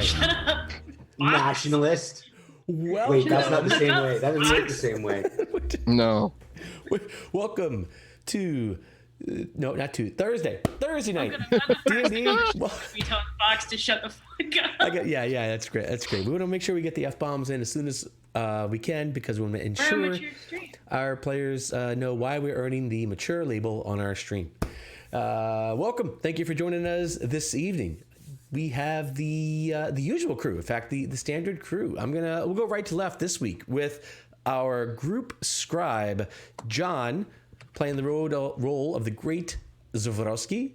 Shut up. Nationalist. Well, Wait, that's not the same way. That doesn't work the same way. No. Welcome to Thursday night. D&D. We tell Fox to shut the fuck up. Yeah, that's great. We want to make sure we get the F-bombs in as soon as we can, because we want to ensure our players know why we're earning the mature label on our stream. Welcome. Thank you for joining us this evening. We have the usual crew. In fact, the standard crew. We'll go right to left this week with our group scribe, John, playing the role of the great Zvorowski.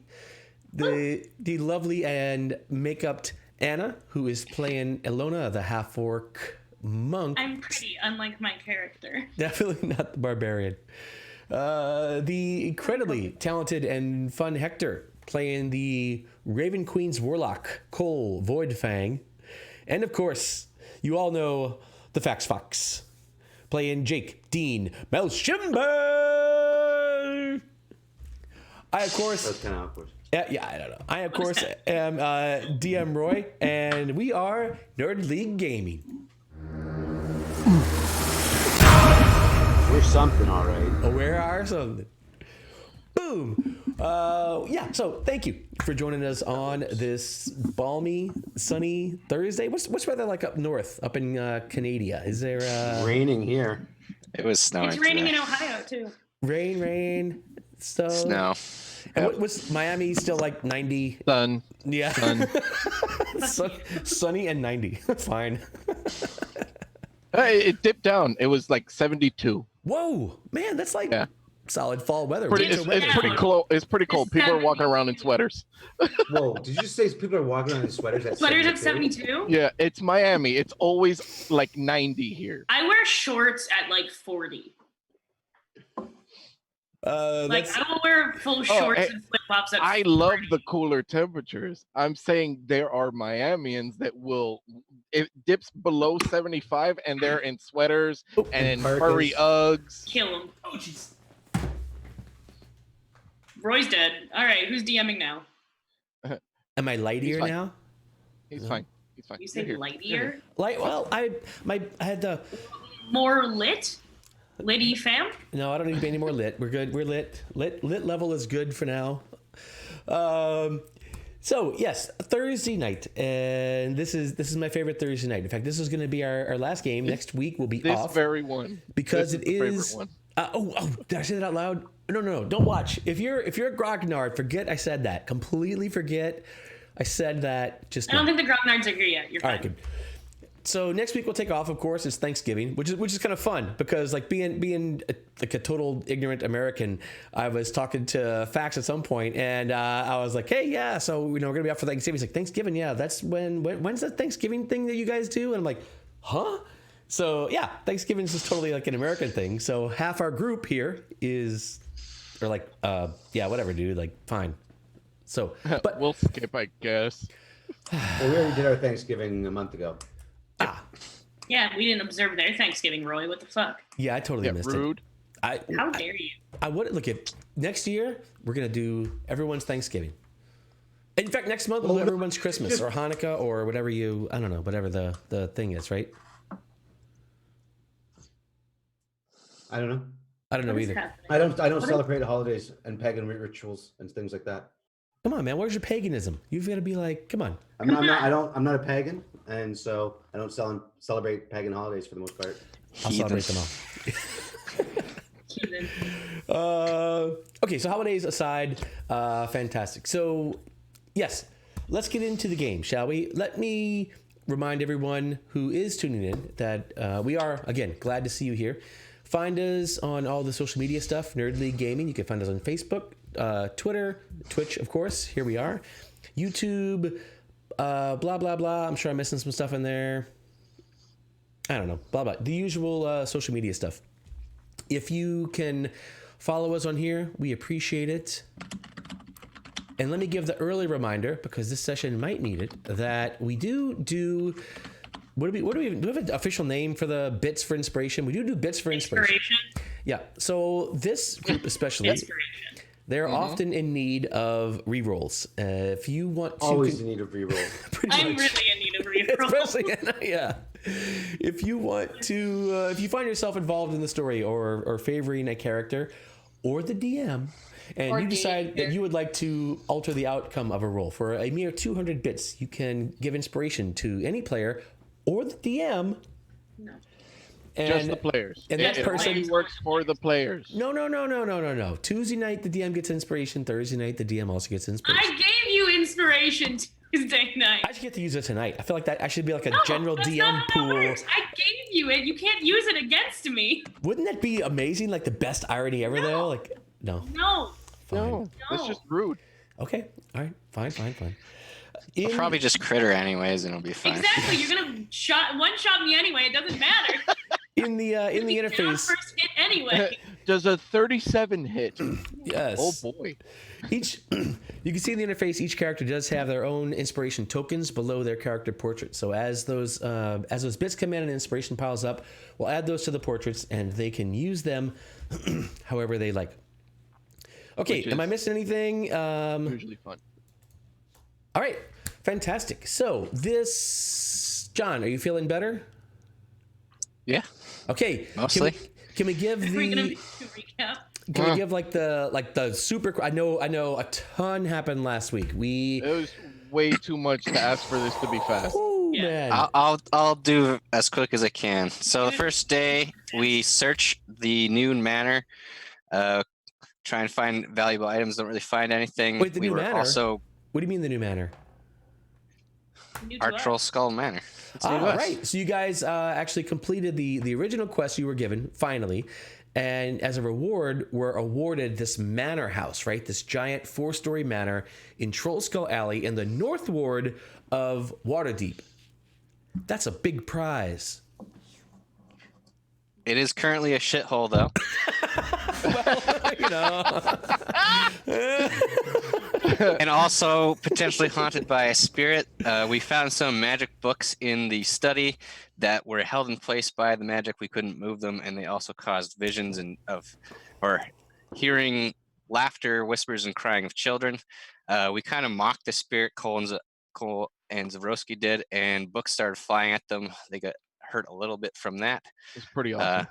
The lovely and make-upped Anna, who is playing Ilona, the half-orc monk. I'm pretty, unlike my character. Definitely not the barbarian. The incredibly talented and fun Hector, playing the Raven Queen's Warlock, Cole Voidfang. And of course, you all know the Fax Fox, playing Jake Dean Melchimber. I, of course... That's kind of awkward. Yeah, I don't know. I, of course, am DM Roy, and we are Nerd League Gaming. We're something, all right. Oh, we are something. Boom. So thank you for joining us on this balmy, sunny Thursday. What's weather like up north, up in Canada? Is there raining here? It was snowing. It's raining today. in Ohio too. Rain, Snow. And what's Miami still like 90? Sun. Yeah. Sun. Sunny and 90. Fine. It dipped down. It was like 72. Whoa, man, that's like solid fall weather. It's pretty cold. It's pretty cold. People are walking around in sweaters. Whoa, did you say people are walking around in sweaters at Sweaters 72? at 72? Yeah, it's Miami. It's always like 90 here. I wear shorts at like 40. I will wear full shorts and flip flops at 40. I love the cooler temperatures. I'm saying there are Miamians that it dips below 75 and they're in sweaters and in furry Uggs. Kill them. Oh, jeez. Roy's dead. All right, who's DMing now? Am I lightier now? He's fine. He's fine. You say lightier? Well, I had the more lit. Litty fam? No, I don't need to be any more lit. We're good. We're lit. Lit level is good for now. So yes, Thursday night, and this is my favorite Thursday night. In fact, this is going to be our last game. Next week will be off. This very one. Because this it is. Favorite one. Did I say that out loud? No. Don't watch. If you're a grognard, forget I said that. Completely forget I said that. I don't think the grognards are here yet. You're fine. All right, good. So next week we'll take off. Of course, it's Thanksgiving, which is kind of fun because like being like a total ignorant American, I was talking to Fax at some point, and I was like, hey, yeah, so we're gonna be out for Thanksgiving. He's like, Thanksgiving, yeah, that's when's that Thanksgiving thing that you guys do? And I'm like, huh? So yeah, Thanksgiving is just totally like an American thing. So half our group here is, or like, whatever, dude, like fine. So, but we'll skip, I guess. Well, we already did our Thanksgiving a month ago. Yeah, we didn't observe their Thanksgiving, Roy. What the fuck? Yeah, I totally missed rude. it. How dare you? I would look at next year. We're gonna do everyone's Thanksgiving. In fact, next month we'll do everyone's Christmas or Hanukkah or whatever I don't know, whatever the thing is, right? I don't know. I don't know either. Happening? I don't celebrate holidays and pagan rituals and things like that. Come on, man. Where's your paganism? You've got to be like, come on. I'm not a pagan, and so I don't celebrate pagan holidays for the most part. I'll celebrate them all. Okay, so holidays aside, fantastic. So, yes, let's get into the game, shall we? Let me remind everyone who is tuning in that we are, again, glad to see you here. Find us on all the social media stuff, Nerd League Gaming. You can find us on Facebook, Twitter, Twitch, of course. Here we are. YouTube, blah, blah, blah. I'm sure I'm missing some stuff in there. I don't know. Blah, blah. The usual social media stuff. If you can follow us on here, we appreciate it. And let me give the early reminder, because this session might need it, that we do... do we have an official name for the bits for inspiration? We do bits for inspiration. Yeah. So this group especially, they're often in need of rerolls. If you want to, always in need of rerolls. I'm really in need of free roll. Especially at night, yeah. If you want to, if you find yourself involved in the story or favoring a character or the DM, and Or you decide dating that you would like to alter the outcome of a roll for a mere 200 bits, you can give inspiration to any player or the DM. No. And, Just the players. and it that person only works for the players. No. Tuesday night the DM gets inspiration. Thursday night the DM also gets inspiration. I gave you inspiration Tuesday night. I should get to use it tonight. I feel like that I should be like a No, general that's DM not how pool. that works. I gave you it. You can't use it against me. Wouldn't that be amazing? Like the best irony ever, though. Like no. No. Fine. No, that's just rude. Okay. All right. Fine. I'll probably just critter anyways, and it'll be fine. Exactly. You're gonna one shot me anyway. It doesn't matter. in the Down interface. first hit anyway. Does a 37 hit? Yes. Oh boy. Each you can see in the interface each character does have their own inspiration tokens below their character portrait. So as those bits come in and inspiration piles up, we'll add those to the portraits and they can use them however they like. Okay, am I missing anything? Usually fun. All right, fantastic. So John, are you feeling better? Yeah. Okay. Mostly. Can we give We're gonna the recap. Can we give like the super? I know a ton happened last week. It was way too much to ask for this to be fast. Oh Yeah. man. I'll do as quick as I can. So the first day we search the Noon Manor, try and find valuable items. Don't really find anything. Wait, the we new were manor? also What do you mean the new manor? New to our us. Troll Skull Manor. It's new Ah, to us. right. So you guys actually completed the original quest you were given finally, and as a reward, were awarded this manor house, right? This giant 4-story manor in Troll Skull Alley in the North Ward of Waterdeep. That's a big prize. It is currently a shithole though. And also potentially haunted by a spirit. We found some magic books in the study that were held in place by the magic. We couldn't move them, and they also caused visions or hearing laughter, whispers, and crying of children. We kind of mocked the spirit. Cole and Zavrosky did, and books started flying at them. They got hurt a little bit from that. It's pretty awesome.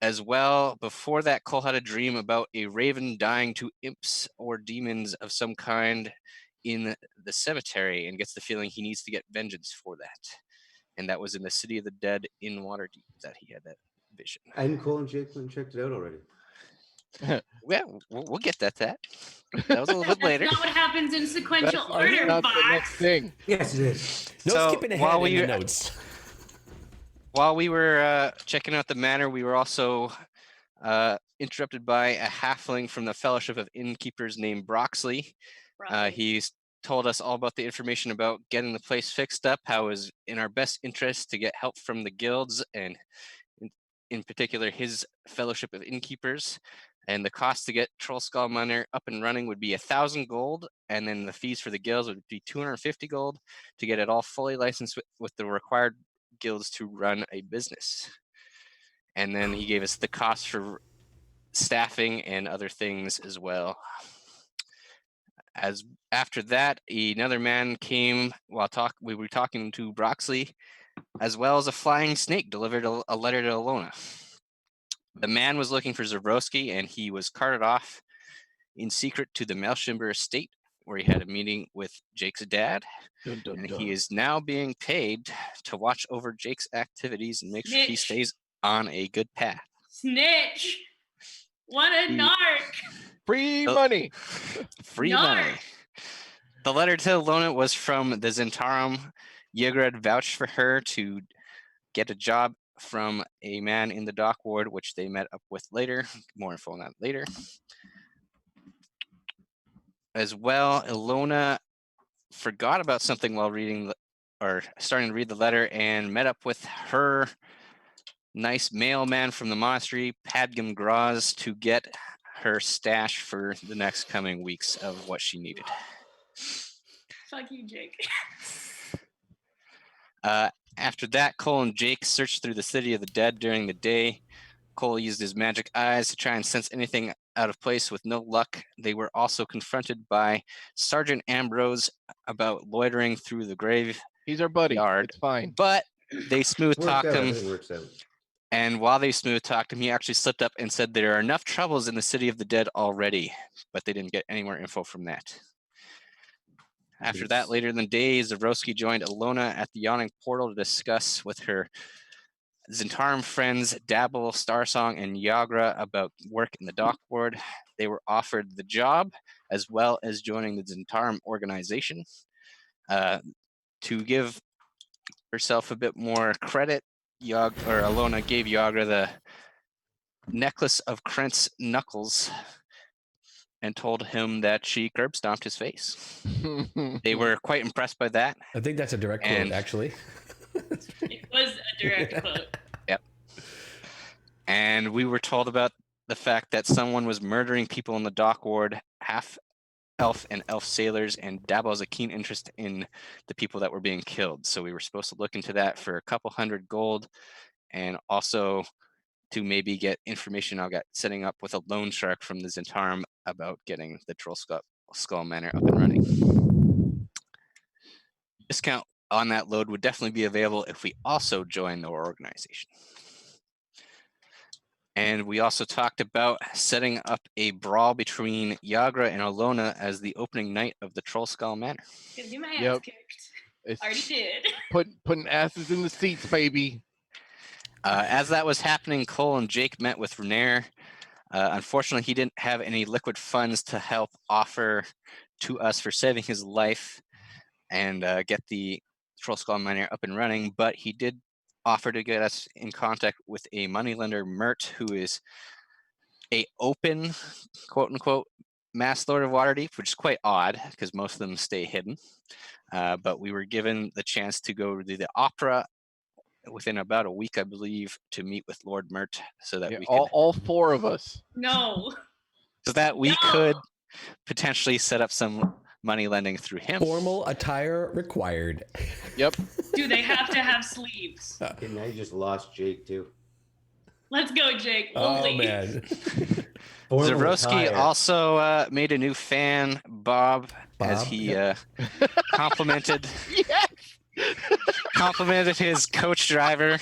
As well, before that, Cole had a dream about a raven dying to imps or demons of some kind in the cemetery, and gets the feeling he needs to get vengeance for that. And that was in the City of the Dead in Waterdeep that he had that vision. And Cole and Jake went and checked it out already. Yeah, we'll get that. That was a little bit later. That's not what happens in sequential That's order, not the next Fox. thing. Yes, it is. No So, skipping ahead while in the we- notes. While we were checking out the manor, we were also interrupted by a halfling from the Fellowship of Innkeepers named Broxley. He's told us all about the information about getting the place fixed up, how it was in our best interest to get help from the guilds, and in particular his Fellowship of Innkeepers. And the cost to get Troll Skull Manor up and running would be 1,000 gold, and then the fees for the guilds would be 250 gold to get it all fully licensed with the required guilds to run a business. And then he gave us the cost for staffing and other things as well. As after that, another man came while we were talking to Broxley, as well as a flying snake delivered a letter to Alona. The man was looking for Zabrowski, and he was carted off in secret to the Melshimber estate, where he had a meeting with Jake's dad. Dun, dun, And dun. he is now being paid to watch over Jake's activities and make sure he Snitch. stays on a good path. Snitch. What a He- narc. Free Oh. money. Free Narc. money. The letter to Lona was from the Zentarum. Yegred vouched for her to get a job from a man in the dock ward, which they met up with later. More info on that later. As well, Ilona forgot about something while reading or starting to read the letter, and met up with her nice mailman from the monastery, Padgam Graz, to get her stash for the next coming weeks of what she needed. Fuck you, Jake. After that, Cole and Jake searched through the City of the Dead during the day. Cole used his magic eyes to try and sense anything out of place with no luck. They were also confronted by Sergeant Ambrose about loitering through the grave He's our buddy. yard. It's fine. But they smooth Works talked out. him. Everything works out. And while they smooth talked him, he actually slipped up and said there are enough troubles in the city of the dead already. But they didn't get any more info from that. After that, later in the day, Zavrowski joined Alona at the Yawning Portal to discuss with her Zentarum friends Dabble, Starsong, and Yagra about work in the dock board. They were offered the job as well as joining the Zentarum organization. To give herself a bit more credit, Alona gave Yagra the necklace of Krent's knuckles and told him that she curb stomped his face. They were quite impressed by that. I think that's a direct quote, actually. It was a direct quote. Yep. And we were told about the fact that someone was murdering people in the dock ward, half elf and elf sailors, and Dabo has a keen interest in the people that were being killed. So we were supposed to look into that for a couple hundred gold, and also to maybe get information I'll get setting up with a loan shark from the Zentarum about getting the Troll Skull Manor up and running. Discount on that load would definitely be available if we also join our organization. And we also talked about setting up a brawl between Yagra and Alona as the opening night of the Troll Skull Manor. Gonna get my ass Yep. kicked. It's Already did. putting asses in the seats, baby. As that was happening, Cole and Jake met with Renair. Unfortunately, he didn't have any liquid funds to help offer to us for saving his life and get the Troll Skull Manor up and running, but he did offer to get us in contact with a moneylender, Mert, who is a open, quote-unquote, Mass Lord of Waterdeep, which is quite odd because most of them stay hidden. But we were given the chance to go to the opera within about a week, I believe, to meet with Lord Mert so that we could, all four of us. No. so that we No. could potentially set up some money lending through him. Formal attire required. Yep. Do they have to have sleeves? Okay, now you just lost Jake too. Let's go, Jake. Oh, Only. man. Formal Zavrowski attire. also made a new fan, Bob, as Bob? he complimented Yes. complimented his coach driver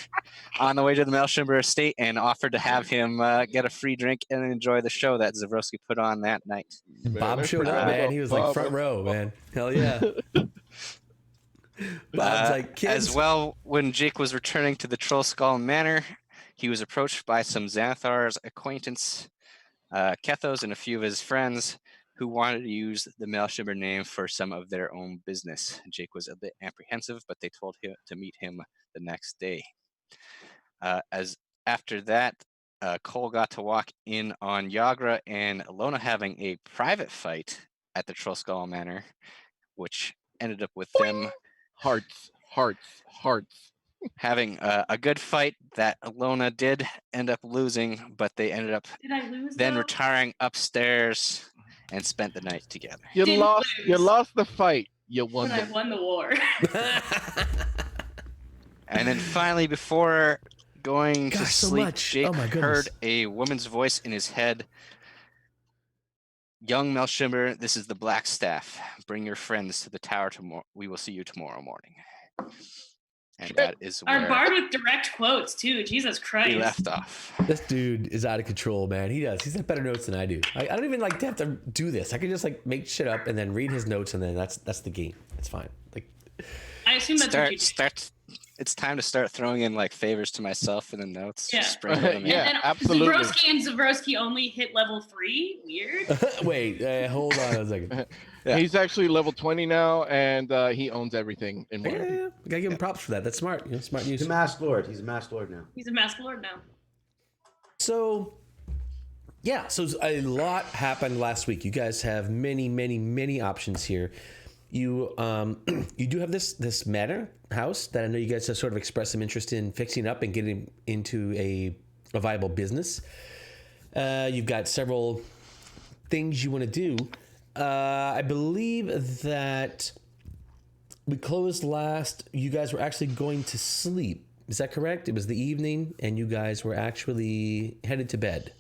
on the way to the Melshimber estate and offered to have him get a free drink and enjoy the show that Zavrowski put on that night. Bob showed up, man. He was like front row, man. Hell yeah. Bob's like, kids. As well, when Jake was returning to the Troll Skull Manor, he was approached by some Xanthar's acquaintance, Kethos, and a few of his friends who wanted to use the Melshimber name for some of their own business. Jake was a bit apprehensive, but they told him to meet him the next day. As after that, Cole got to walk in on Yagra and Alona having a private fight at the Troll Skull Manor, which ended up with them Hearts. having a good fight that Alona did end up losing, but they ended up Did I lose? then though? retiring upstairs and spent the night together. You Didn't lost. lose. You lost the fight. You won. But I won the war. And then finally, before going to Gosh, so sleep, much. Jake Oh my goodness. heard a woman's voice in his head. Young Melshimber, this is the Black Staff. Bring your friends to the tower tomorrow. We will see you tomorrow morning. And that is Our where bard with direct quotes too. Jesus Christ. we left off. This dude is out of control, man. He does. He's got better notes than I do. I don't even like to have to do this. I can just like make shit up and then read his notes, and then that's the game. It's fine. Like, I assume that's what you do. It's time to start throwing in like favors to myself in the notes. Yeah. Just sprinkle them in. Yeah. And then absolutely. Zabrowski and Zabrowski only hit level 3. Weird. wait, hold on a second. Yeah. He's actually level 20 now, and he owns everything in Yeah, Waterdeep. you gotta give him props for that. That's smart. Smart He's use. a masked lord. He's a masked lord now. He's a masked lord now. So, yeah, so a lot happened last week. You guys have many options here. You you do have this manor house that I know you guys have sort of expressed some interest in fixing up and getting into a viable business. You've got several things you want to do. I believe that we closed last. You guys were actually going to sleep. Is that correct? It was the evening, and you guys were actually headed to bed.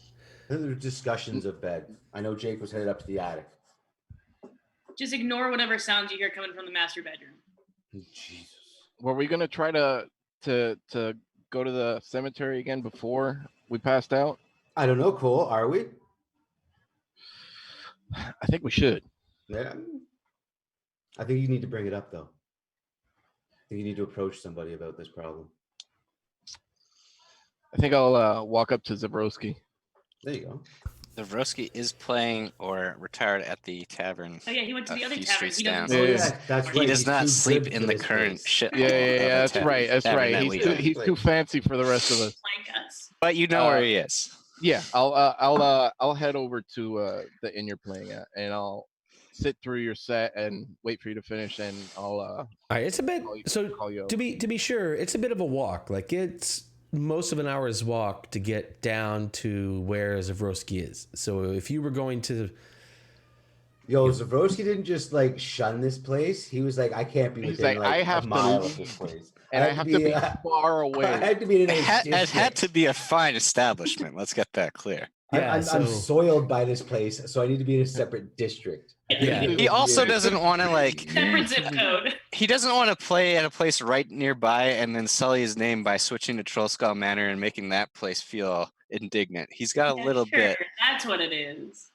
There were discussions of bed. I know Jake was headed up to the attic. Just ignore whatever sounds you hear coming from the master bedroom. Jesus. were we gonna try to go to the cemetery again before we passed out? I don't know, Cole. Are we? I think we should. Yeah. I think you need to bring it up, though. I think you need to approach somebody about this problem. I think I'll walk up to Zabrowski. There you go. Zabrowski is playing or retired at the tavern. Oh yeah, he went to a the other few tavern. streets He down. doesn't. Yeah. That's He right. does he's not too sleep good in for the this current place. shit. Yeah, that's right. That's tavern right. that we do. He's too fancy for the rest of us. Like us. But you know where he is. Yeah, I'll head over to the inn you're playing at, and I'll sit through your set and wait for you to finish, and I'll All right, it's a bit. call you To be sure, it's a bit of a walk. Like it's most of an hour's walk to get down to where Zavrowski is. So if you were going to, Yo, Zabrowski didn't just like shun this place. He was like, I can't be He's within like, like, I have a to mile of leave, this place. and I have to be far I away. had to be in a It had to be a fine establishment. Let's get that clear. Yeah, I'm so- soiled by this place, so I need to be in a separate district. Yeah. He also doesn't want to like. Separate zip code. He doesn't want to play at a place right nearby and then sully his name by switching to Trollskull Manor and making that place feel indignant. He's got a Yeah, little sure, bit. That's what it is.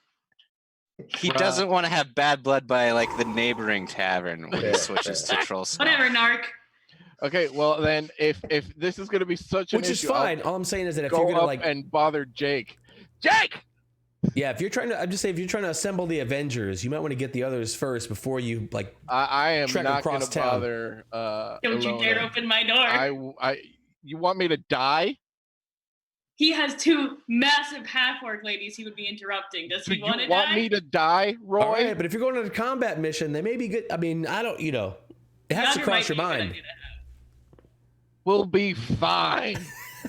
He doesn't want to have bad blood by like the neighboring tavern when he switches to Trollskull. Whatever, narc. Okay, well then, if this is gonna be such an which is issue, I'll fine. All I'm saying is that if go you're gonna up like, and bother Jake. Jake. yeah, if you're trying to, I'm just saying, if you're trying to assemble the Avengers, you might want to get the others first before you like. I am Trek not across gonna town. bother. Don't you dare Ilona. open my door. You want me to die? He has two massive half-orc ladies he would be interrupting. Does Do he you want to want die? me to die, Roy? All right, but if you're going on a combat mission, they may be good. I mean, I don't, it has to Yonder cross might your be a good mind. idea to have. We'll be fine.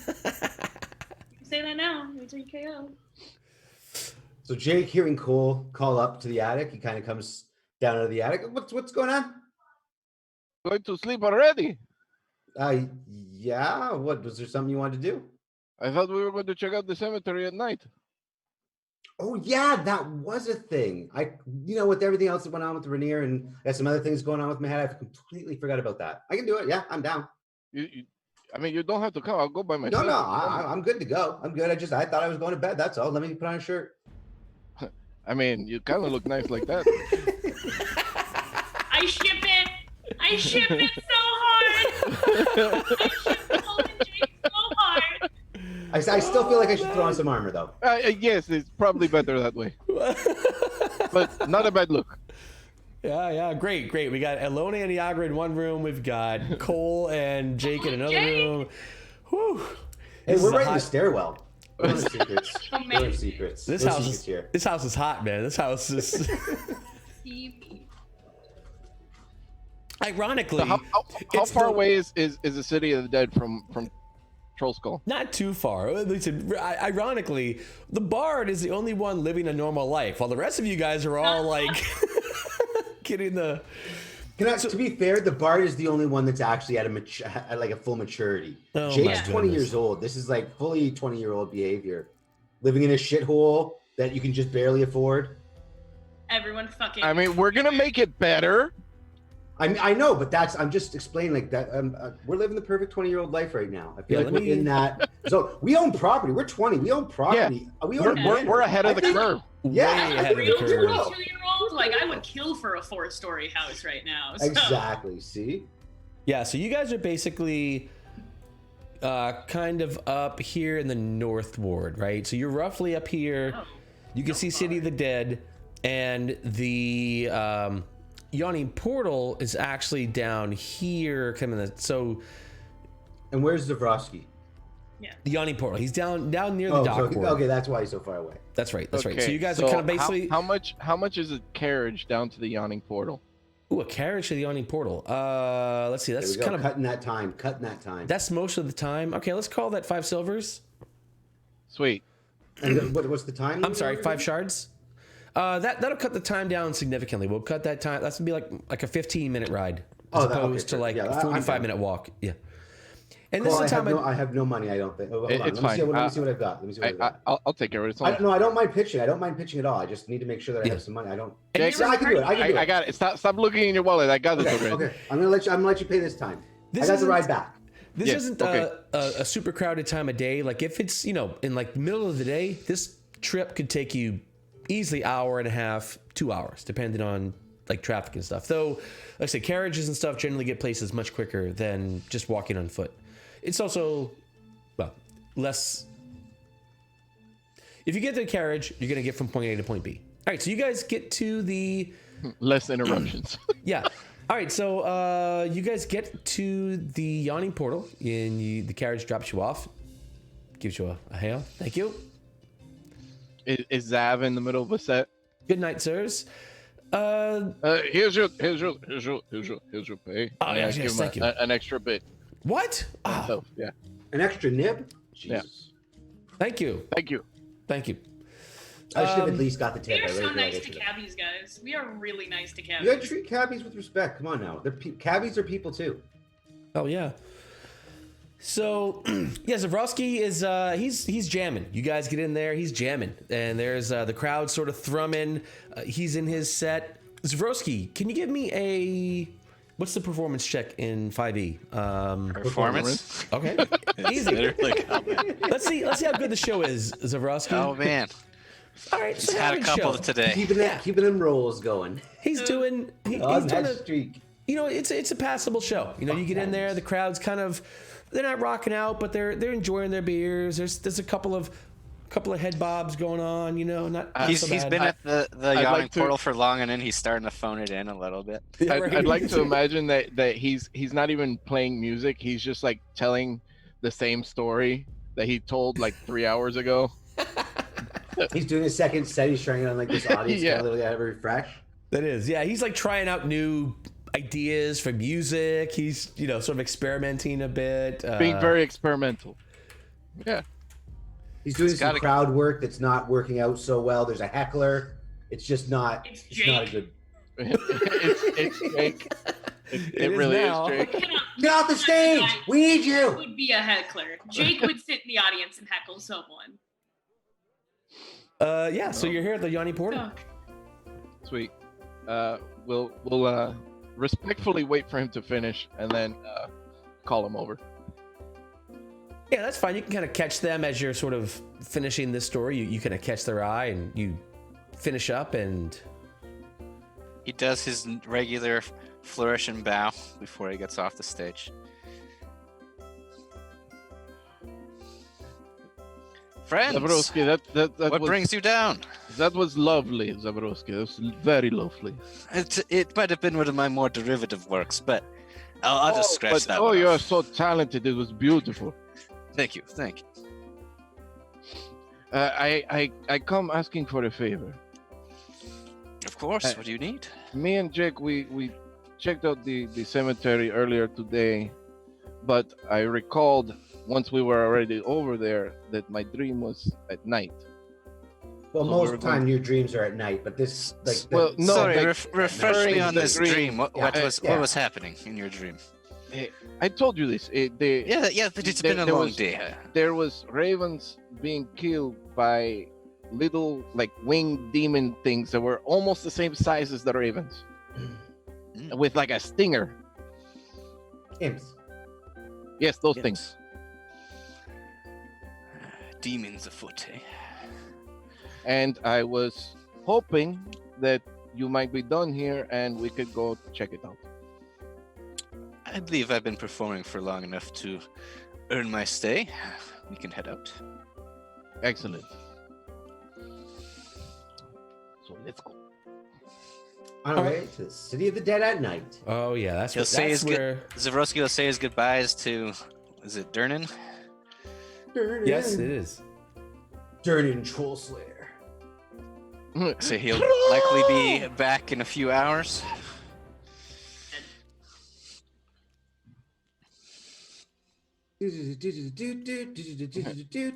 You say that now. Wait till you KO. So Jake, hearing Cole call up to the attic, he kind of comes down out of the attic. What's going on? Going to sleep already. Yeah. What was there something you wanted to do? I thought we were going to check out the cemetery at night. Oh yeah, that was a thing. With everything else that went on with Rainier and I got some other things going on with my head, I completely forgot about that. I can do it. Yeah, I'm down. I mean, you don't have to come. I'll go by myself. No, I'm good to go. I'm good. I thought I was going to bed. That's all. Let me put on a shirt. I mean, you kind of look nice like that. I ship it. I ship it so hard. I ship Cole and Jake so hard. I still feel like I should throw on some armor though. Yes, it's probably better that way. But not a bad look. Yeah, great. We got Elona and Iagra in one room. We've got Cole and Jake in another room. Whew. Hey, This we're is a right in the hot- stairwell. No secrets. No Amazing. secrets. This No house secrets is here. this house is hot, man. This house is. Ironically, So how it's far the- away is the city of the dead from Trollskull? Not too far. Listen, ironically, the Bard is the only one living a normal life, while the rest of you guys are all like getting the. To be fair, the Bard is the only one that's actually at a full maturity. Oh, my Jake's 20 goodness. years old. This is like fully 20-year-old behavior. Living in a shithole that you can just barely afford. Everyone fucking. I mean, we're gonna make it better. I know, but I'm just explaining like that. We're living the perfect 20-year-old life right now. I feel Yeah, like let we're me- in that. So we own property. We're 20. We own property. We own a manor. We're ahead of the I think- curve. Yeah, way ahead of the real curve. 22-year-old, like I would kill for a 4-story house right now. So. Exactly. See? Yeah, so you guys are basically kind of up here in the North Ward, right? So you're roughly up here. Oh, You can see City of the Dead, and the Yawning Portal is actually down here. So And where's Zavrowski? the Yawning Portal, he's down near the dock ward. Okay, that's why he's so far away. That's right. So Okay, you guys are kind of basically. how much is a carriage down to the Yawning Portal? Ooh, a carriage to the Yawning Portal. Let's see. There That's we go. kind of. Cutting that time. That's most of the time. Okay, let's call that 5 silvers. Sweet. And what's the time? I'm sorry, 5 shards. That'll cut the time down significantly. We'll cut that time. That's gonna be like a 15-minute ride as opposed to like a 45-minute walk. Yeah. And this Well, is the time. I have no money. I don't think. Oh, hold on. It's Let me fine. see what I've got. Let me see what I've got. I'll take care of it. It's fine. No, I don't mind pitching. I don't mind pitching at all. I just need to make sure that I have some money. I don't. And Jake, Yeah, I can do it. I can do it. I got it. Stop looking in your wallet. I got it already. Okay. I'm gonna let you pay this time. I got the ride back. This Yeah, isn't okay. a super crowded time of day. Like if it's, in like the middle of the day, this trip could take you easily hour and a half, 2 hours, depending on like traffic and stuff. Though, like I say, carriages and stuff generally get places much quicker than just walking on foot. It's also, well, less. If you get the carriage, you're going to get from point A to point B. All right, so you guys get to the... Less interruptions. Yeah. All right, so you guys get to the yawning portal, and the carriage drops you off, gives you a hail. Thank you. Is Zav in the middle of a set? Good night, sirs. Here's your pay. Oh, yes, Give him thank you. an extra bit. What? Ah, So, yeah. An extra nib? Yeah. Jesus. thank you. Thank you. Thank you. I should have at least got the We tip. are I really so feel like I nice to should have. cabbies, guys. We are really nice to You gotta cabbies. treat cabbies with respect. Come on now. Cabbies are people too. Oh, yeah. So, yeah, Zavrowski is, he's jamming. You guys get in there, he's jamming. And there's the crowd sort of thrumming. He's in his set. Zavrowski, can you give me what's the performance check in 5e? Performance. Okay, easy. Literally combat. Let's see how good the show is, Zavrowski. Oh man, All right, just so had a average couple show. today. Keeping them rolls going. He's doing, he's On doing that streak. it's a passable show. You get in there, the crowd's kind of, they're not rocking out, but they're enjoying their beers. There's a couple of head bobs going on. Not He's so bad. been at the I'd yawning like to- portal for long, and then he's starting to phone it in a little bit. Yeah, I'd, right. I'd like to imagine that he's not even playing music. He's just like telling the same story that he told like 3 hours ago. He's doing a second set. He's trying it on like this audience. Yeah. Kind of have a refresh. That is, yeah. He's like trying out new ideas for music. He's sort of experimenting a bit. Being very experimental. Yeah. He's doing some gotta- crowd work that's not working out so well. There's a heckler. It's just not. It's It's not a Jake. good. it's Jake. It is really now. is Jake. Get off the stage. We need you. Would be a heckler. Jake would sit in the audience and heckle someone. Yeah. So you're here at the Yanni Portal. So, Sweet. We'll respectfully wait for him to finish and then call him over. Yeah, that's fine. You can kind of catch them as you're sort of finishing this story. You kind of catch their eye and you finish up and. He does his regular flourish and bow before he gets off the stage. Friends, Zabrowski, that what was, brings you down? that was lovely, Zabrowski. That was very lovely. It might have been one of my more derivative works, but I'll just scratch but, that oh, one you are off. so talented. It was beautiful. Thank you. I come asking for a favor. Of course. What do you need? Me and Jake, we checked out the cemetery earlier today, but I recalled once we were already over there that my dream was at night. Well, So most we're of the time going- your dreams are at night, but this like. Well, no, Sorry, like, refresh me during on the this dream- dream. What Yeah, was yeah. what was happening in your dream? I told you this. Yeah, but it's been a there long was- day. There was ravens being killed by little like winged demon things that were almost the same size as the ravens, Mm. with like a stinger. Imps. Yes, those Yes. things. Demons afoot, eh? And I was hoping that you might be done here and we could go check it out. I believe I've been performing for long enough to earn my stay. We can head out. Excellent. So let's go. On our way to the city of the dead at night. Oh yeah, that's He'll say that's his where. Zavrowski will say his goodbyes to, is it Durnan? Yes, it is. Durnan Troll Slayer. So he'll likely be back in a few hours.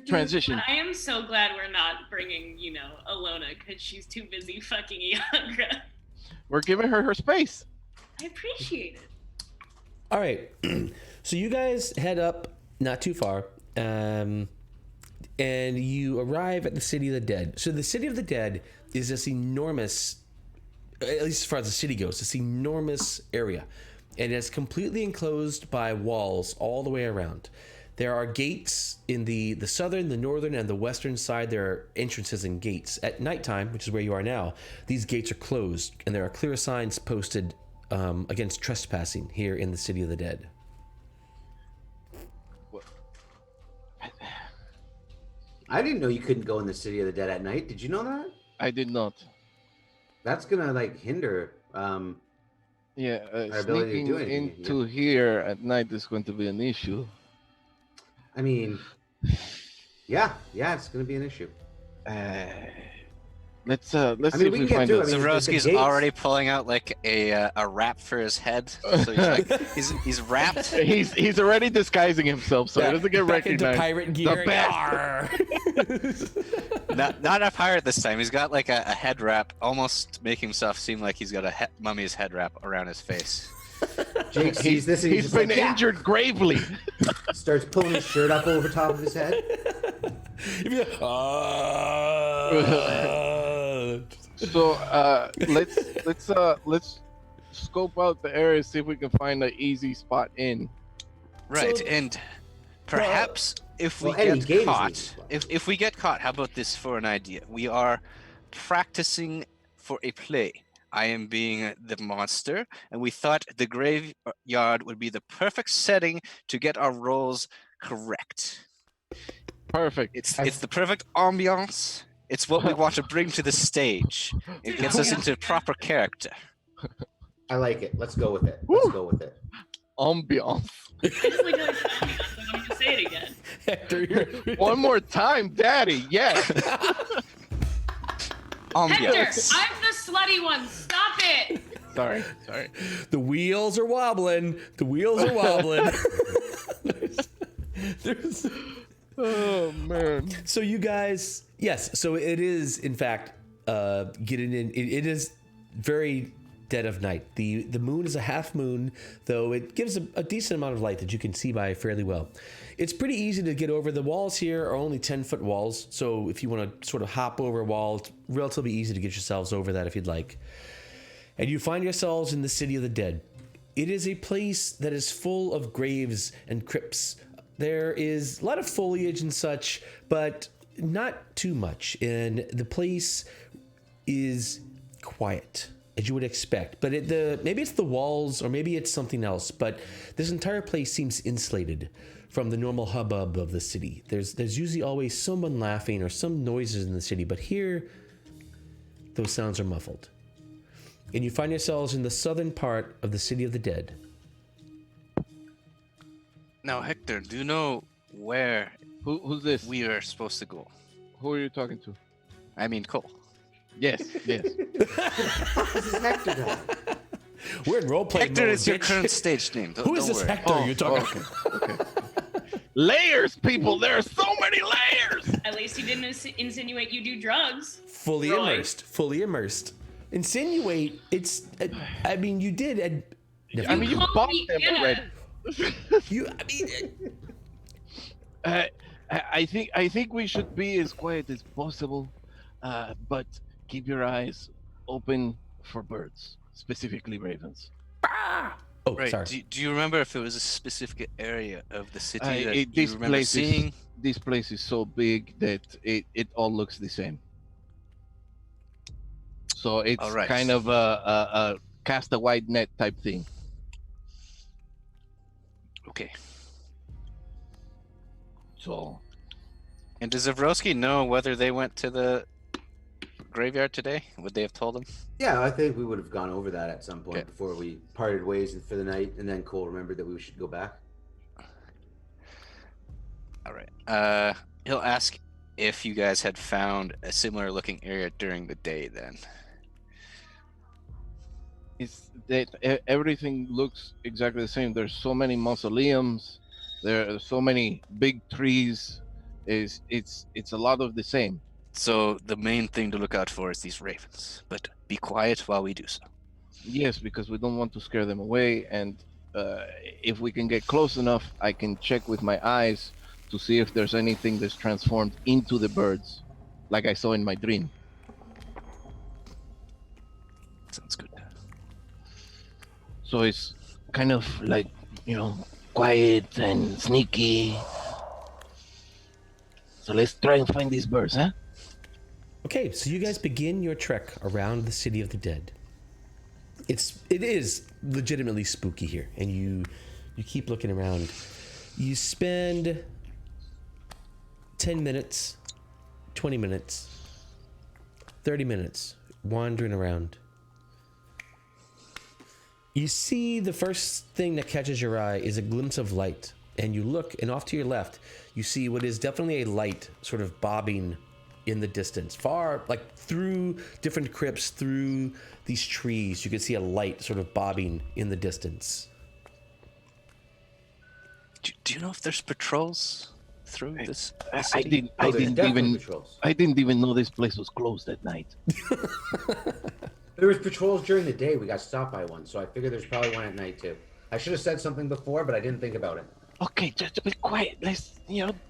Transition. I am so glad we're not bringing, Alona because she's too busy fucking Iagra. We're giving her space. I appreciate it. All right, so you guys head up not too far, and you arrive at the City of the Dead. So the City of the Dead is this enormous, at least as far as the city goes, this enormous area. and it's completely enclosed by walls all the way around. There are gates in the southern, the northern, and the western side. There are entrances and gates. At nighttime, which is where you are now, these gates are closed, and there are clear signs posted against trespassing here in the City of the Dead. I didn't know you couldn't go in the City of the Dead at night. Did you know that? I did not. That's gonna like hinder. Yeah, Our ability to sneaking do anything, into here at night is going to be an issue. I mean, yeah, it's gonna be an issue. Let's I see mean, if we we can get find through. a... I mean, Zarowski's the gates- already pulling out like a wrap for his head. So he's like he's wrapped. He's already disguising himself, so he doesn't get back into recognized. pirate gear. Not a pirate this time. He's got like a head wrap, almost make himself seem like he's got a mummy's head wrap around his face. Jake sees this and He's just been like, yeah, injured gravely. starts pulling his shirt up over top of his head. So let's scope out the area, see if we can find an easy spot in. Right, So- and perhaps if we well, any get game is caught, easy. if we get caught, how about this for an idea? We are practicing for a play. I am being the monster, and we thought the graveyard would be the perfect setting to get our roles correct. Perfect. It's the perfect ambiance. It's what we want to bring to the stage. It gets us into proper character. I like it. Let's go with it. Let's go with it. Ambiance. I just like how I don't need to say it again. Hector, you're- One more time, Daddy. Yes. Hector, Ambiance. I'm the slutty one. Stop it. Sorry. the wheels are wobbling. There's- Oh man. So you guys, yes. So it is, in fact, getting in. It is very dead of night. The moon is a half moon, though it gives a decent amount of light that you can see by fairly well. It's pretty easy to get over. The walls here are only 10-foot walls, so if you want to sort of hop over a wall, it's relatively easy to get yourselves over that if you'd like. And you find yourselves in the City of the Dead. It is a place that is full of graves and crypts. There is a lot of foliage and such, but not too much. And the place is quiet, as you would expect. But maybe it's the walls, or maybe it's something else. But this entire place seems insulated from the normal hubbub of the city. There's usually always someone laughing or some noises in the city, but here, those sounds are muffled. And you find yourselves in the southern part of the City of the Dead. Now, Hector, do you know where Who's this? we are supposed to go? Who are you talking to? I mean, Cole. Yes. This is Hector guy. We're in roleplay Hector mode, is your bitch. current stage name. Don't, Who is don't this worry. Hector you're talking Okay. Layers, people. There are so many layers. At least he didn't insinuate you do drugs. Fully Right. immersed. Insinuate, it's, I mean, you did, I mean, you called bought me them Anna. already. I think we should be as quiet as possible, but keep your eyes open for birds, specifically ravens. oh, Right. sorry. Do you remember if it was a specific area of the city that you This remember place seeing? this place is so big that it all looks the same. So it's All right. kind of a cast a wide net type thing. Okay. So And does Zavrowski know whether they went to the graveyard today? Would they have told him? Yeah, I think we would have gone over that at some point Okay. before we parted ways for the night, and then Cole remembered that we should go back. All right. He'll ask if you guys had found a similar looking area during the day then. it's that everything looks exactly the same. There's so many mausoleums. There are so many big trees. It's a lot of the same. So the main thing to look out for is these ravens. But be quiet while we do so. Yes, because we don't want to scare them away. And if we can get close enough, I can check with my eyes to see if there's anything that's transformed into the birds, like I saw in my dream. Sounds good. So it's kind of like, quiet and sneaky. So let's try and find these birds, huh? Okay, so you guys begin your trek around the city of the dead. It is legitimately spooky here, and you keep looking around. You spend 10 minutes, 20 minutes, 30 minutes wandering around. You see the first thing that catches your eye is a glimpse of light, and you look, and off to your left, you see what is definitely a light sort of bobbing in the distance, far, like through different crypts, through these trees. You can see a light sort of bobbing in the distance. Do you know if there's patrols through this? I city? didn't. Oh, I there's didn't definitely even. patrols. I didn't even know this place was closed at night. There was patrols during the day. We got stopped by one, so I figured there's probably one at night too. I should have said something before, but I didn't think about it. Okay, just be quiet. Let's,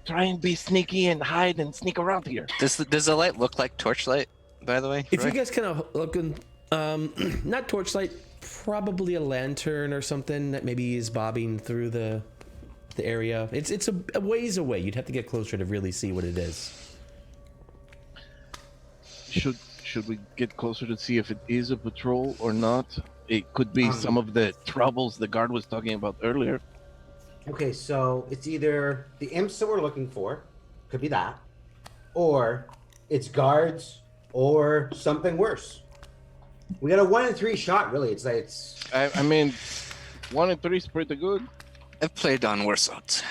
try and be sneaky and hide and sneak around here. Does the light look like torchlight? By the way, If Roy? you guys kind of looking, not torchlight, probably a lantern or something that maybe is bobbing through the area. It's a ways away. You'd have to get closer to really see what it is. Should we get closer to see if it is a patrol or not? It could be some of the troubles the guard was talking about earlier. Okay, so it's either the imps that we're looking for, could be that, or it's guards, or something worse. We got a 1 in 3 shot, really. It's like I mean, 1 in 3 is pretty good. I've played on worse odds.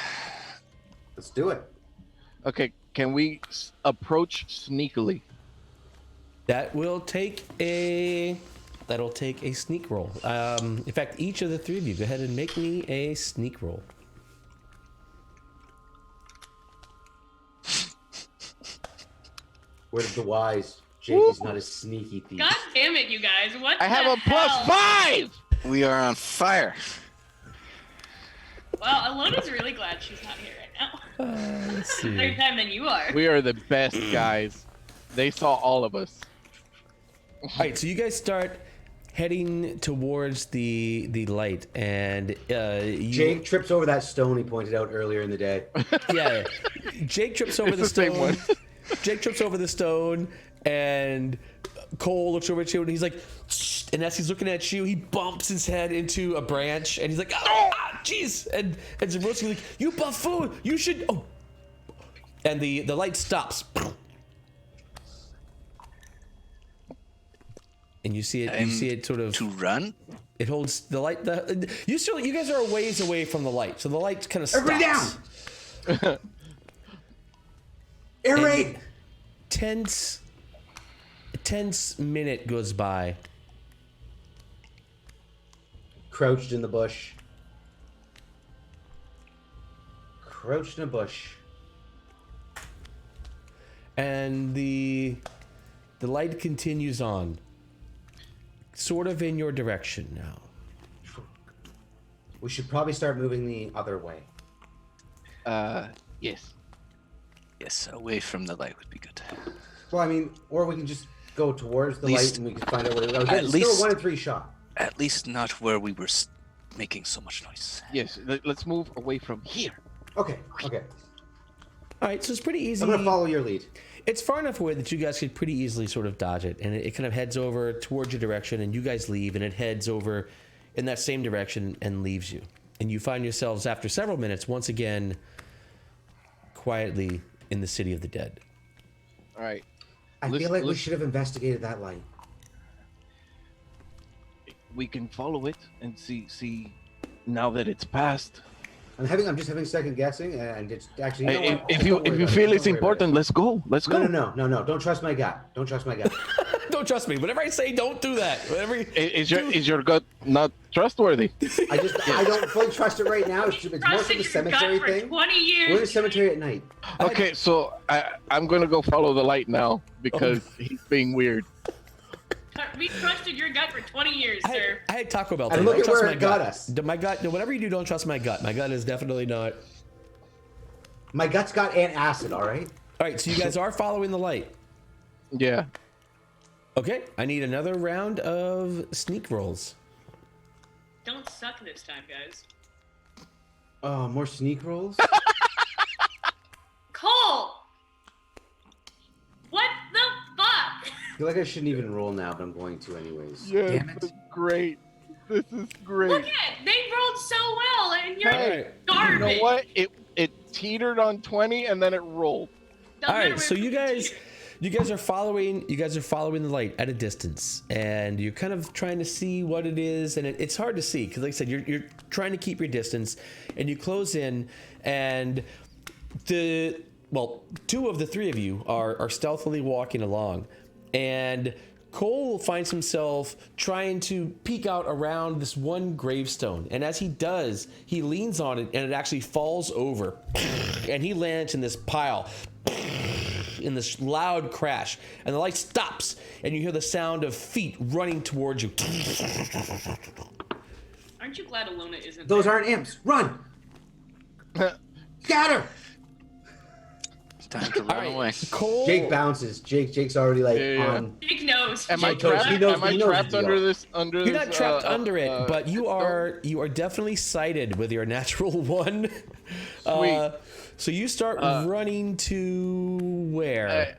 let's do it. Okay, can we approach sneakily? That'll take a sneak roll. In fact, each of the three of you, go ahead and make me a sneak roll. Word of the wise. Jake is not a sneaky thief. God damn it, you guys! What? I have the a hell? +5. We are on fire. Well, Alona's really glad she's not here right now. Let's see. Third time than you are. We are the best guys. They saw all of us. All right, so you guys start heading towards the light, and Jake trips over that stone he pointed out earlier in the day. yeah, Jake trips over It's the the same stone. one. Jake trips over the stone, and Cole looks over at you, and he's like, "Shh," and as he's looking at you, he bumps his head into a branch, and he's like, "Oh, jeez!" And Zabroski's like, "You buffoon! You should." Oh, and the light stops, and you see it. You see it sort of. To run? It holds the light. You guys are a ways away from the light, so the light kind of stops. Everybody down! Air raid! A tense minute goes by. Crouched in the bush. Crouched in a bush. And the light continues on, sort of in your direction now. We should probably start moving the other way. Yes. Yes, away from the light would be good. Well, I mean, or we can just go towards the Least- light and we can find out what it is. at It's least- still a 1 in 3 shot. At least not where we were making so much noise. Yes. Let's move away from here. Okay, okay. All right, so it's pretty easy. I'm gonna follow your lead. It's far enough away that you guys could pretty easily sort of dodge it, and it kind of heads over towards your direction, and you guys leave, and it heads over in that same direction and leaves you. And you find yourselves, after several minutes, once again quietly in the city of the dead. All right. I feel like we should have investigated that light. We can follow it and see. Now that it's passed. I'm just having second guessing, and it's actually. You know what? If Don't you worry about feel it. it's Don't worry about important, let's go. Let's it. go. No. Don't trust my gut. Don't trust my gut. Don't trust me. Whatever I say, don't do that. Is your gut not trustworthy? I don't fully trust it right now. It's more for Trusted the your cemetery gut for thing. 20 years. We're in a cemetery at night. Okay, so I'm gonna go follow the light now because he's being weird. We trusted your gut for 20 years, sir. I had Taco Bell. And today. look Don't at trust where my it got gut. us. My gut. No, whatever you do, don't trust my gut. My gut is definitely not. My gut's got antacid. All right. All right, so you guys are following the light. Yeah. Okay, I need another round of sneak rolls. Don't suck this time, guys. Oh, more sneak rolls? Cole! What the fuck? I feel like I shouldn't even roll now, but I'm going to anyways. Yes, Damn it. this is great. This is great. Look at, they rolled so well, and you're Hey, garbage. you know what? It teetered on 20 and then it rolled. Doesn't All matter right, so where you it's- guys are following the light at a distance, and you're kind of trying to see what it is, and it's hard to see because, like I said, you're trying to keep your distance, and you close in, and two of the three of you are stealthily walking along, and Cole finds himself trying to peek out around this one gravestone, and as he does, he leans on it, and it actually falls over, and he lands in this pile, in this loud crash, and the light stops, and you hear the sound of feet running towards you. Aren't you glad Alona isn't Those there? aren't imps. Run! Got her! Time to run away. Cole, Jake bounces. Jake's already like Yeah. on. Jake knows. Am I Jake trapped? He knows- Am I he knows trapped the under deal. this? you're not trapped under it, but you stone? are definitely sighted with your natural one. Sweet. So you start running to where?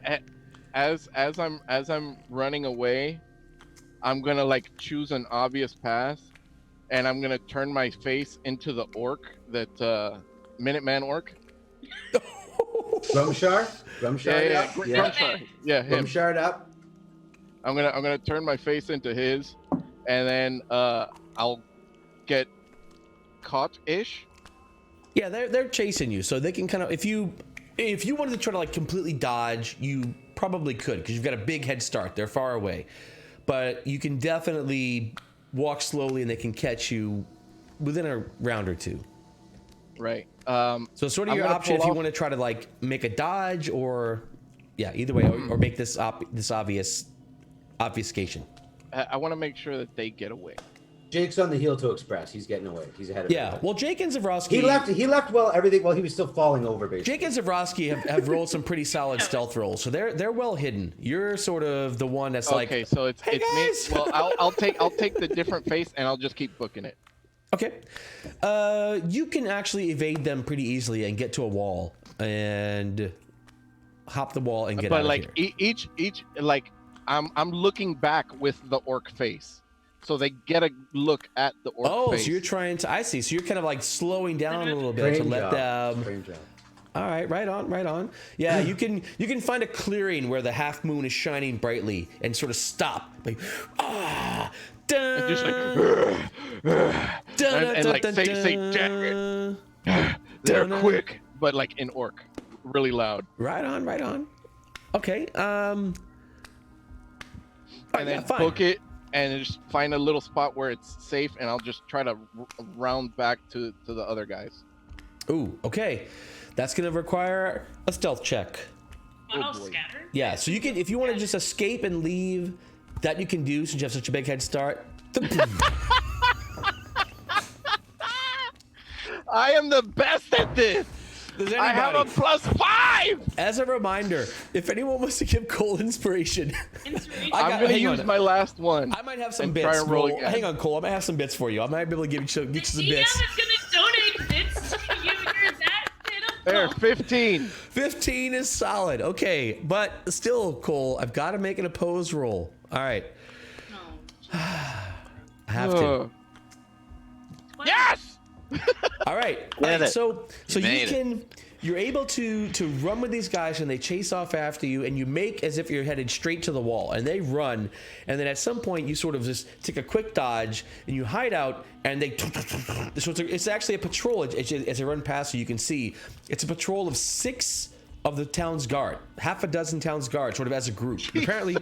As I'm running away, I'm gonna like choose an obvious path, and I'm gonna turn my face into the orc, that Minuteman orc. Rumshar? Rumshard Yeah, up? yeah, yeah, him. Rumshard up. I'm gonna turn my face into his, and then I'll get caught-ish. Yeah, they're chasing you, so they can kind of if you wanted to try to like completely dodge, you probably could because you've got a big head start. They're far away, but you can definitely walk slowly, and they can catch you within a round or two. Right. So sort of I'm your gonna option if pull you off- want to try to like make a dodge or, yeah, either way, or make this this obvious obfuscation. I want to make sure that they get away. Jake's on the heel to express. He's getting away. He's ahead of Yeah, everybody. well, Jake and Zavrosky. He left well everything while he was still falling over, basically. Jake and Zavrosky have rolled some pretty solid stealth rolls, so they're well hidden. You're sort of the one that's Okay, like, so it's "Hey, it's guys!" me. Well, I'll take the different face, and I'll just keep booking it. okay, you can actually evade them pretty easily and get to a wall and hop the wall and get out But of like here. each like I'm looking back with the orc face, so they get a look at the orc Oh, face. so you're trying to, I see. So you're kind of like slowing down a little bit to Strange let job. them. Strange job. All right, right on. Yeah, you can find a clearing where the half moon is shining brightly and sort of stop. Like, And just like say damn it. They're quick, but like in orc, really loud. Right on. Okay. And then fine. book it and just find a little spot where it's safe, and I'll just try to round back to the other guys. Ooh, okay. That's gonna require a stealth check. But I'll boy. scatter. Yeah, so you can, if you want to just escape and leave, that you can do since you have such a big head start. I am the best at this. Does I have a anybody- +5. As a reminder, if anyone wants to give Cole inspiration, Inspiration. I got- I'm gonna hang use on. my last one. I might have some And bits. try and roll Roll- again. Hang on, Cole. I might have some bits for you. I might be able to get you some DM bits. is gonna donate bits to you. You're that There, pitiful. 15. 15 is solid. Okay, but still, Cole, I've got to make an opposed roll. All right, No. I have to. What? Yes. All right. Get it. So you made it. can. You're able to run with these guys, and they chase off after you, and you make as if you're headed straight to the wall, and they run, and then at some point you sort of just take a quick dodge, and you hide out, and they. So it's actually a patrol as they run past you. You can see it's a patrol of 6 of the town's guard, half a dozen town's guard, sort of as a group. Apparently,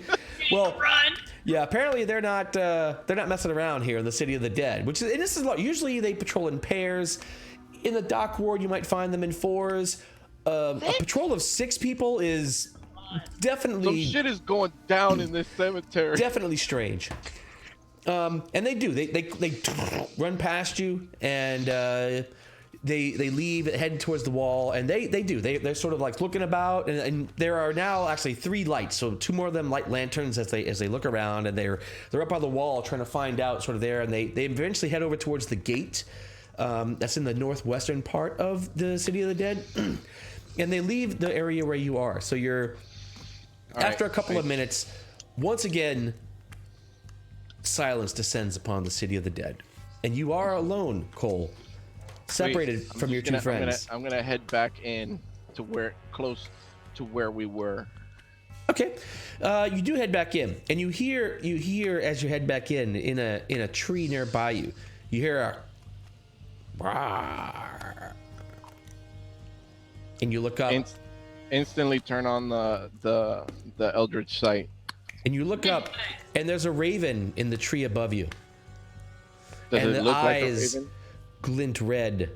well. Run. Yeah, apparently they're not messing around here in the City of the Dead, which is, and this is usually they patrol in pairs. In the dock ward, you might find them in 4s. A patrol of 6 people is Some definitely shit is going down in this cemetery. definitely strange. And they do they run past you, and they leave, heading towards the wall, and they're sort of like looking about, and there are now actually 3 lights, so 2 more of them light lanterns as they look around, and they're up on the wall trying to find out sort of there, and they eventually head over towards the gate that's in the northwestern part of the City of the Dead, and they leave the area where you are. So you're after a couple of minutes, once again, silence descends upon the City of the Dead, and you are alone, Cole. Separated from your 2 friends. I'm gonna head back in to close to where we were. Okay, you do head back in, and you hear as you head back in a tree nearby you. You hear a, and you look up. Instantly turn on the Eldritch sight. And you look up, and there's a raven in the tree above you. Does and it the look like a eyes raven? glint red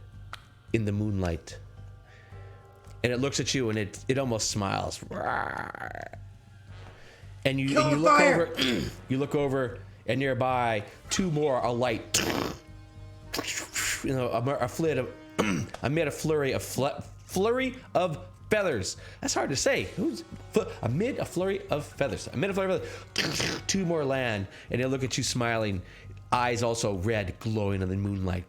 in the moonlight, and it looks at you, and it almost smiles. And you look over, you look over, and nearby 2 more are light. You know, amid a flurry of feathers. That's hard to say. Amid a flurry of feathers. 2 more land, and they look at you smiling, eyes also red, glowing in the moonlight.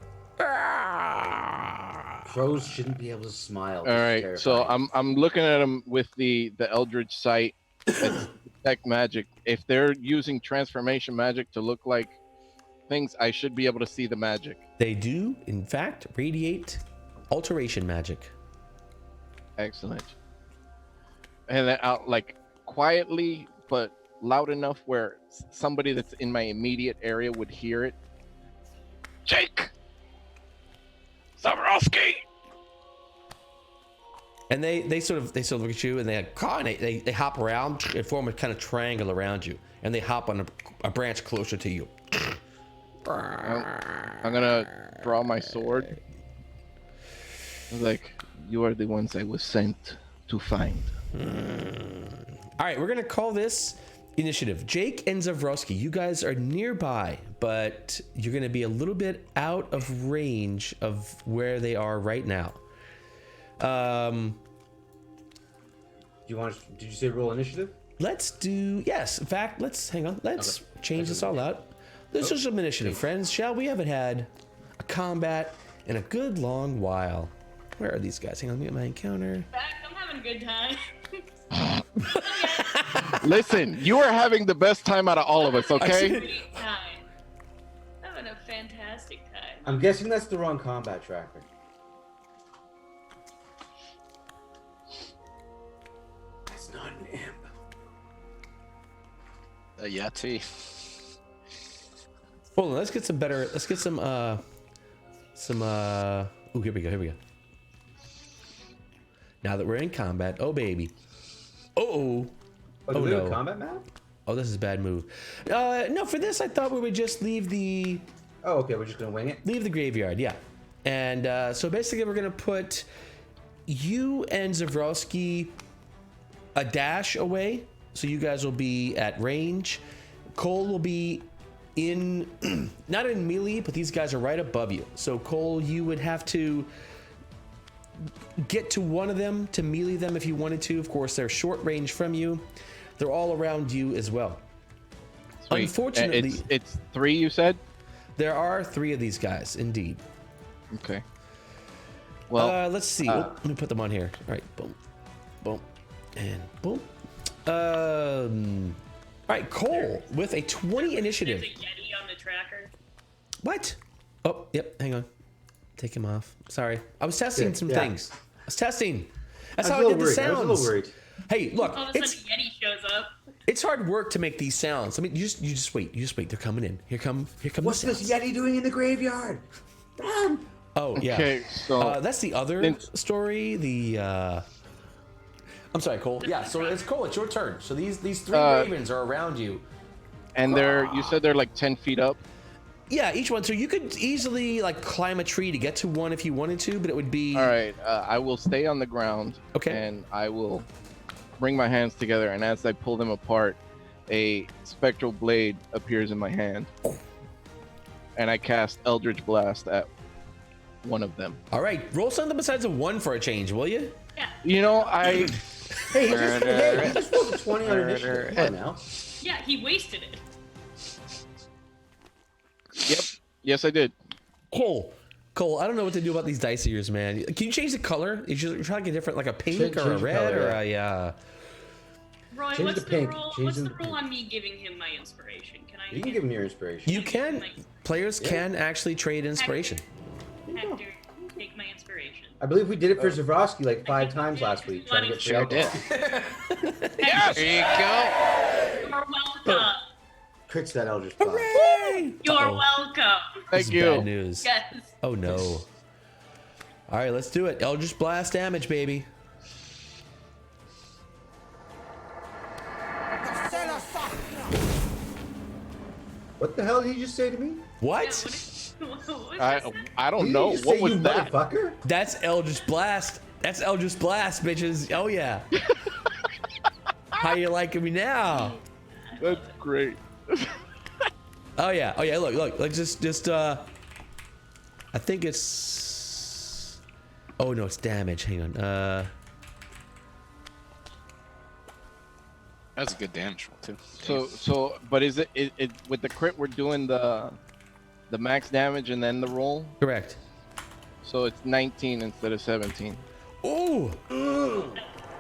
Crows shouldn't be able to smile. All right, so I'm looking at them with the Eldritch sight. It's detect magic. If they're using transformation magic to look like things, I should be able to see the magic. They do, in fact, radiate alteration magic. Excellent. And then out like quietly but loud enough where somebody that's in my immediate area would hear it. Jake! Zabrowski! And they sort of look at you, and they hop around and form a kind of triangle around you, and they hop on a branch closer to you. I'm gonna draw my sword. Like, you are the ones I was sent to find. All right, we're gonna call this initiative. Jake and Zavrowski, you guys are nearby, but you're gonna be a little bit out of range of where they are right now. Did you say roll initiative? Let's do, yes. In fact, let's change this all out. Let's do some initiative, friends. Shall we? Haven't had a combat in a good long while. Where are these guys? Hang on, let me get my encounter. Back, I'm having a good time. Listen, you are having the best time out of all of us, okay? Great time. Having a fantastic time. I'm guessing that's the wrong combat tracker. That's not an imp. Yeti. Hold on, let's get some better. Let's get some. Ooh, here we go. Now that we're in combat, oh baby. Oh do we have a no. combat map? Oh, this is a bad move. No, for this I thought we would just leave the Oh, okay, we're just gonna wing it. leave the graveyard, yeah. And so basically we're gonna put you and Zavrowski a dash away, so you guys will be at range. Cole will be in not in melee, but these guys are right above you. So Cole, you would have to get to one of them to melee them if you wanted to. Of course, they're short range from you. They're all around you as well. Sweet. Unfortunately, it's 3, you said? there are 3 of these guys, indeed. Okay. Well, let's see. Let me put them on here. All right, boom, boom, and boom. All right, Cole with a 20 initiative. There's a Yeti on the tracker. What? Oh, yep. Hang on. Take him off. Sorry, I was testing some yeah. things. I was testing. That's I how was I a did the little worried. I was a sounds. little worried. Hey, look, All of a sudden, a Yeti shows up. it's hard work to make these sounds. I mean, you just wait. You just wait. They're coming in. Here come What's the this sounds. Yeti doing in the graveyard? Run! Oh yeah. okay, so That's the other story. I'm sorry, Cole. Yeah, so it's Cole. It's your turn. So these 3 ravens are around you. and you said they're like 10 feet up. Yeah, each one. So you could easily like climb a tree to get to one if you wanted to, but it would be All right, I will stay on the ground. Okay. And I will bring my hands together, and as I pull them apart, a spectral blade appears in my hand. And I cast Eldritch Blast at one of them. All right, roll something besides a 1 for a change, will you? Yeah. You know, Hey, he just rolled a 20 on initiative. Come on now. Yeah, he wasted it. Yep. Yes, I did. Cole, I don't know what to do about these dice of yours, man. Can you change the color? You should try to get different, like a pink Change or a the red color, or a. Roy, Change what's the the pink. rule? Change What's the the rule pink. on me giving him my inspiration? Can I? You can give him your inspiration. You can. Players can actually trade inspiration. Hector, take my inspiration. I believe we did it for Zavrosky like 5 times last week. Trying to get free Sure alcohol. did. Yes. There you go. You're welcome. Crits that Eldritch Blast. Hooray! You're Uh-oh. welcome. This is Thank you. bad news. Yes. Oh no. All right, let's do it. Eldritch Blast damage, baby. What the hell did he just say to me? What? What was I this? I don't Did know he just what say, was you that. motherfucker? That's Eldritch Blast. That's Eldritch Blast, bitches. Oh yeah. How you liking me now? That's great. Oh yeah. Oh yeah. Look. Like just. I think it's. Oh no, it's damage. Hang on. That's a good damage roll too. But is it with the crit we're doing the max damage and then the roll? Correct. So it's 19 instead of 17. Ooh.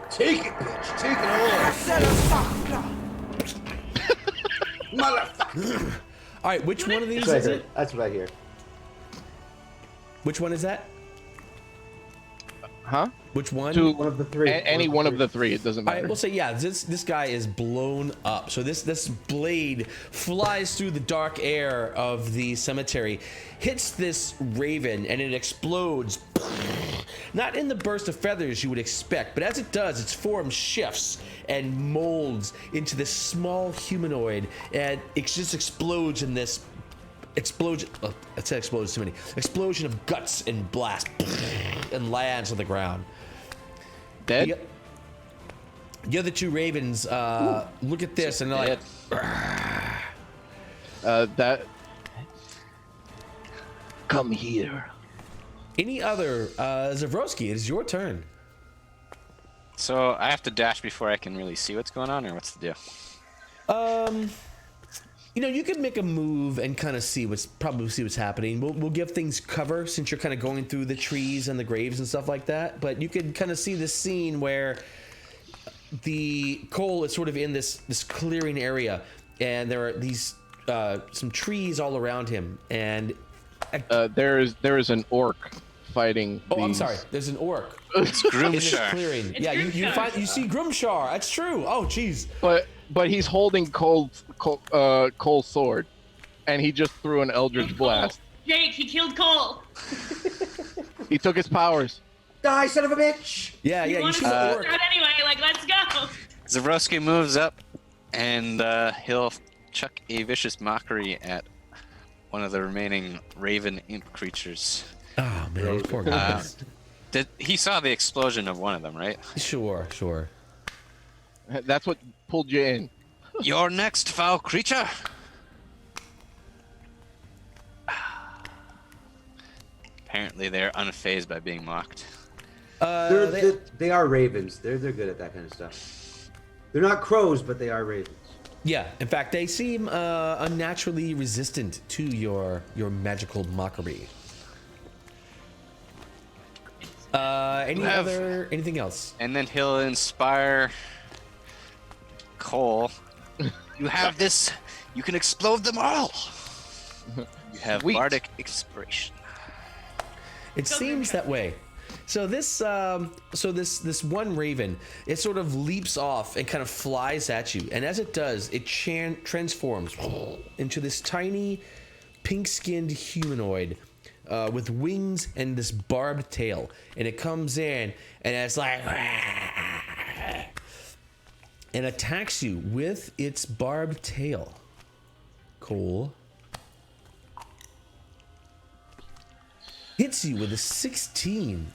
Take it, bitch. Take it all. Motherfucker. All right. Which one of these That's is what I heard. it? That's what I hear. Which one is that? Huh? Which one? One of the 3. Any one of the 3. It doesn't All matter. right, we'll say yeah. This guy is blown up. So this blade flies through the dark air of the cemetery, hits this raven, and it explodes. Not in the burst of feathers you would expect, but as it does, its form shifts and molds into this small humanoid, and it just explodes in this explosion. Oh, I said explodes too many. Explosion of guts and blast, and lands on the ground. Dead? The other 2 ravens look at this and they're like, That. Come here. any other Zavrosky, it is your turn. So I have to dash before I can really see what's going on, or what's the deal? You know, you can make a move and kind of see what's happening. We'll give things cover since you're kind of going through the trees and the graves and stuff like that. But you can kind of see this scene where the Cole is sort of in this clearing area, and there are these some trees all around him. And There is an orc fighting. oh, I'm these- sorry. There's an orc It's in this Groomshire. clearing. It's Yeah, you Grimshar. see Grimshar. That's true. Oh, jeez. But he's holding Cole's sword, and he just threw an Eldritch Blast. Jake, he killed Cole. He took his powers. Die, son of a bitch. Yeah, You yeah. You want see to the go orc. out anyway? Like, let's go. Zavrosky moves up, and he'll chuck a vicious mockery at one of the remaining raven imp creatures. Oh man, these poor guys. He saw the explosion of one of them, right? Sure. That's what pulled you in. You're next, foul creature. Apparently, they're unfazed by being mocked. They are ravens. They're good at that kind of stuff. They're not crows, but they are ravens. Yeah, in fact, they seem unnaturally resistant to your magical mockery. Anything else? And then he'll inspire Cole. You have this. You can explode them all. You have Sweet. bardic inspiration. It seems that way. So this one raven, it sort of leaps off and kind of flies at you, and as it does, it transforms into this tiny, pink-skinned humanoid with wings and this barbed tail, and it comes in and it's like and attacks you with its barbed tail. Cole. Hits you with a 16.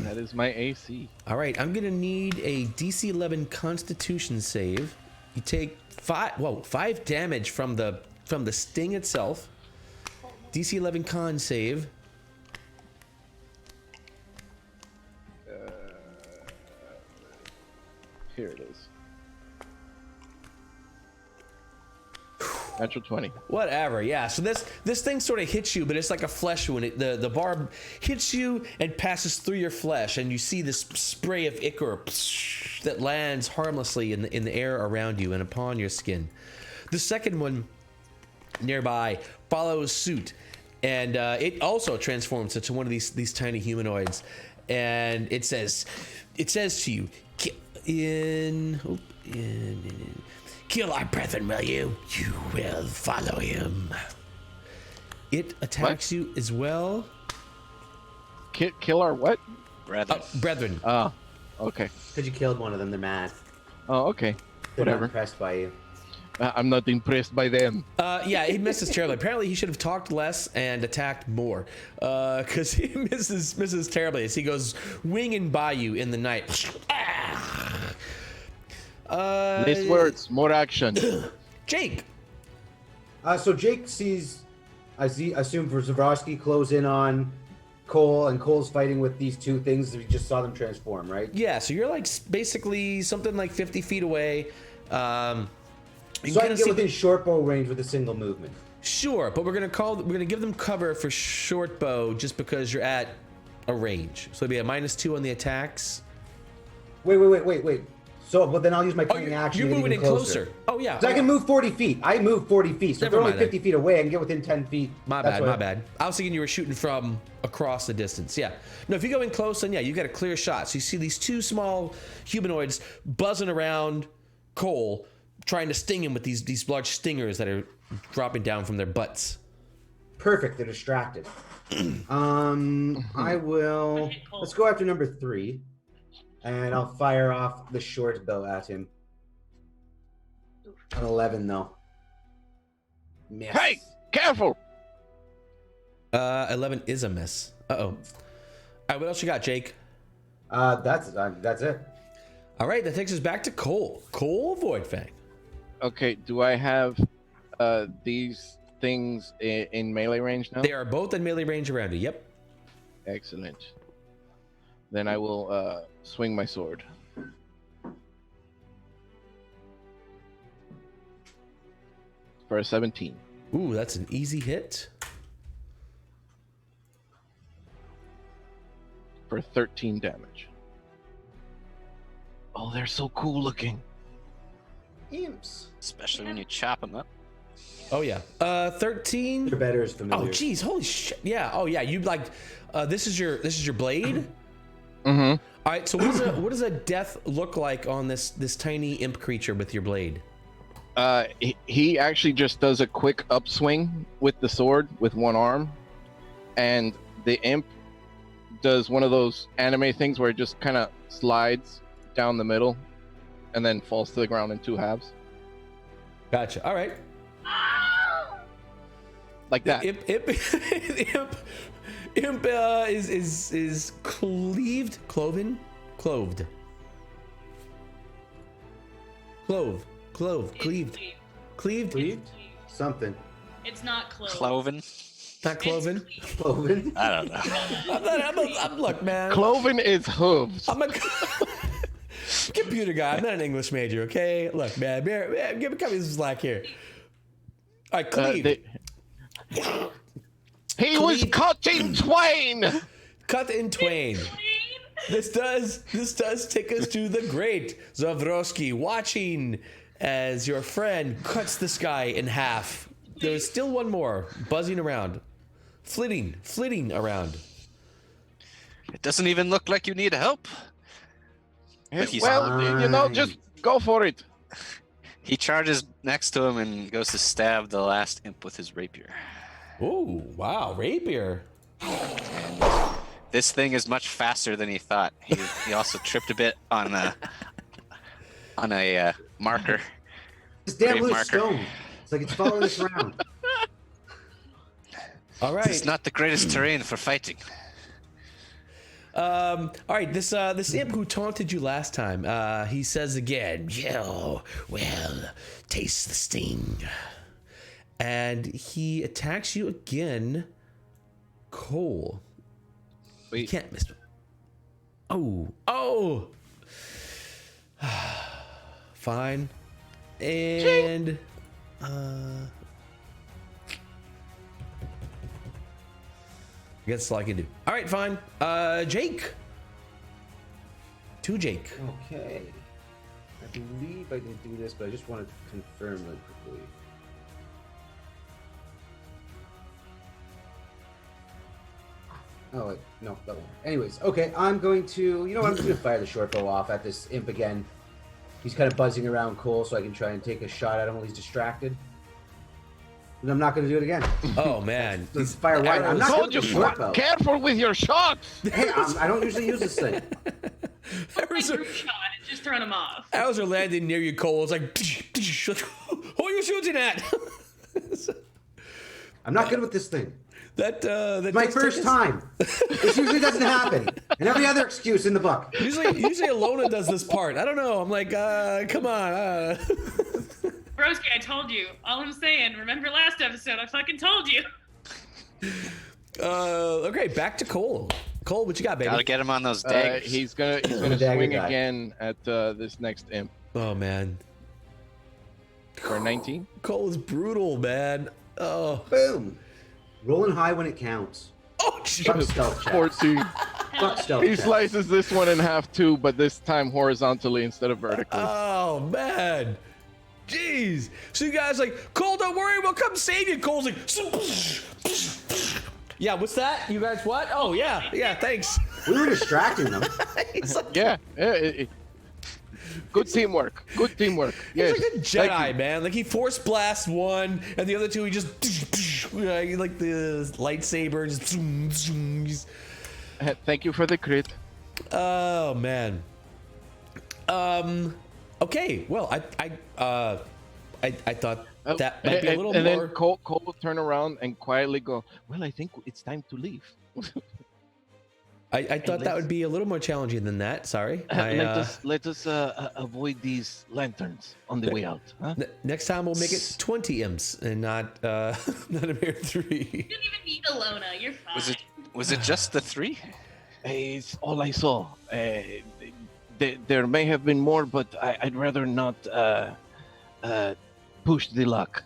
That is my AC. All right, I'm gonna need a DC 11 Constitution save. You take 5 damage from the sting itself. DC 11 Con save. Here it is. Natural 20. Whatever, yeah. So this thing sort of hits you, but it's like a flesh wound. The barb hits you and passes through your flesh, and you see this spray of ichor that lands harmlessly in the air around you and upon your skin. The second one nearby follows suit, and it also transforms into one of these tiny humanoids, and it says to you, kill our brethren, will you? You will follow him. It attacks you as well. Kill our what? Brethren. Oh, okay. Because you killed one of them, they're mad. Oh, okay. They're not Whatever. impressed by you. I'm not impressed by them. Yeah, he misses terribly. Apparently, he should have talked less and attacked more, because he misses terribly as he goes winging by you in the night. Less words, more action. Jake. So Jake sees, I assume for Zavroski, close in on Cole, and Cole's fighting with these two things. We just saw them transform, right? Yeah, so you're like basically something like 50 feet away. So I can get within short bow range with a single movement. Sure, but we're gonna give them cover for short bow just because you're at a range. So it'll be a -2 on the attacks. Wait. So, but then I'll use my Oh, cunning action you're to get moving even in closer. Oh yeah. 'Cause I can move 40 feet. I move 40 feet. So if Never they're only mind 50 feet away, I can get within 10 feet. My That's bad. I was thinking you were shooting from across the distance. Yeah. No, if you go in close, then yeah, you got a clear shot. So you see these two small humanoids buzzing around Cole, trying to sting him with these large stingers that are dropping down from their butts. Perfect. They're distracted. I will. Let's go after number 3, and I'll fire off the short bow at him. An 11 though. Miss. Hey, careful! 11 is a miss. Uh-oh. All right, what else you got, Jake? That's it. All right, that takes us back to Cole. Cole Voidfang. Okay, do I have these things in melee range now? They are both in melee range around you. Yep. Excellent. Then I will swing my sword. For a 17. Ooh, that's an easy hit. For 13 damage. Oh, they're so cool looking. Imps. Especially when you chop them up. Oh yeah. 13. Your better is Oh familiar. geez, holy shit. Yeah. Oh yeah. You like this is your blade? Mm-hmm. All right, so what does a death look like on this tiny imp creature with your blade? He actually just does a quick upswing with the sword with one arm, and the imp does one of those anime things where it just kind of slides down the middle and then falls to the ground in 2 halves. Gotcha. All right. Like that. Imp is cleaved, cloven, cloved. Cleaved. Cleaved? Something. It's not clove. Cloven. Not cloven. Cloven. I don't know. Look, man. Cloven is hooves. I'm a computer guy. I'm not an English major, okay? Look, man. Give me some slack here. All right, cleave. He was cut in twain. Cut in twain. This does take us to the great Zavroski, watching as your friend cuts this guy in half. There's still one more buzzing around, flitting around. It doesn't even look like you need help. But he's- Well, just go for it. He charges next to him and goes to stab the last imp with his rapier. Oh, wow, rapier. This thing is much faster than he thought. He also tripped a bit on a marker. This damn Grave loose marker. stone. It's like it's following us around. All right. This is not the greatest terrain for fighting. All right, this imp who taunted you last time, he says again, "Yo, well, taste the sting," and he attacks you again, Cole. You Wait. can't miss. Oh. Fine. And I guess that's all I can do. All right, fine. Jake. To Jake. Okay. I believe I can do this, but I just want to confirm really quickly. Oh, wait. No, that won't. Anyways, okay, I'm going to... You know what? I'm just going to fire the short bow off at this imp again. He's kind of buzzing around Cole, so I can try and take a shot at him while he's distracted. And I'm not going to do it again. Oh, man. Let's fire wide. I'm not Told doing you, the short bow. careful with your shots. Hey, I don't usually use this thing. My group shot is just throwing him off. Arrows are landing near you, Cole. It's like, who are you shooting at? I'm not good with this thing. that My does first take us- time. This usually doesn't happen. And every other excuse in the book. Usually Alona does this part. I don't know. I'm like, come on. Broski, I told you. All I'm saying, remember last episode, I fucking told you. Okay, back to Cole. Cole, what you got, baby? Gotta get him on those daggers. He's gonna Dagger swing guy. again at this next imp Oh man, for 19. Cole is brutal, man. Oh, Boom. Rolling high when it counts. oh, Fuck Jesus. stealth checks. 14. Fuck stealth He checks. slices this one in half too, but this time horizontally instead of vertically. Oh man, jeez. So you guys like, Cole, don't worry, we'll come save you. Cole's like, yeah, what's that? You guys what? Oh yeah, thanks. We were distracting them. He's like, Yeah. Good teamwork. Good teamwork. Yes. he's like a Thank Jedi, you. man. Like he force blasts one, and the other two he just like the lightsaber. Just, Thank you for the crit. oh man. Okay. Well, I thought that might be a little and more. then Cole will turn around and quietly go, well, I think it's time to leave. I thought that would be a little more challenging than that. Sorry. Let us avoid these lanterns on the way out. Huh? Next time we'll make it 20 imps and not not a mere 3. You didn't even need Alona. You're fine. Was it just the 3? It's all I saw. There may have been more, but I'd rather not push the luck.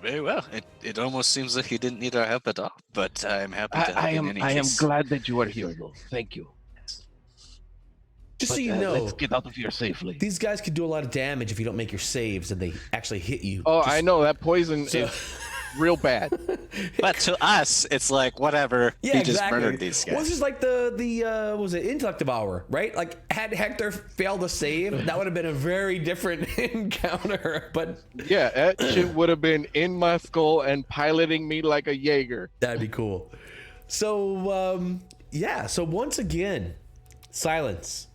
Very well. It almost seems like you didn't need our help at all, but I'm happy to help I in am any I am case. glad that you are here, though. Thank you. Just But, so you know, let's get out of here safely. these guys could do a lot of damage if you don't make your saves and they actually hit you. Oh, Just- I know that poison So- is real bad. But to us, it's like whatever. Yeah, he exactly. just murdered these guys. Well, this is like the what was it, intellect devour, right? Like had Hector failed to save, that would have been a very different encounter. But Yeah, that shit would have been in my skull and piloting me like a Jaeger. that'd be cool. So yeah, so once again, silence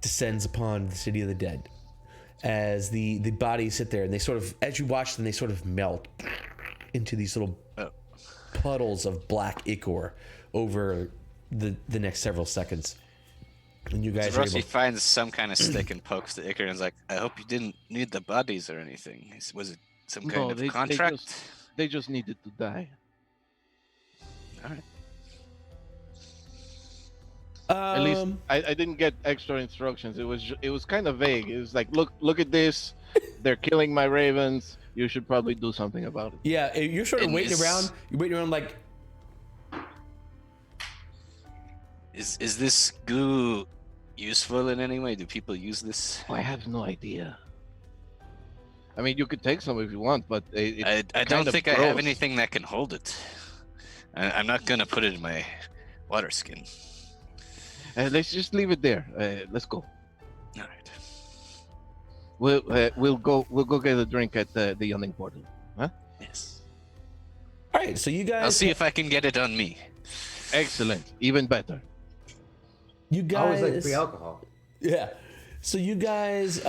descends upon the city of the dead as the bodies sit there and they sort of, as you watch them, they sort of melt into these little puddles of black ichor over the next several seconds. And you guys are Rossi able, finds some kind of stick and pokes the Icar and is like, I hope you didn't need the bodies or anything. Was it some kind of contract? They just needed to die. All right. At least I didn't get extra instructions. It was kind of vague. It was like, look at this. They're killing my ravens. You should probably do something about it. yeah, you're sort of And waiting is- around. You're waiting around like, Is this goo useful in any way? Do people use this? I have no idea. I mean, you could take some if you want, but I don't think I have anything that can hold it. I'm not gonna put it in my water skin. Let's just leave it there. Let's go. All right. We'll go get a drink at the yawning portal. Huh? Yes. all right, so you guys, I'll see if I can get it on me. Excellent. Even better. you I always like guys, free alcohol. yeah. So you guys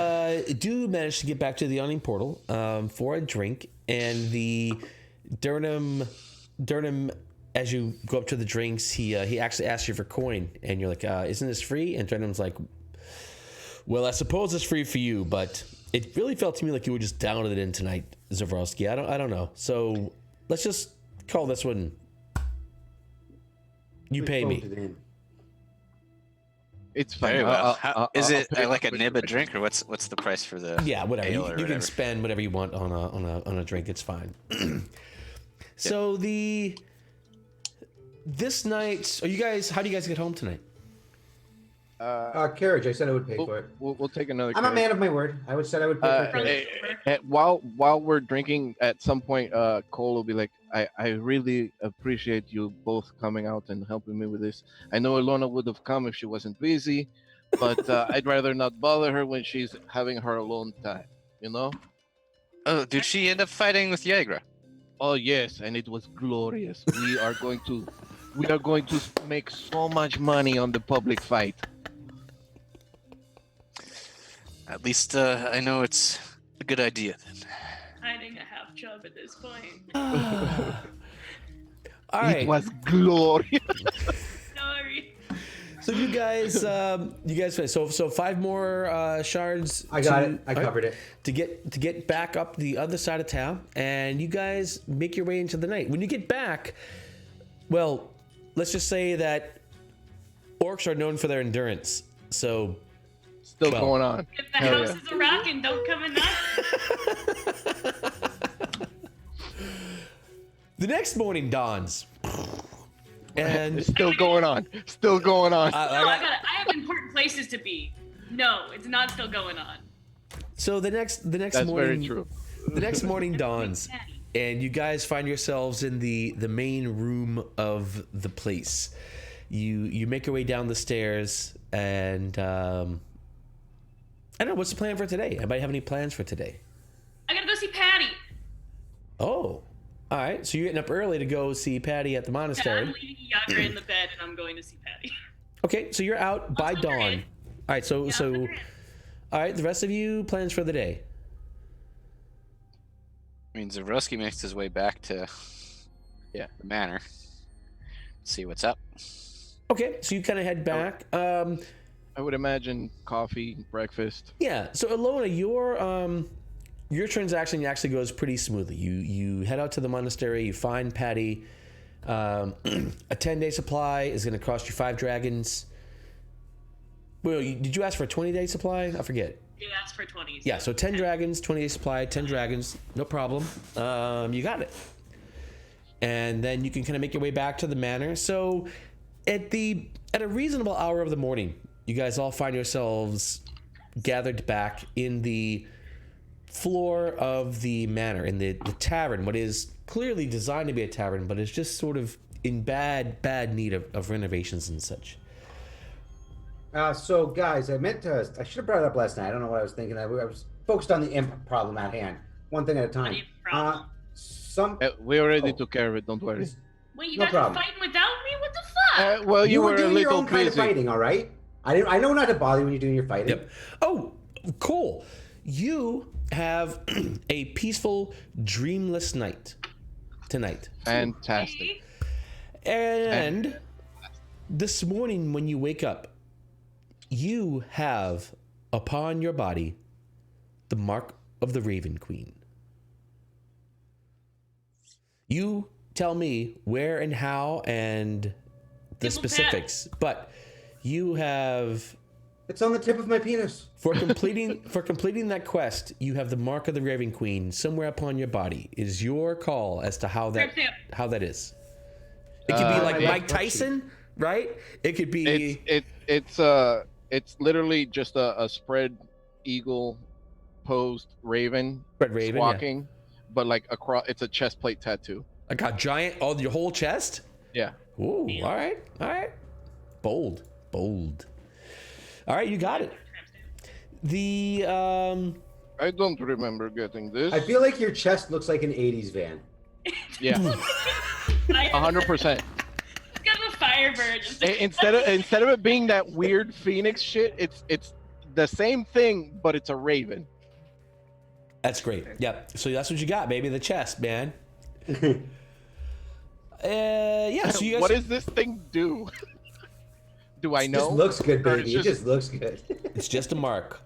do manage to get back to the yawning portal for a drink, and the Durham, as you go up to the drinks, he actually asks you for coin, and you're like, "Isn't this free?" And Durham's like, "Well, I suppose it's free for you, but it really felt to me like you were just downloaded it in tonight, Zavrowski. I don't know. So let's just call this one. You pay Phoned me." it in. It's fine. Very well. Is I'll it pay like a for nib a it. drink, or what's the price for the? Yeah, whatever. ale You, or you can whatever. spend whatever you want on a drink. It's fine. So this night, are you guys? How do you guys get home tonight? Carriage. I said I would pay for it. We'll take another. I'm a carriage. man of my word. I would said I would pay for it. While we're drinking, at some point, Cole will be like, I really appreciate you both coming out and helping me with this. I know Ilona would have come if she wasn't busy, but I'd rather not bother her when she's having her alone time, you know? Oh, did she end up fighting with Yagra? Oh yes, and it was glorious. We are going to make so much money on the public fight. At least I know it's a good idea then. Hiding a half chub at this point. All right. It was glorious. Sorry. So you guys, so 5 more shards. I got it. I covered it. To get back up the other side of town, and you guys make your way into the night. When you get back, well, let's just say that orcs are known for their endurance. So Still Well. going on. If the Hell house yeah. is a rockin', don't come in that. the next morning dawns, and It's still going on. Still going on. No, I have important places to be. No, it's not still going on. so the next That's morning, very true. the next morning dawns, and you guys find yourselves in the main room of the place. You make your way down the stairs, and I don't know, what's the plan for today? Anybody have any plans for today? I gotta go see Patty. Oh, all right. So you're getting up early to go see Patty at the Yeah, monastery. I'm leaving Yagra in the bed and I'm going to see Patty. Okay, so you're out by send her dawn. in. All right, so Yeah, I'll send her in. all right. The rest of you plans for the day. I mean, Zabrowski makes his way back to Yeah. the manor. See what's up. Okay, so you kind of head back. I would imagine coffee, breakfast. Yeah. So Ilona, your transaction actually goes pretty smoothly. You head out to the monastery. You find Patty. A 10-day supply is going to cost you 5 dragons. Well, did you ask for a 20-day supply? I forget. You asked for 20s. Yeah. So 10 dragons, 20-day supply, 10 dragons, no problem. You got it. And then you can kind of make your way back to the manor. So at a reasonable hour of the morning, you guys all find yourselves gathered back in the floor of the manor, in the tavern, what is clearly designed to be a tavern, but is just sort of in bad need of renovations and such. So guys, I should have brought it up last night. I don't know what I was thinking. I was focused on the imp problem at hand, one thing at a time. Imp problem. We already Oh. took care of it. Don't worry. Wait, you No guys problem. are fighting without me? What the fuck? Well, you were were a doing your little own kind of busy. fighting, all right? I know not to bother you when you're doing your fighting. Yep. Oh, cool. You have a peaceful, dreamless night tonight. Fantastic. And this morning when you wake up, you have upon your body the mark of the Raven Queen. You tell me where and how and the Simple specifics, but you have It's on the tip of my penis. for completing that quest, you have the mark of the Raven Queen somewhere upon your body. It is your call as to how that is. It could be like my Mike butt Tyson, right? It could be It's literally just a spread eagle posed raven Red Raven, walking, but like across. It's a chest plate tattoo. like a giant, your whole chest. Yeah. Ooh, all right, bold. All right, you got it. The I don't remember getting this. I feel like your chest looks like an 80s van. Yeah. 100%. It's got a Firebird. Just like, Instead of it being that weird phoenix shit, it's the same thing, but it's a raven. That's great. Yep. So that's what you got, baby. The chest, man. Yeah. So you guys. What does this thing do? Do I It know? just looks good, Or baby. It just looks good. It's just a mark,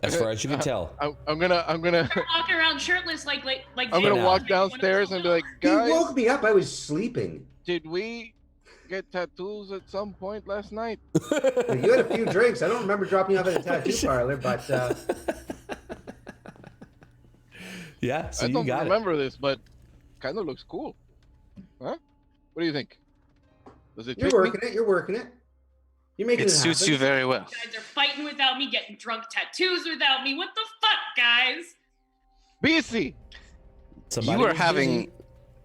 as far as you can tell. I'm gonna walking around shirtless like I'm gonna Jacob. walk downstairs and be like, He guys, woke me up. I was sleeping. did we get tattoos at some point last night? Well, you had a few drinks. I don't remember dropping you off at a tattoo parlor, but Yeah, so I you don't got remember this, but kind of looks cool. Huh? What do you think? Does it you're fit me? working it. You're working it. You're making It it suits happen. you very well. You guys are fighting without me, getting drunk tattoos without me. What the fuck, guys? Busy. it. Somebody You were was having, busy.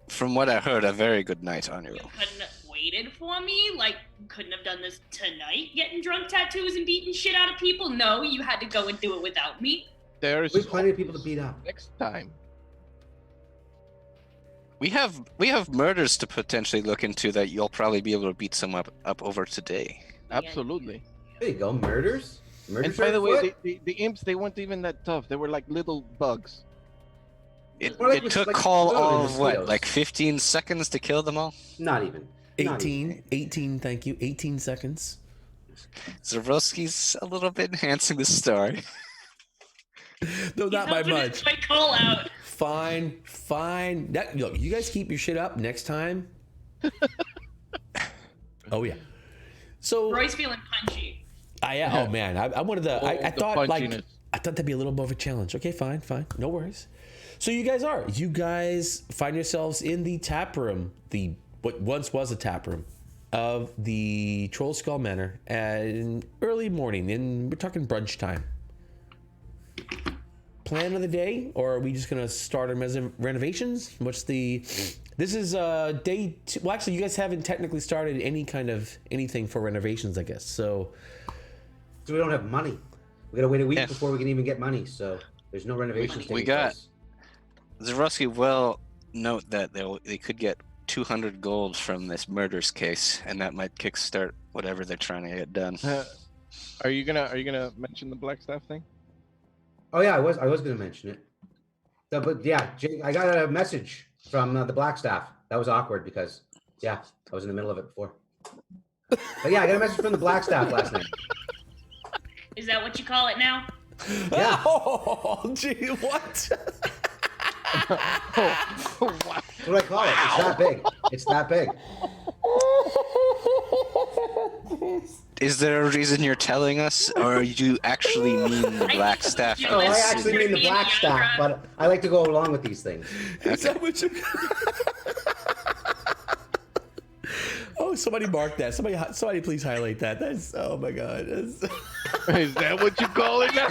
from what I heard, a very good night on your You own. couldn't have waited for me? Like, you couldn't have done this tonight, getting drunk tattoos and beating shit out of people? No, you had to go and do it without me. There's We have plenty of people to beat up. next time. We have murders to potentially look into that you'll probably be able to beat some up over today. Absolutely. There you go. Murders. And Murders. by are the way, afoot? the imps, they weren't even that tough. They were like little bugs. It, Well, like it took like Call literally all of what, mosquitoes. like 15 seconds to kill them all? Not even. Not even. 18, thank you. 18 seconds. Zabrowski's a little bit enhancing the story. No, not by He's helping much. his boy Cole out. Fine. Look, you guys keep your shit up next time. Oh yeah. So Roy's feeling punchy. oh man, I wanted to. I the thought punchiness. I thought that'd be a little more of a challenge. Okay, fine, no worries. So you guys find yourselves in the tap room, what once was a tap room of the Troll Skull Manor, in early morning. We're talking brunch time. Plan of the day, or are we just gonna start on renovations? This is day 2. Well, actually, you guys haven't technically started anything for renovations, I guess. So So we don't have money. We gotta wait a week Yeah. before we can even get money. So there's no renovations. We taking got- place. Zabrowski will note that they could get 200 gold from this murders case, and that might kickstart whatever they're trying to get done. Are you gonna mention the black staff thing? Oh yeah, I was gonna mention it. So, but yeah, Jake, I got a message from the black staff. That was awkward because I was in the middle of it before. But yeah, I got a message from the black staff last night. Is that what you call it now? Yeah. Oh, gee, what? Wow. What do I call it? It's that big. It's that big. Is there a reason you're telling us, or you actually mean the black staff? Yeah, Oh, I let's- actually mean the black staff, but I like to go along with these things. Is that what you... Oh, somebody mark that. Somebody please highlight that. That's, oh my god. Is that what you call it now?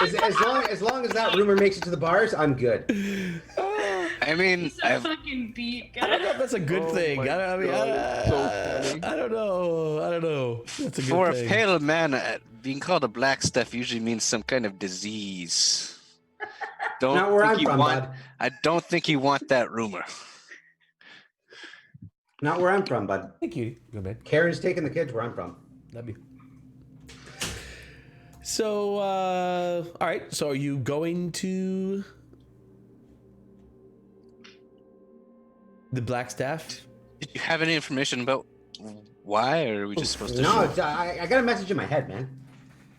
As long as that rumor makes it to the bars, I'm good. I mean, He's so fucking beat, I don't know guys. if that's a good Oh thing. my I mean, God, it's so funny. I don't know. That's a good for a thing. pale man, being called a black staff usually means some kind of disease. Not where I'm you from, want. bud. I don't think you want that rumor. Not where I'm from, bud. Thank you. Go man. Karen's taking the kids where I'm from. Love you. So, all right. So, are you going to the black staff? Did you have any information about why, or are we just supposed to? No, I got a message in my head, man.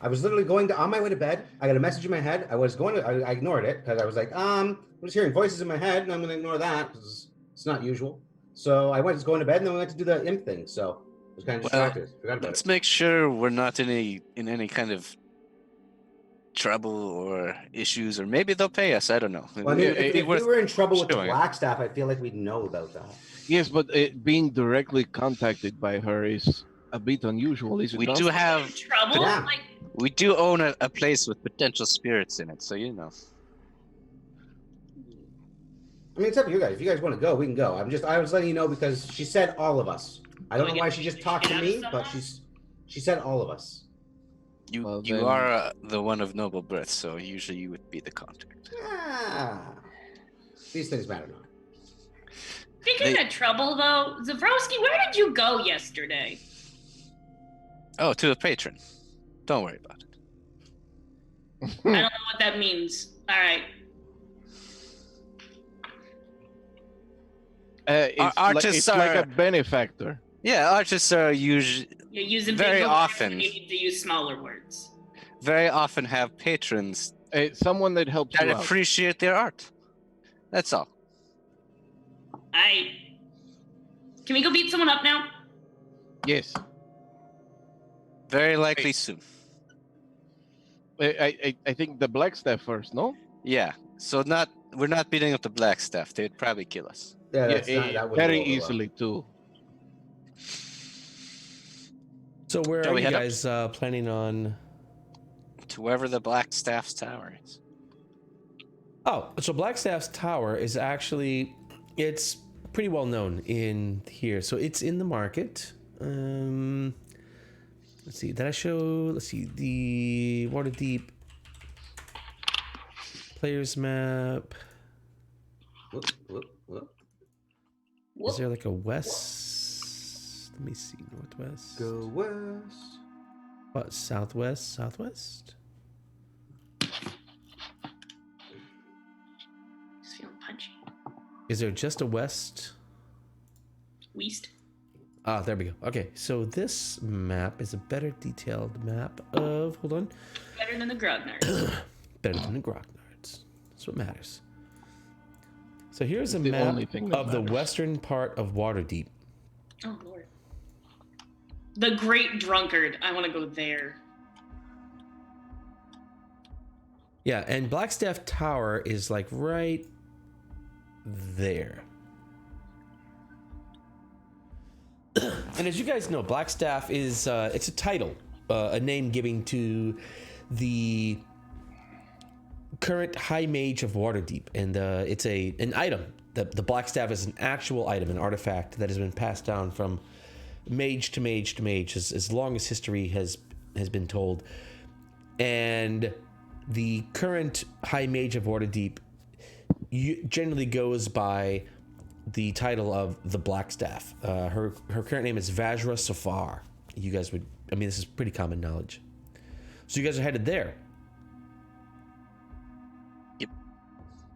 I was literally on my way to bed. I got a message in my head. I ignored it because I was like, I'm just hearing voices in my head, and I'm going to ignore that because it's not usual. So I was going to bed, and then we went to do the imp thing. So I was kind of distracted. Forgot about Let's it. make sure we're not in any kind of trouble or issues, or maybe they'll pay us. I don't know. Well, I mean, It'd be if we worth were in trouble with the showing it. black staff, I feel like we'd know about that. Yes, but being directly contacted by her is a bit unusual, is it We not? do have, Trouble? Yeah. Like, we do own a place with potential spirits in it, so you know. I mean, it's up to you guys. If you guys want to go, we can go. I was letting you know because she said all of us. I don't know why she just talked to me, but she said all of us. You Well, you then- are the one of noble birth, so usually you would be the contact. Ah, these things matter not. speaking of trouble, though, Zabrowski, where did you go yesterday? Oh, to a patron. Don't worry about it. I don't know what that means. All right. It's Artists like are- a benefactor. Yeah, artists are usually You're using Very big words often. when you need to use smaller words. very often have patrons Someone that helps that you out. appreciate their art. That's all. Can we go beat someone up now? Yes. Very likely soon. I think the black staff first, no? Yeah. So we're not beating up the black staff. They'd probably kill us. Yeah, Yeah, that's not, that wouldn't very go over well. easily too. So where Shall are we you head up? guys planning on? To wherever the black staff's tower is. Oh, so Blackstaff's tower is actually, it's pretty well known in here. So it's in the market. Let's see, did I show, let's see, the Waterdeep players map. Whoop, whoop, whoop. Is there like a west? Let me see, northwest. Go west. What, southwest? Southwest? Just feeling punchy. Is there just a west? West. Ah, there we go. Okay, so this map is a better detailed map of, hold on, Better than the Grognards. better than the Grognards. That's what matters. So here's a The map only thing that of the matters. western part of Waterdeep. Oh lord. The Great Drunkard. I want to go there. Yeah, and Blackstaff Tower is like right there. And as you guys know, Blackstaff is it's a title, a name giving to the current High Mage of Waterdeep, and it's an item. The Blackstaff is an actual item, an artifact that has been passed down from mage to mage to mage as long as history has been told. And the current High Mage of Waterdeep generally goes by the title of the Blackstaff. Her current name is Vajra Safar. You guys would, I mean, this is pretty common knowledge. So you guys are headed there. Yep.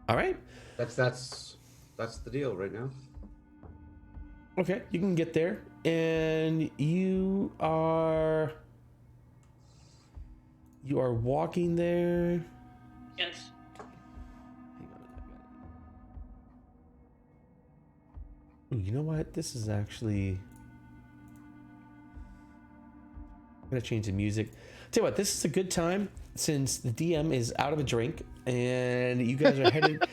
All right. That's the deal right now. Okay, you can get there, and you are walking there. Yes. Ooh, you know what? This is actually. I'm gonna change the music. Tell you what, this is a good time since the DM is out of a drink and you guys are headed.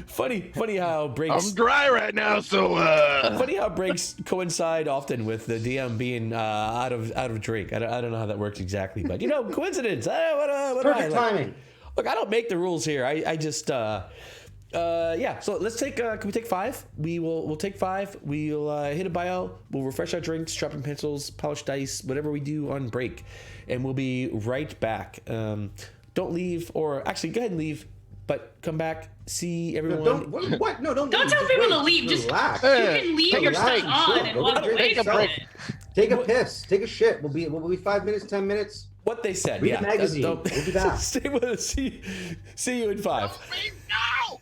funny how breaks. I'm dry right now, so Funny how breaks coincide often with the DM being out of drink. I don't know how that works exactly, but you know, coincidence. Perfect timing. Look, I don't make the rules here. I just yeah. So let's take. Can we take 5? We'll take 5. We'll hit a bio. We'll refresh our drinks, sharpen pencils, polish dice, whatever we do on break, and we'll be right back. Don't leave, or actually go ahead and leave, but come back. See everyone. Don't what? No, don't. Don't leave. tell Just people wait. to leave. Just Relax. you can leave Take your a stuff break. on Sure, and go walk get a away drink. from break. it. Take a piss. Take a shit. We'll be 5 minutes, 10 minutes. What they said. Read yeah. a magazine. Don't- We'll be back. Stay with us. See you in 5. no!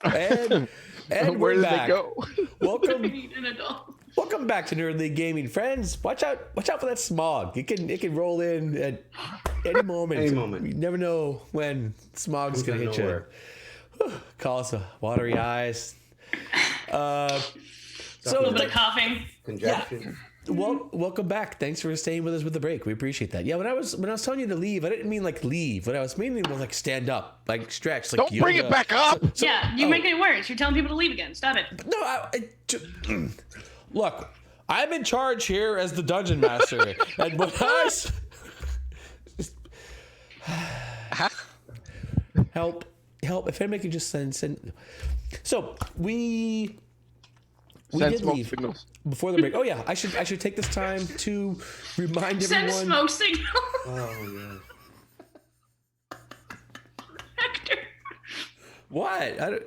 And Where we're did back. they go? I Welcome, need an adult. welcome back to Nerd League Gaming, friends. Watch out for that smog. It can roll in at any moment. Any moment. You never know when smog's Comes gonna out hit of you. nowhere. Call us a watery eyes. A So little bit of coughing. Congestion. well, welcome back. Thanks for staying with us with the break. We appreciate that. Yeah, when I was telling you to leave, I didn't mean like leave. What I was meaning was like stand up, like stretch, like Don't bring yoga. it back up. Yeah, you're making it worse. You're telling people to leave again. Stop it. No, look, I'm in charge here as the dungeon master, and when I help, if anybody can just send. So we Send did smoke leave signals. before the break. Oh yeah, I should take this time to remind Send everyone. smoke signal. Oh yeah. Hector. What? I don't,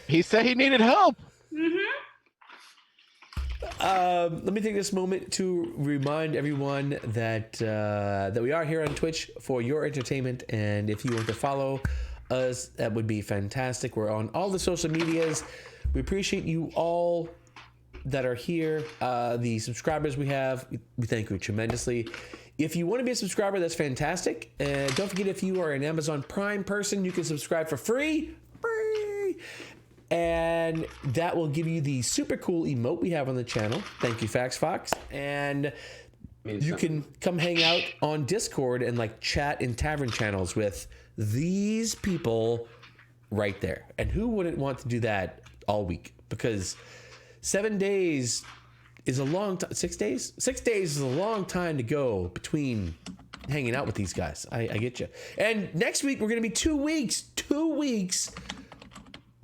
He said he needed help. let me take this moment to remind everyone that that we are here on Twitch for your entertainment, and if you want to follow us, that would be fantastic. We're on all the social medias. We appreciate you all that are here. The subscribers we have, we thank you tremendously. If you want to be a subscriber, that's fantastic. And don't forget, if you are an Amazon Prime person, you can subscribe for free. And that will give you the super cool emote we have on the channel. Thank you, Fax Fox. And Means you something. can come hang out on Discord and like chat in tavern channels with these people right there. And who wouldn't want to do that all week? Because 7 days is a long time. 6 days? 6 days is a long time to go between hanging out with these guys. I get you. And next week, we're going to be 2 weeks. 2 weeks.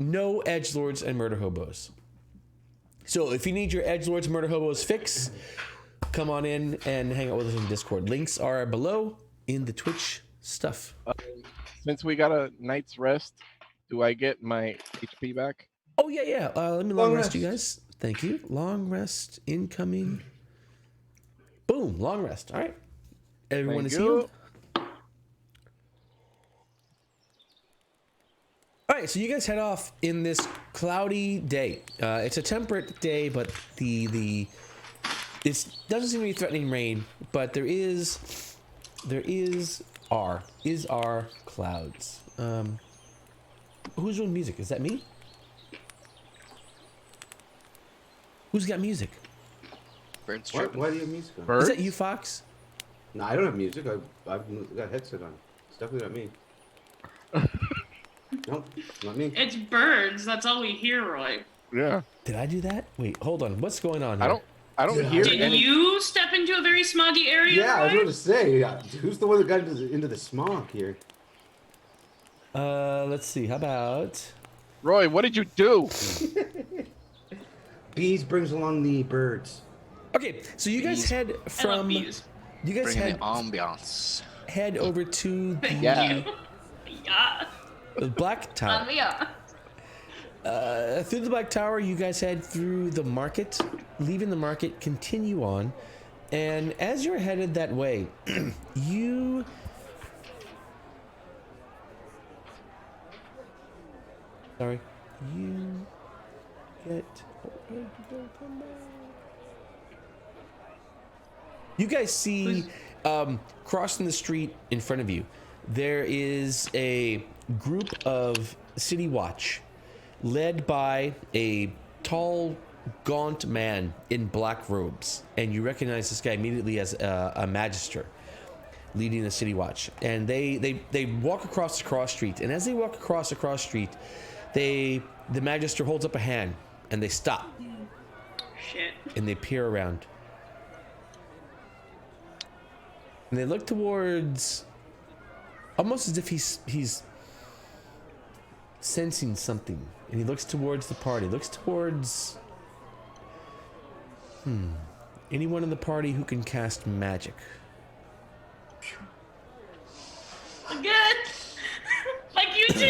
No edgelords and murder hobos. So if you need your edgelords and murder hobos fix, come on in and hang out with us in Discord. Links are below in the Twitch stuff. Since we got a night's rest, do I get my HP back? Oh yeah. Let me long Long rest you rest. guys. Thank you. Long rest incoming. Boom. Long rest. All right. Everyone Thank is you. healed. All right, so you guys head off in this cloudy day. It's a temperate day, but it doesn't seem to be threatening rain. But there is our clouds. Who's doing music? Is that me? Who's got music? Birds Why chirping. do you have music on? Birds? Is that you, Fox? No, I don't have music. I've got a headset on. It's definitely not me. Nope, not me. It's birds. That's all we hear, Roy. Yeah. Did I do that? Wait, hold on. What's going on here? I don't Yeah. hear Did any. you step into a very smoggy area, Yeah, I was Roy? going to say, who's the one that got into the smog here? Let's see. How about? Roy, what did you do? Bees brings along the birds. Okay, so you guys Bees. head I love from. bees. You guys Bringing head the ambiance. over to Thank Yeah. you. Yeah. the Black Tower. Yeah. Through the Black Tower, you guys head through the market, leaving the market, continue on, and as you're headed that way, you you guys see crossing the street in front of you, there is a group of City Watch led by a tall, gaunt man in black robes, and you recognize this guy immediately as a magister leading the City Watch. And they walk across the cross street, and as they walk across the cross street, the magister holds up a hand, and they stop Shit. and they peer around, and they look towards, almost as if he's sensing something, and he looks towards the party, looks towards anyone in the party who can cast magic. Good. Like you too.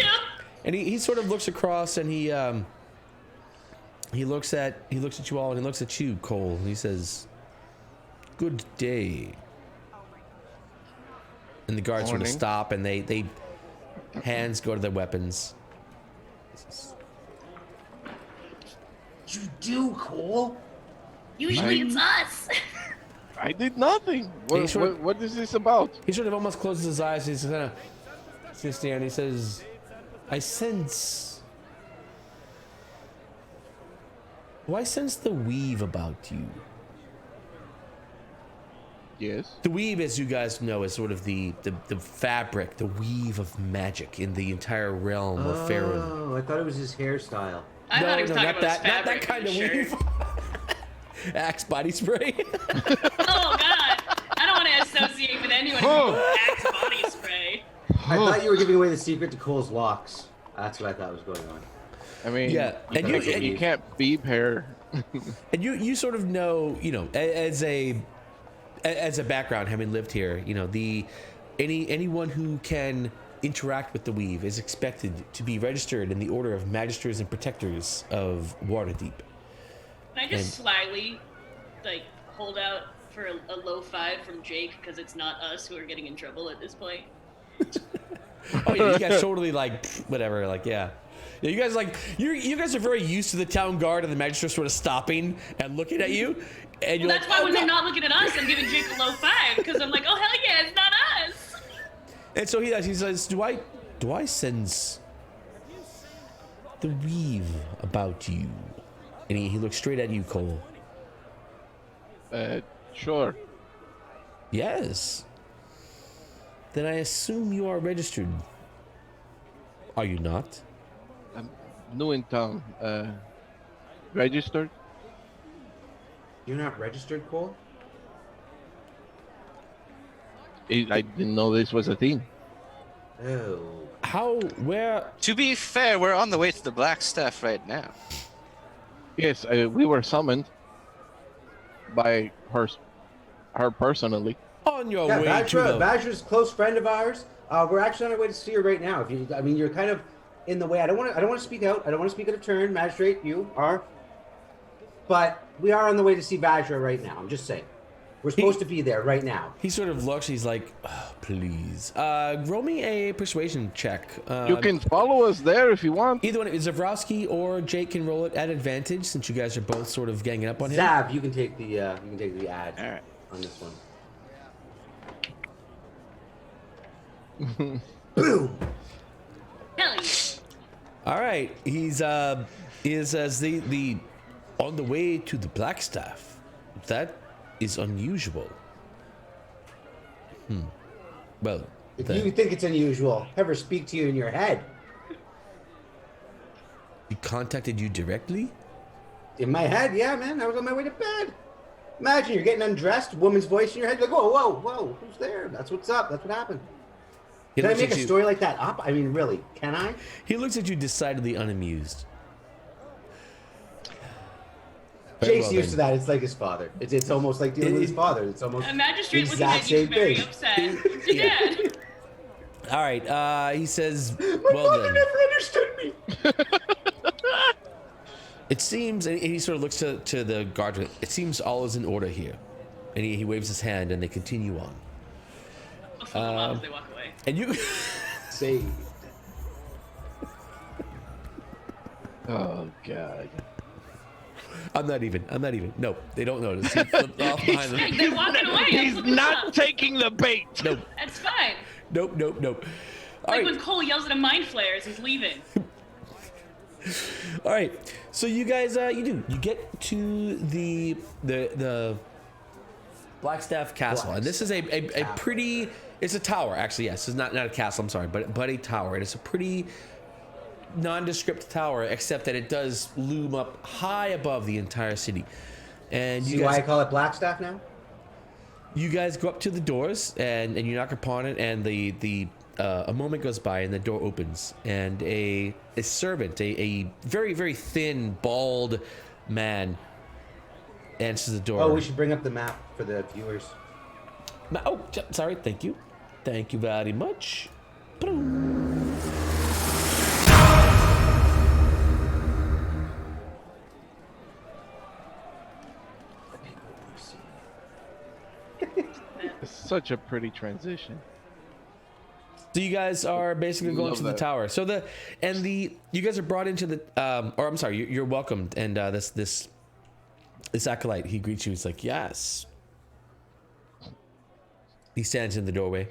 And he sort of looks across, and he looks at you all, and he looks at you, Cole, and he says, "Good day." And the guards sort of Morning. stop, and they hands go to their weapons. You do, Cole. Usually it's us. I did nothing. What is this about? He sort of almost closes his eyes. He's kind of sits there and he says, I sense the weave about you. Yes. The weave, as you guys know, is sort of the fabric, the weave of magic in the entire realm of Faerun. Oh, I thought it was his hairstyle. I thought he was talking about his not that fabric kind in of his weave. shirt. Axe body spray. Oh God, I don't want to associate with anyone who Axe body spray. I thought you were giving away the secret to Cole's locks. That's what I thought was going on. I mean, Yeah, and you can't beep hair. And you sort of know, as a background, having lived here, anyone who can interact with the weave is expected to be registered in the order of Magisters and Protectors of Waterdeep. Can I just slyly, hold out for a low five from Jake because it's not us who are getting in trouble at this point? Oh yeah, you guys totally whatever, yeah. Yeah, you guys you guys are very used to the town guard and the magistrate sort of stopping and looking at you, and you're That's why when they're not looking at us, I'm giving Jake a low five because I'm like, oh hell yeah, it's not us. And so he does. He says, "Do I sense the weave about you?" And he looks straight at you, Cole. Sure. Yes. Then I assume you are registered. Are you not? I'm new in town. Registered? You're not registered, Cole? I didn't know this was a thing. Oh. How? Where? To be fair, we're on the way to the Black Staff right now. Yes, we were summoned by her personally. On your Yeah, way to the... Badger's a close friend of ours. We're actually on our way to see her right now. You're kind of in the way. I don't want to speak out. I don't want to speak out of turn. Magistrate, you are. But we are on the way to see Badger right now. I'm just saying. We're supposed to be there right now. He sort of looks. He's like, oh, please. Roll me a persuasion check. You can follow us there if you want. Either one, Zavrowski or Jake can roll it at advantage since you guys are both sort of ganging up on him. Zav, you can take the ad All right. on this one. Boom. Hell yeah. All right, he's as the on the way to the Black Staff. That is unusual. Well, If you think it's unusual, have her speak to you in your head. he contacted you directly? In my head, yeah, man. I was on my way to bed. Imagine you're getting undressed, woman's voice in your head. You're like, whoa, who's there? That's what's up. That's what happened. He Can I looks make at a you- story like that up? I mean, really, can I? He looks at you decidedly unamused. Jake's well, used then. to that. It's like his father. It's almost like dealing with his father. It's almost A magistrate the looking exact at you same very thing. upset. It's your dad. All right, he says, My well father then. never understood me. It seems, and he sort of looks to the guard. It seems all is in order here, and he waves his hand, and they continue on. I'll flip them off as they walk away. And you, Saved. Oh God. I'm not even. No, they don't notice. He flipped off behind them. They're walking away. I'm He's flipping them not off. taking the bait. Nope, That's fine. nope. All Like right, when Cole yells at a mind flare as he's leaving. all right. So you guys, you get to the Blackstaff Castle, and this is a pretty. It's a tower, actually. Yes, it's not a castle. I'm sorry, but a tower. And it's a pretty nondescript tower, except that it does loom up high above the entire city. And See why I call it Blackstaff now? you guys go up to the doors and you knock upon it, and a moment goes by and the door opens, and a servant, a very, very thin, bald man answers the door. Oh, we should bring up the map for the viewers. Sorry, thank you very much. It's such a pretty transition. So you guys are basically going Love to the that. tower. So you guys are brought into the or I'm sorry, you're welcomed. And this acolyte, he greets you. He's like, yes. He stands in the doorway.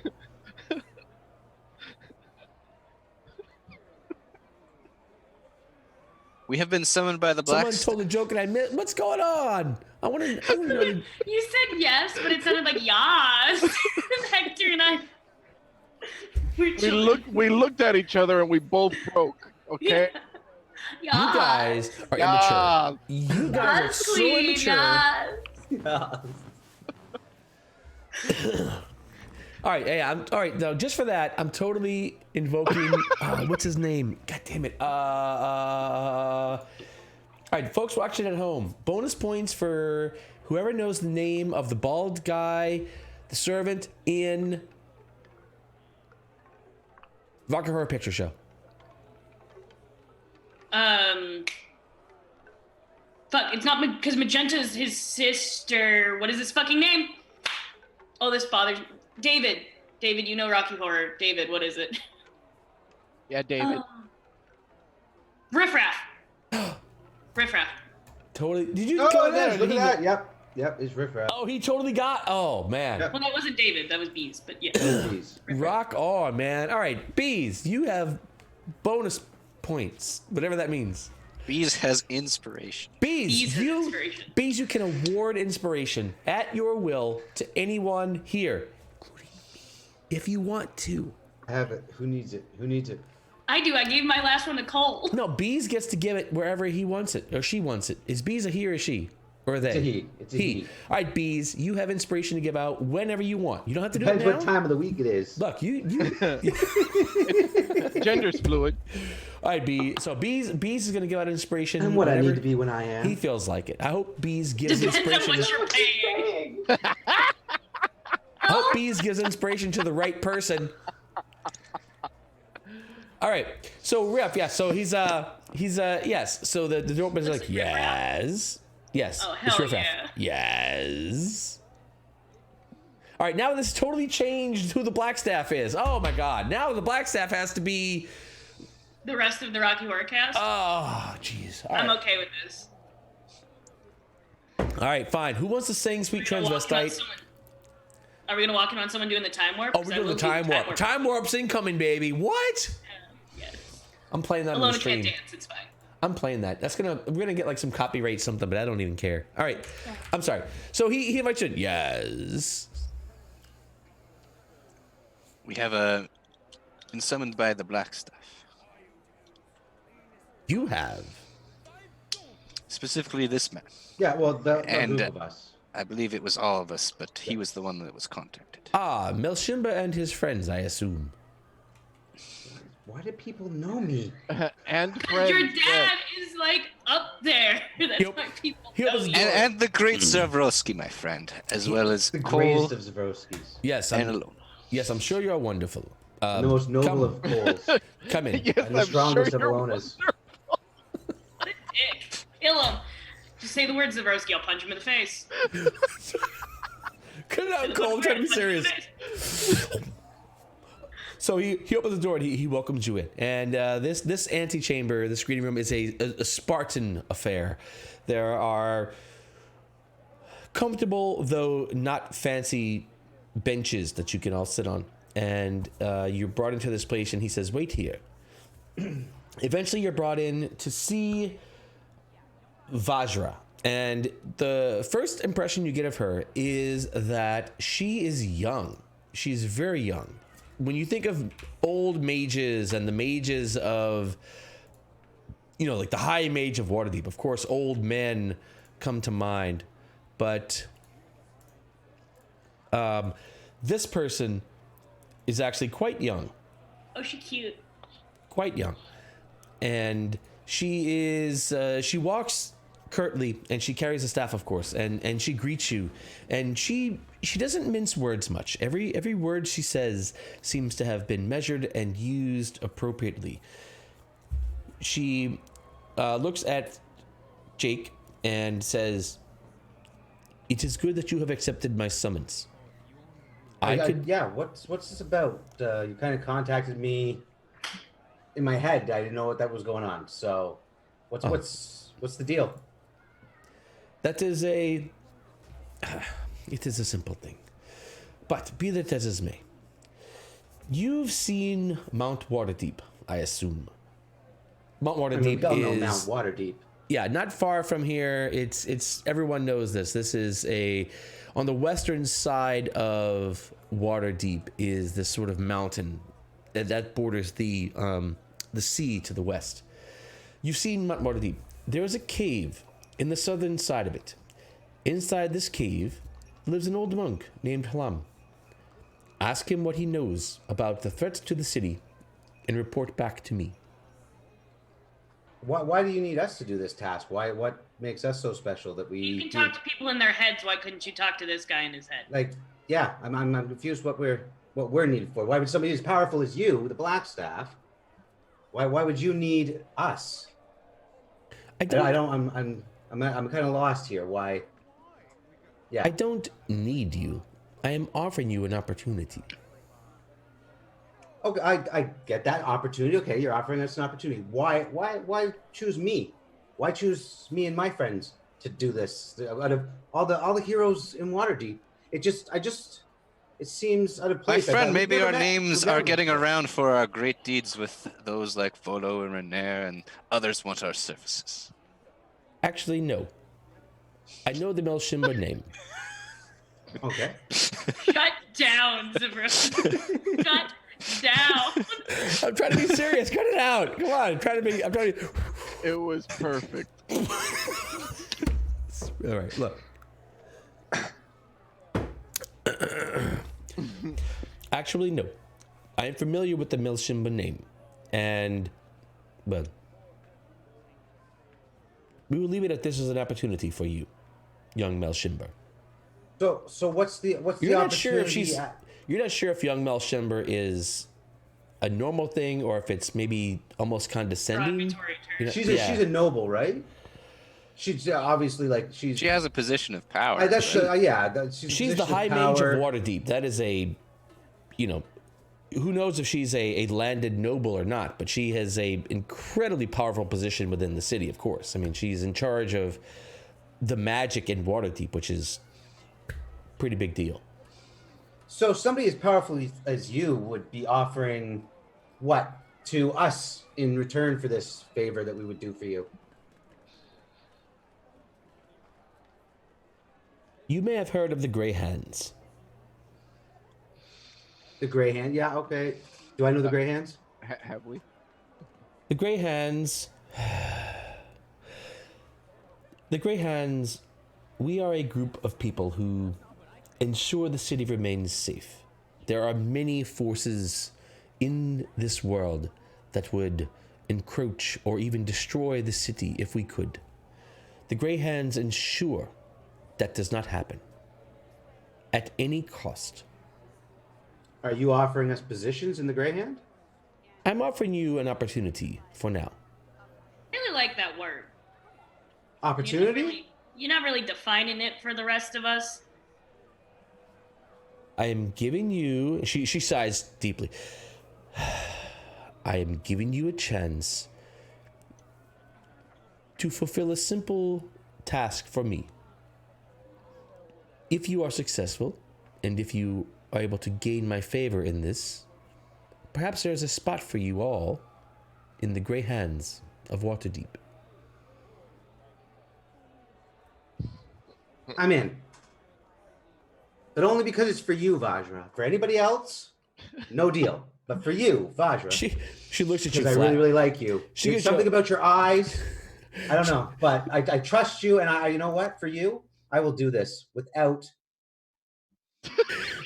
We have been summoned by the black. Someone told a joke and I missed. What's going on? I want to know. You said yes, but it sounded like yas. Hector and I. We looked at each other and we both broke. Okay. You guys are immature. You guys are so immature. All right, yeah, all right. Now, just for that, I'm totally invoking. What's his name? God damn it. All right, folks watching at home. Bonus points for whoever knows the name of the bald guy, the servant in Vodka Horror Picture Show. Fuck, it's not because Magenta's his sister. What is his fucking name? Oh, this bothers me. David, you know Rocky Horror. David, what is it? Yeah, David. Riffraff. Riffraff. Totally. Did you Oh, go it there? is. Look at that. Yep, it's riffraff. Oh, he totally got. Oh man. Yep. Well, that wasn't David. That was Bees. But yeah. Jeez. Rock on, man. All right, Bees, you have bonus points, whatever that means. Bees has inspiration. Bees has inspiration. Bees, you can award inspiration at your will to anyone here, including me, if you want to. I have it. Who needs it? I do. I gave my last one to Cole. No, Bees gets to give it wherever he wants it, or she wants it. Is Bees a he or a she? Or are they? It's a he. It's a he. All right, Bees, you have inspiration to give out whenever you want. You don't have to do Depends it now. what time of the week it is. Look, you Gender's fluid. All right, Bees. So Bees is going to give out inspiration. I'm what I whenever need to be when I am. He feels like it. I hope Bees gives Depends on inspiration. what you're paying. I hope Bees gives inspiration to the right person. All right. So Riff, yeah. So he's yes. So the door opens like Riff Raff? yes. Oh, It's hell Riff Raff. yeah. Yes. All right. Now this totally changed who the Blackstaff is. Oh my God. Now the Blackstaff has to be. The rest of the Rocky Horror cast. Oh, jeez. All I'm right. okay with this. All right. Fine. Who wants to sing "Sweet Are we gonna walk in on Transvestite"? someone- Are we gonna walk in on someone doing the time warp? Oh, we're doing the time warp. Time warp's incoming, baby. What? Yes. I'm playing that on Alone the stream. can't dance. It's fine. I'm playing that. We're gonna get like some copyright something, but I don't even care. All right, I'm sorry. So he invites you in. Yes. We have been summoned by the black stuff. You have. Specifically this man. Yeah, well, the And, group of us. I believe it was all of us, but he was the one that was contacted. Ah, Melshimba and his friends, I assume. Why do people know me? And friends. Your yes. dad is like up there. That's Yep. why people He know opens you. the door. And the great Zavroski, my friend, as well as The Cole greatest of Zabrowskis. Yes, and I'm, Alone. yes, I'm sure you're wonderful. The most noble of Coles. Come in. Yes, And the I'm strongest sure of you're Alonas. What a dick. Kill him. Just say the words, Zavrowski. I'll punch him in the face. Cut it out, Cole. I'm trying to be serious. So he opens the door and he welcomes you in. And this antechamber, this reading room, is a Spartan affair. There are comfortable, though not fancy, benches that you can all sit on. And you're brought into this place, and he says, "Wait here." Eventually, you're brought in to see Vajra. And the first impression you get of her is that she is young. She's very young. When you think of old mages and the mages of, like the high mage of Waterdeep, of course, old men come to mind. But this person is actually quite young. Oh, she cute. Quite young. And she walks curtly, and she carries a staff, of course, and she greets you, and she doesn't mince words much. Every word she says seems to have been measured and used appropriately. She looks at Jake and says, "It is good that you have accepted my summons. Yeah. What's this about? You kind of contacted me in my head. I didn't know what that was going on. So, what's the deal? That is a. It is a simple thing. But be that as it may, you've seen Mount Waterdeep, I assume. Mount Waterdeep I mean, is Mount Waterdeep. Yeah, not far from here. It's everyone knows this. This is on the western side of Waterdeep is this sort of mountain that borders the sea to the west. You've seen Mount Waterdeep. There is a cave in the southern side of it. Inside this cave lives an old monk named Halam. Ask him what he knows about the threats to the city and report back to me. Why do you need us to do this task? What makes us so special that we? You can talk to people in their heads. Why couldn't you talk to this guy in his head? Like, yeah, I'm confused what we're needed for. Why would somebody as powerful as you, the Blackstaff, why would you need us? I'm kind of lost here. Why? Yeah. I don't need you. I am offering you an opportunity. Okay, I get that opportunity. Okay, you're offering us an opportunity. Why choose me? Why choose me and my friends to do this? Out of all the heroes in Waterdeep, it seems out of My place. friend, maybe our names are getting around for our great deeds with those like Volo and Renair, and others want our services. Actually, no. I know the Melshimba name. Okay. Shut down, Zabro. Shut down. I'm trying to be serious. Cut it out. Come on. I'm trying to. It was perfect. All right, look. Actually, no. I am familiar with the Melshimba name. And, well, we will leave it at this as an opportunity for you, young Melshimba. So what's the You're not opportunity? sure if you're not sure if young Melshimba is a normal thing or if it's maybe almost condescending. Derogatory term. She's a noble, right? She's obviously She has a position of power. That's right? She's the high mage of Waterdeep. That is who knows if she's a landed noble or not, but she has a incredibly powerful position within the city, of course. I mean, she's in charge of the magic in Waterdeep, which is a pretty big deal. So somebody as powerful as you would be offering what to us in return for this favor that we would do for you? You may have heard of the Grey Hands. The Grey Hand? Yeah, okay. Do I know the Grey Hands? Have we? The Grey Hands... The Grey Hands, we are a group of people who ensure the city remains safe. There are many forces in this world that would encroach or even destroy the city if we could. The Grey Hands ensure that does not happen. At any cost. Are you offering us positions in the Grey Hand? I'm offering you an opportunity for now. I really like that word. Opportunity? You're not really defining it for the rest of us. I am giving you... She sighs deeply. I am giving you a chance to fulfill a simple task for me. If you are successful, and if you are able to gain my favor in this, perhaps there's a spot for you all in the Grey Hands of Waterdeep. I'm in. But only because it's for you, Vajra. For anybody else, no deal. But for you, Vajra. She looks at you because I flat. really, really like you. She There's gives you something about your eyes. I don't know. But I trust you, and you know what? For you, I will do this without...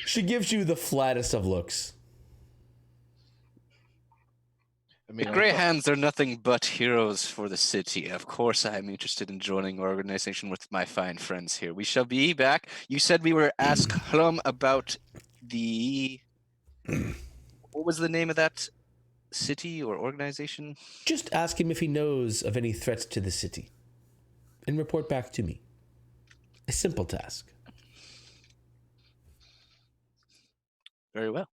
She gives you the flattest of looks. I mean, The Grey Hands are nothing but heroes for the city. Of course, I am interested in joining our organization with my fine friends here. We shall be back. You said we were asked Hlum about the... What was the name of that city or organization? Just ask him if he knows of any threats to the city. And report back to me. A simple task. Very well.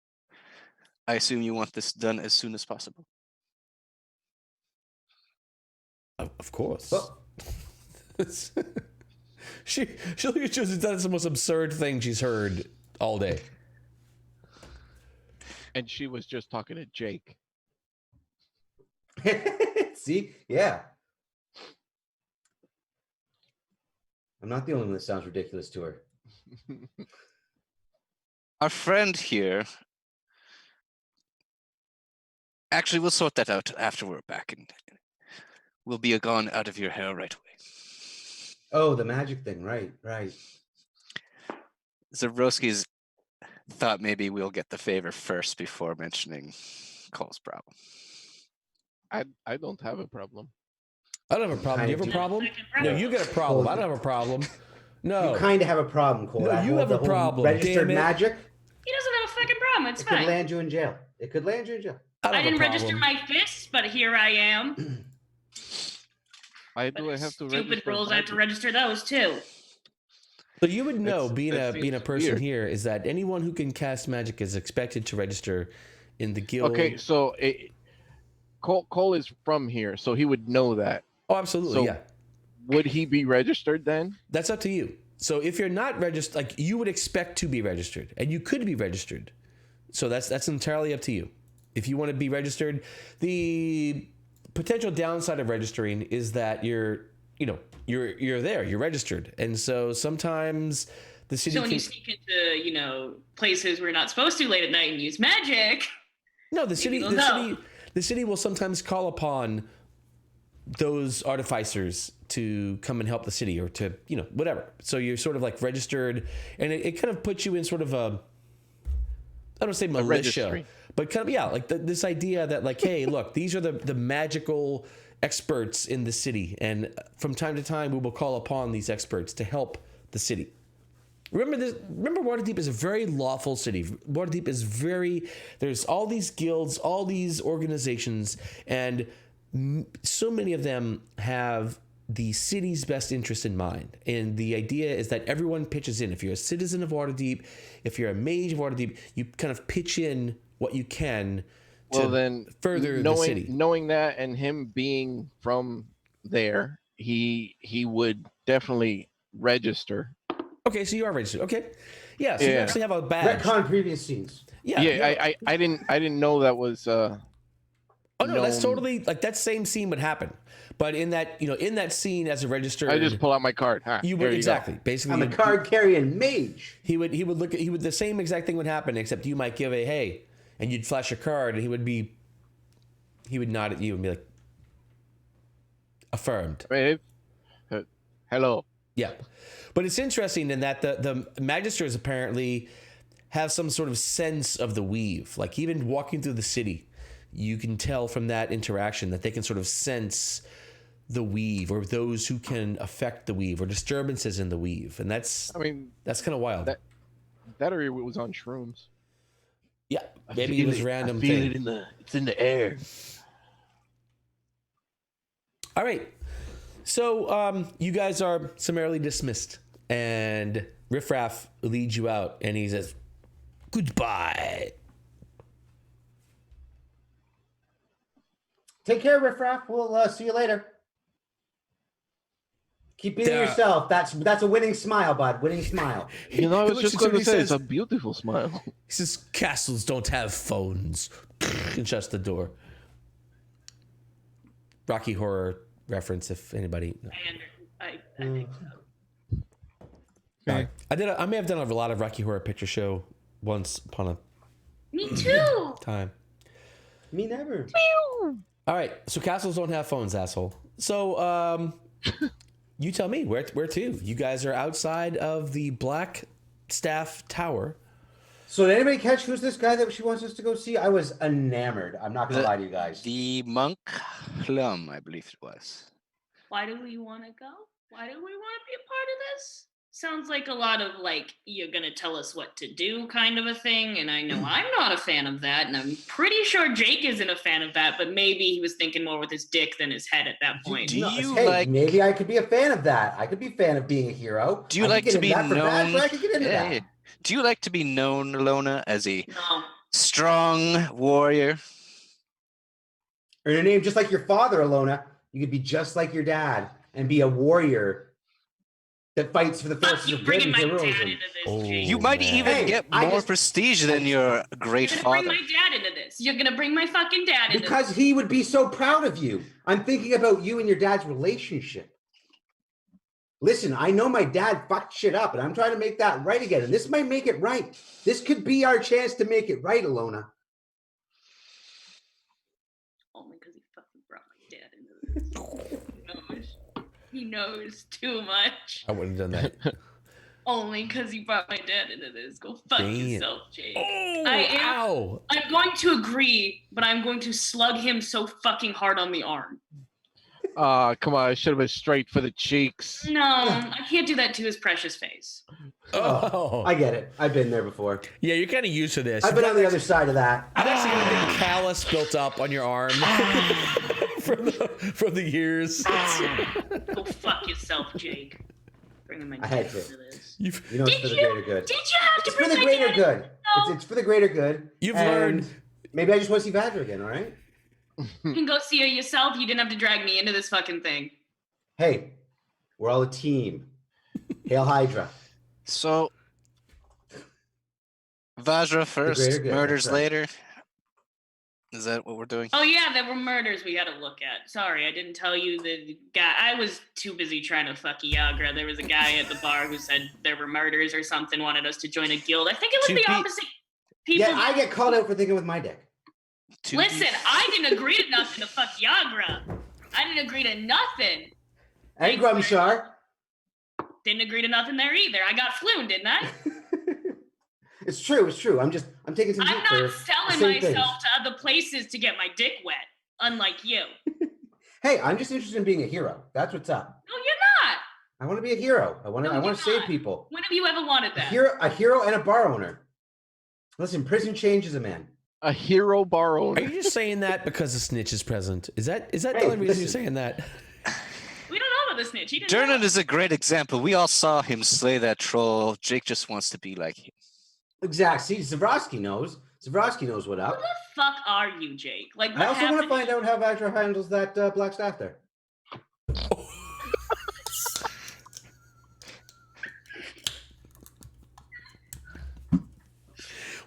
I assume you want this done as soon as possible. Of course. Well, she look at you as that's the most absurd thing she's heard all day. And she was just talking to Jake. see, yeah. I'm not the only one that sounds ridiculous to her. Our friend here. Actually, we'll sort that out after we're back, and we'll be gone out of your hair right away. Oh, the magic thing, right. Zabrowski's thought maybe we'll get the favor first before mentioning Cole's problem. I don't have a problem. I don't have a problem. Do you have a problem? No, you got a problem. I don't have a problem. No. You kind of have a problem, Cole. No, That you whole- have the a whole problem, Registered damn it. magic. He doesn't have a fucking problem. It's It could fine. land you in jail. It could land you in jail. don't I have a didn't register problem. my fists, but here I am. Why do I have to Stupid register rules. I have to magic? register those too. So you would know, That being a seems person weird. here, is that anyone who can cast magic is expected to register in the guild. Okay, so Cole is from here, so he would know that. Oh, absolutely, So- yeah. Would he be registered then? That's up to you. So if you're not registered, like you would expect to be registered, and you could be registered. So that's entirely up to you. If you want to be registered, the potential downside of registering is that you're there, you're registered, and so sometimes the city. So when you sneak into, places where you're not supposed to late at night and use magic. No, the city will sometimes call upon those artificers to come and help the city, or to, whatever. So you're sort of like registered, and it kind of puts you in sort of a, I don't say militia, registry. but kind of, yeah, like this idea that like, hey, look, these are the magical experts in the city, and from time to time we will call upon these experts to help the city. Remember Waterdeep is a very lawful city. Waterdeep is there's all these guilds, all these organizations, and so many of them have the city's best interest in mind. And the idea is that everyone pitches in. If you're a citizen of Waterdeep, if you're a mage of Waterdeep, you kind of pitch in what you can to further the city. Knowing that, and him being from there, he would definitely register. Okay, so you are registered. Okay. Yeah, so you Yeah. actually have a badge. Retcon previous scenes. Yeah. I didn't know that was Oh no, that's known. totally like that same scene would happen. But in that scene as a registered, I just pull out my card. you There would go. exactly. Basically, I'm a card carrying mage. He would look at the same exact thing would happen, except you might give a hey, and you'd flash your card, and he would nod at you and be like, affirmed. Hey, hello. Yeah. But it's interesting in that the magisters apparently have some sort of sense of the weave. Like even walking through the city, you can tell from that interaction that they can sort of sense the weave, or those who can affect the weave, or disturbances in the weave. And that's kind of wild. That area was on shrooms. Yeah, maybe it was random. It's in the air. All right. So you guys are summarily dismissed, and Riff Raff leads you out, and he says, "Goodbye." Take care, Riff Raff. We'll see you later. Keep being Yeah. yourself. That's a winning smile, bud. Winning smile. You know, I was He just looks at going you to and say he it's says- a beautiful smile. He says, "Castles don't have phones," and shuts the door. Rocky Horror reference, if anybody. I think so. Okay. I may have done a lot of Rocky Horror Picture Show once upon a Me too. time. Me never. All right, so castles don't have phones, asshole. So, you tell me where to. You guys are outside of the Black Staff Tower. So did anybody catch who's this guy that she wants us to go see? I was enamored. I'm not gonna lie to you guys. The monk Plum, I believe it was. Why do we want to go? Why do we want to be a part of this? Sounds like a lot of like, you're going to tell us what to do kind of a thing. And I know I'm not a fan of that. And I'm pretty sure Jake isn't a fan of that. But maybe he was thinking more with his dick than his head at that point. Do you Hey, like? maybe I could be a fan of that. I could be a fan of being a hero. Do you I like could to get be into that for known? bad, but I could get into that. Do you like to be known, Lona, as a No. strong warrior? Or your name just like your father, Alona. You could be just like your dad and be a warrior that fights for the Fuck forces you of good bringing and my dad heroism. into this, Oh, Jake. You might man. even Hey, get I more just- prestige than your great You're gonna bring father. my dad into this. You're gonna bring my fucking dad into Because he would be so proud of you. I'm thinking about you and your dad's relationship. Listen, I know my dad fucked shit up, and I'm trying to make that right again. And this might make it right. This could be our chance to make it right, Alona. Only because he fucking brought my dad into this. He knows too much. I wouldn't have done that. Only because he brought my dad into this. Go fuck Damn. yourself, Jake. Oh, I'm going to agree, but I'm going to slug him so fucking hard on the arm. Come on, I should have been straight for the cheeks. No, I can't do that to his precious face. Oh. I get it. I've been there before. Yeah, you're kind of used to this. I've been on the other side of that. I've actually got a big callus built up on your arm from the years. Go fuck yourself, Jake. Bringing my I had dad to. into this. You've You know, it's for the greater good. Did you have to It's for bring the my greater dad? good. No. It's for the greater good. You've And learned. Maybe I just want to see Badger again, all right? You can go see her yourself. You didn't have to drag me into this fucking thing. Hey, we're all a team. Hail Hydra. So, Vajra first, greater good, murders that's right. later. Is that what we're doing? Oh yeah, there were murders we gotta look at. Sorry, I didn't tell you the guy. I was too busy trying to fuck Iagra. There was a guy at the bar who said there were murders or something, wanted us to join a guild. I think it was Two the pe- opposite. People. Yeah, I get called out for thinking with my dick. Listen, I didn't agree to nothing to fuck Iagra. I didn't agree to nothing. And Grumshar. Didn't agree to nothing there either. I got floon, didn't I? It's true. It's true. I'm taking some I'm heat not for selling the same myself to other places to get my dick wet, unlike you. things. Hey, I'm just interested in being a hero. That's what's up. No, you're not. I want to be a hero. I want No, to you're save not. people. When have you ever wanted A that? hero and a bar owner. Listen, prison changes a man. A hero borrowed. Are you just saying that because the snitch is present? Is that the Hey, only reason you're listen. saying that? We don't know about the snitch. He didn't know. Dernan is a great example. We all saw him slay that troll. Jake just wants to be like him. Exactly. See, Zabrowski knows. Zabrowski knows what Who up. the fuck are you, Jake? Like, what I also want to happened? find out how Vajra handles that black staff there.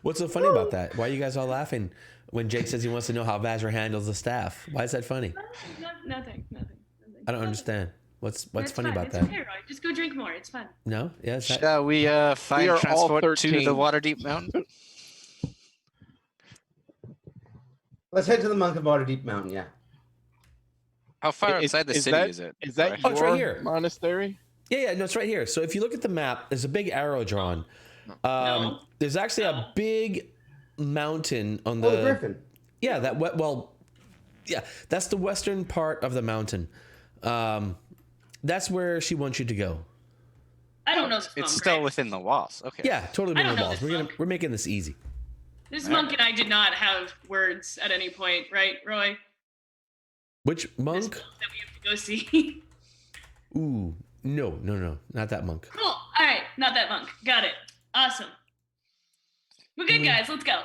What's so funny about that? Why are you guys all laughing when Jake says he wants to know how Vajra handles the staff? Why is that funny? Nothing. I don't understand. What's It's funny fine. about It's that? okay, Roy. Just go drink more. It's fun. No? Yeah, is that, Shall we find are all transport to 13. the Waterdeep Mountain? Let's head to the Monk of Waterdeep Mountain. Yeah. How far Is- outside the is city that- is it? Is that Roy? Oh, it's right your here. monastery? yeah, no, it's right here. So if you look at the map, there's a big arrow drawn. No. There's actually No. a big mountain on Oh, the Griffin. Yeah, yeah, that's the western part of the mountain. That's where she wants you to go. I don't know this It's monk, still right? within the walls. Okay. Yeah, totally I don't within the know walls. this monk. We're making this easy. This monk and I did not have words at any point, right, Roy? Which This monk? monk that we have to go see. Ooh, no, not that monk. Cool. All right, not that monk. Got it. Awesome. We're good, guys. Let's go.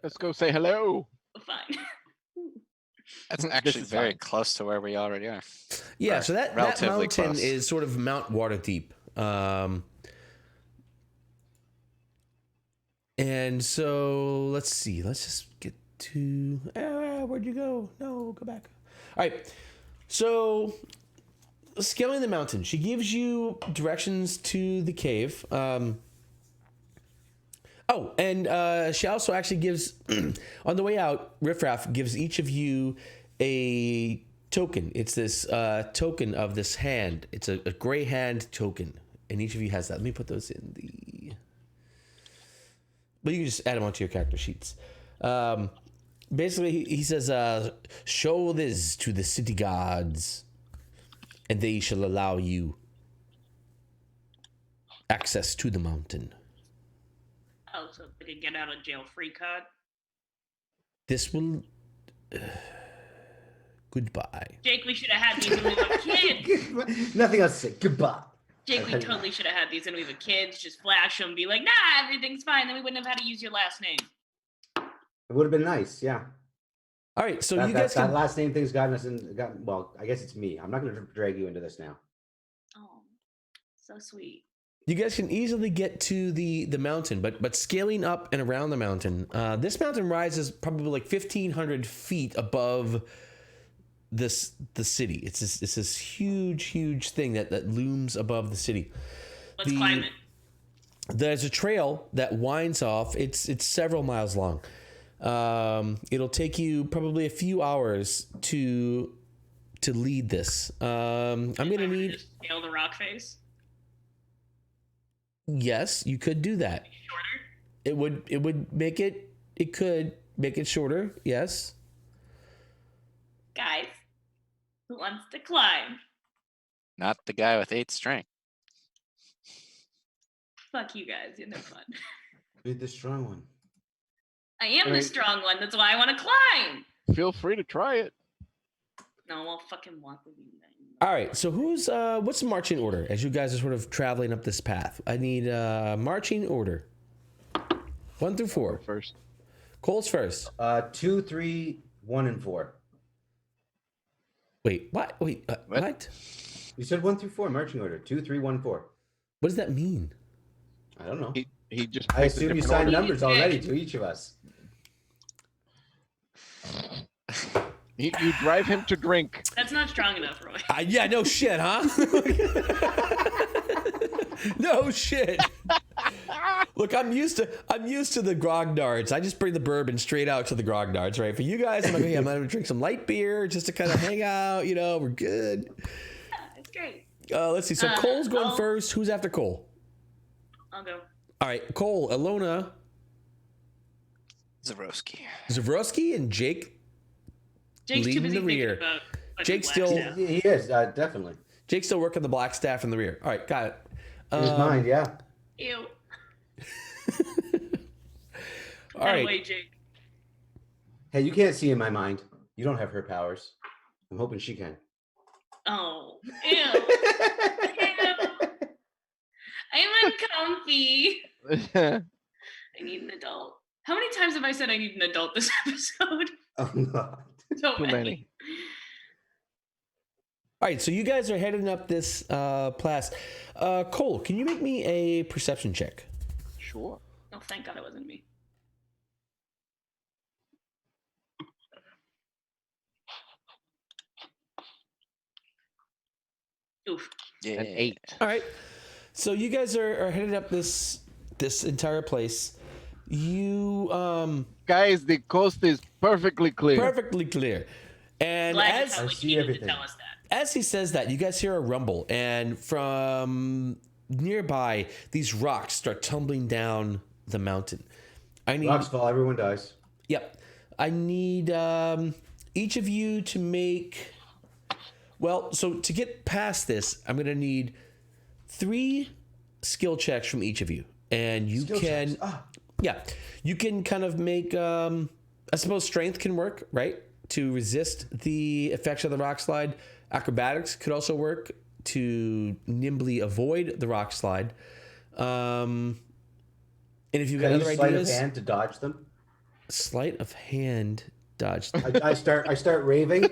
Let's go say hello. Fine. That's This actually is very fine. close to where we already are. Yeah, Or so that relatively mountain close. is sort of Mount Waterdeep. And so let's see. Let's just get to where'd you go? No, go back. All right. So scaling the mountain, she gives you directions to the cave. She also actually gives on the way out, Riffraff gives each of you a token. It's this token of this hand. It's a gray hand token, and each of you has that. Let me put those in the. Well, you can just add them onto your character sheets. Basically, he says, "Show this to the city guards, and they shall allow you access to the mountain. Oh, so like a get out of jail free card. This will." Goodbye. Jake, we should have had these when we were kids. Nothing else to say. Goodbye. Jake, we totally should have had these when we were kids. Just flash them, be like, nah, everything's fine. Then we wouldn't have had to use your last name. It would have been nice, yeah. All right, so that, you guys that can. last name thing's gotten us in. Well, I guess it's me. I'm not going to drag you into this now. Oh, so sweet. You guys can easily get to the mountain, but scaling up and around the mountain, this mountain rises probably like 1,500 feet above the city. It's this huge thing that looms above the city. Let's climb it. There's a trail that winds off. It's several miles long. It'll take you probably a few hours to lead this. I'm gonna need just scale the rock face. Yes, you could do that. Shorter. It would make it. It could make it shorter. Yes. Guys, who wants to climb? Not the guy with 8 strength. Fuck you guys, you're no fun. Be the strong one. I am the Right. strong one. That's why I want to climb. Feel free to try it. No, I'll fucking walk with you then. All right. So what's the marching order as you guys are sort of traveling up this path? I need marching order. 1 through 4. First. Cole's first. 2, 3, 1, and 4. Wait. What? Wait. What? You said 1 through 4 marching order. 2, 3, 1, 4. What does that mean? I don't know. He just. I picked a assume you different signed order. numbers already to each of us. You drive him to drink. That's not strong enough, Roy. Yeah. No shit, huh? No shit. Look, I'm used to the grognards. I just bring the bourbon straight out to the grognards, right? For you guys, I'm like, hey, I'm gonna drink some light beer just to kind of hang out. You know, we're good. Yeah, it's great. Let's see. So Cole's going I'll- first. Who's after Cole? I'll go. All right, Cole, Alona, Zabrowski. Zavrosky, and Jake. Jake's too Leading busy the thinking rear. about fucking Jake's Black still- Staff. He is, definitely. Jake's still working the black staff in the rear. All right, got it. In his mind, yeah. Ew. All right. Wait, Jake. Hey, you can't see in my mind. You don't have her powers. I'm hoping she can. Oh. Ew. I'm uncomfy. I need an adult. How many times have I said I need an adult this episode? Oh, God. So Too many. All right, so you guys are heading up this pass. Cole, can you make me a perception check? Sure. Oh, thank God it wasn't me. Oof. Yeah. An 8. All right, so you guys are headed up this entire place. You Guys, the coast is perfectly clear. perfectly clear, and Glad as you I felt like see you needed everything. to tell us that. as he says that, you guys hear a rumble, and from nearby, these rocks start tumbling down the mountain. I need Rocks fall, everyone dies. Yep. I need each of you to make. Well, so to get past this, I'm going to need 3 skill checks from each of you. And you Skill can. checks. Ah. Yeah. You can kind of make. I suppose strength can work, right? To resist the effects of the rock slide. Acrobatics could also work to nimbly avoid the rock slide. And if you've got Can you other sleight of ideas. hand to dodge them? Sleight of hand dodge. I start raving.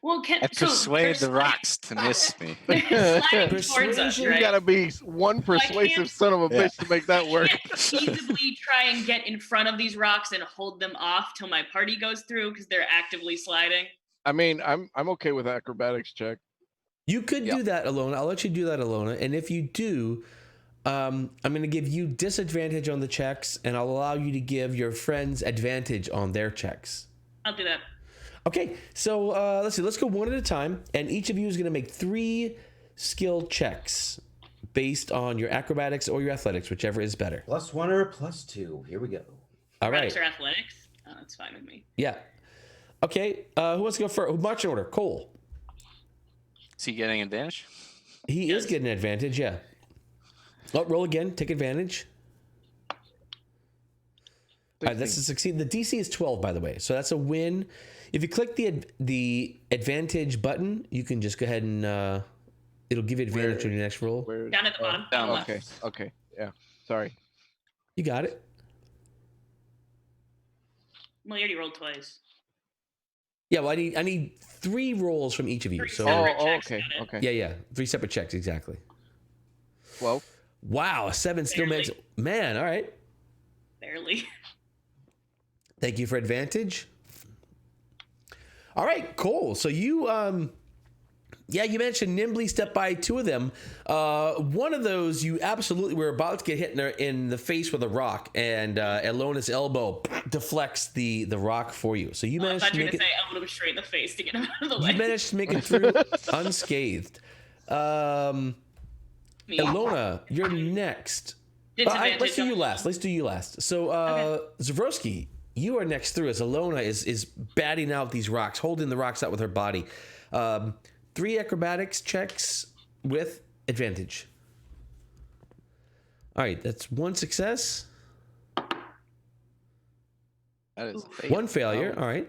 Well, I persuade the rocks to miss me. They're sliding towards us, Persuasion, You right? gotta be one persuasive son of a Yeah. bitch to make that work. Can't feasibly try and get in front of these rocks and hold them off till my party goes through because they're actively sliding. I mean, I'm okay with acrobatics check. You could Yep. do that, Alona. I'll let you do that, Alona. And if you do, I'm going to give you disadvantage on the checks, and I'll allow you to give your friends advantage on their checks. I'll do that. Okay, so let's see. Let's go one at a time, and each of you is going to make 3 skill checks based on your acrobatics or your athletics, whichever is better. +1 or +2. Here we go. All right. Athletics or athletics? Oh, that's fine with me. Yeah. Okay. Who wants to go first? Marching order. Cole. Is he getting advantage? He is Yes. getting advantage. Yeah. Oh, roll again. Take advantage. That's a succeed. The DC is 12, by the way, so that's a win. If you click the advantage button, you can just go ahead and it'll give you advantage on your next roll. Down at the bottom. Down left. Okay. Yeah. Sorry. You got it. Well, you already rolled twice. Yeah, well, I need 3 rolls from each of you. Three So separate checks, okay. got it. Okay. yeah, 3 separate checks exactly. 12. Wow, a 7 still Barely. makes. Man, all right. Barely. Thank you for advantage. All right, cool. So you you mentioned nimbly step by 2 of them. One of those you absolutely were about to get hit in the face with a rock, and Elona's elbow deflects the rock for you. So you I managed thought to you were make going to it. say elbow him straight in the face to get him out of the way. You managed to make it through unscathed. Me. Elona, you're next. Disadvantage Let's do you on- last. So, Zavrowski, you are next through as Elona is batting out these rocks, holding the rocks out with her body. 3 acrobatics checks with advantage. All right, that's 1 success, That is a fail. 1 failure. All right.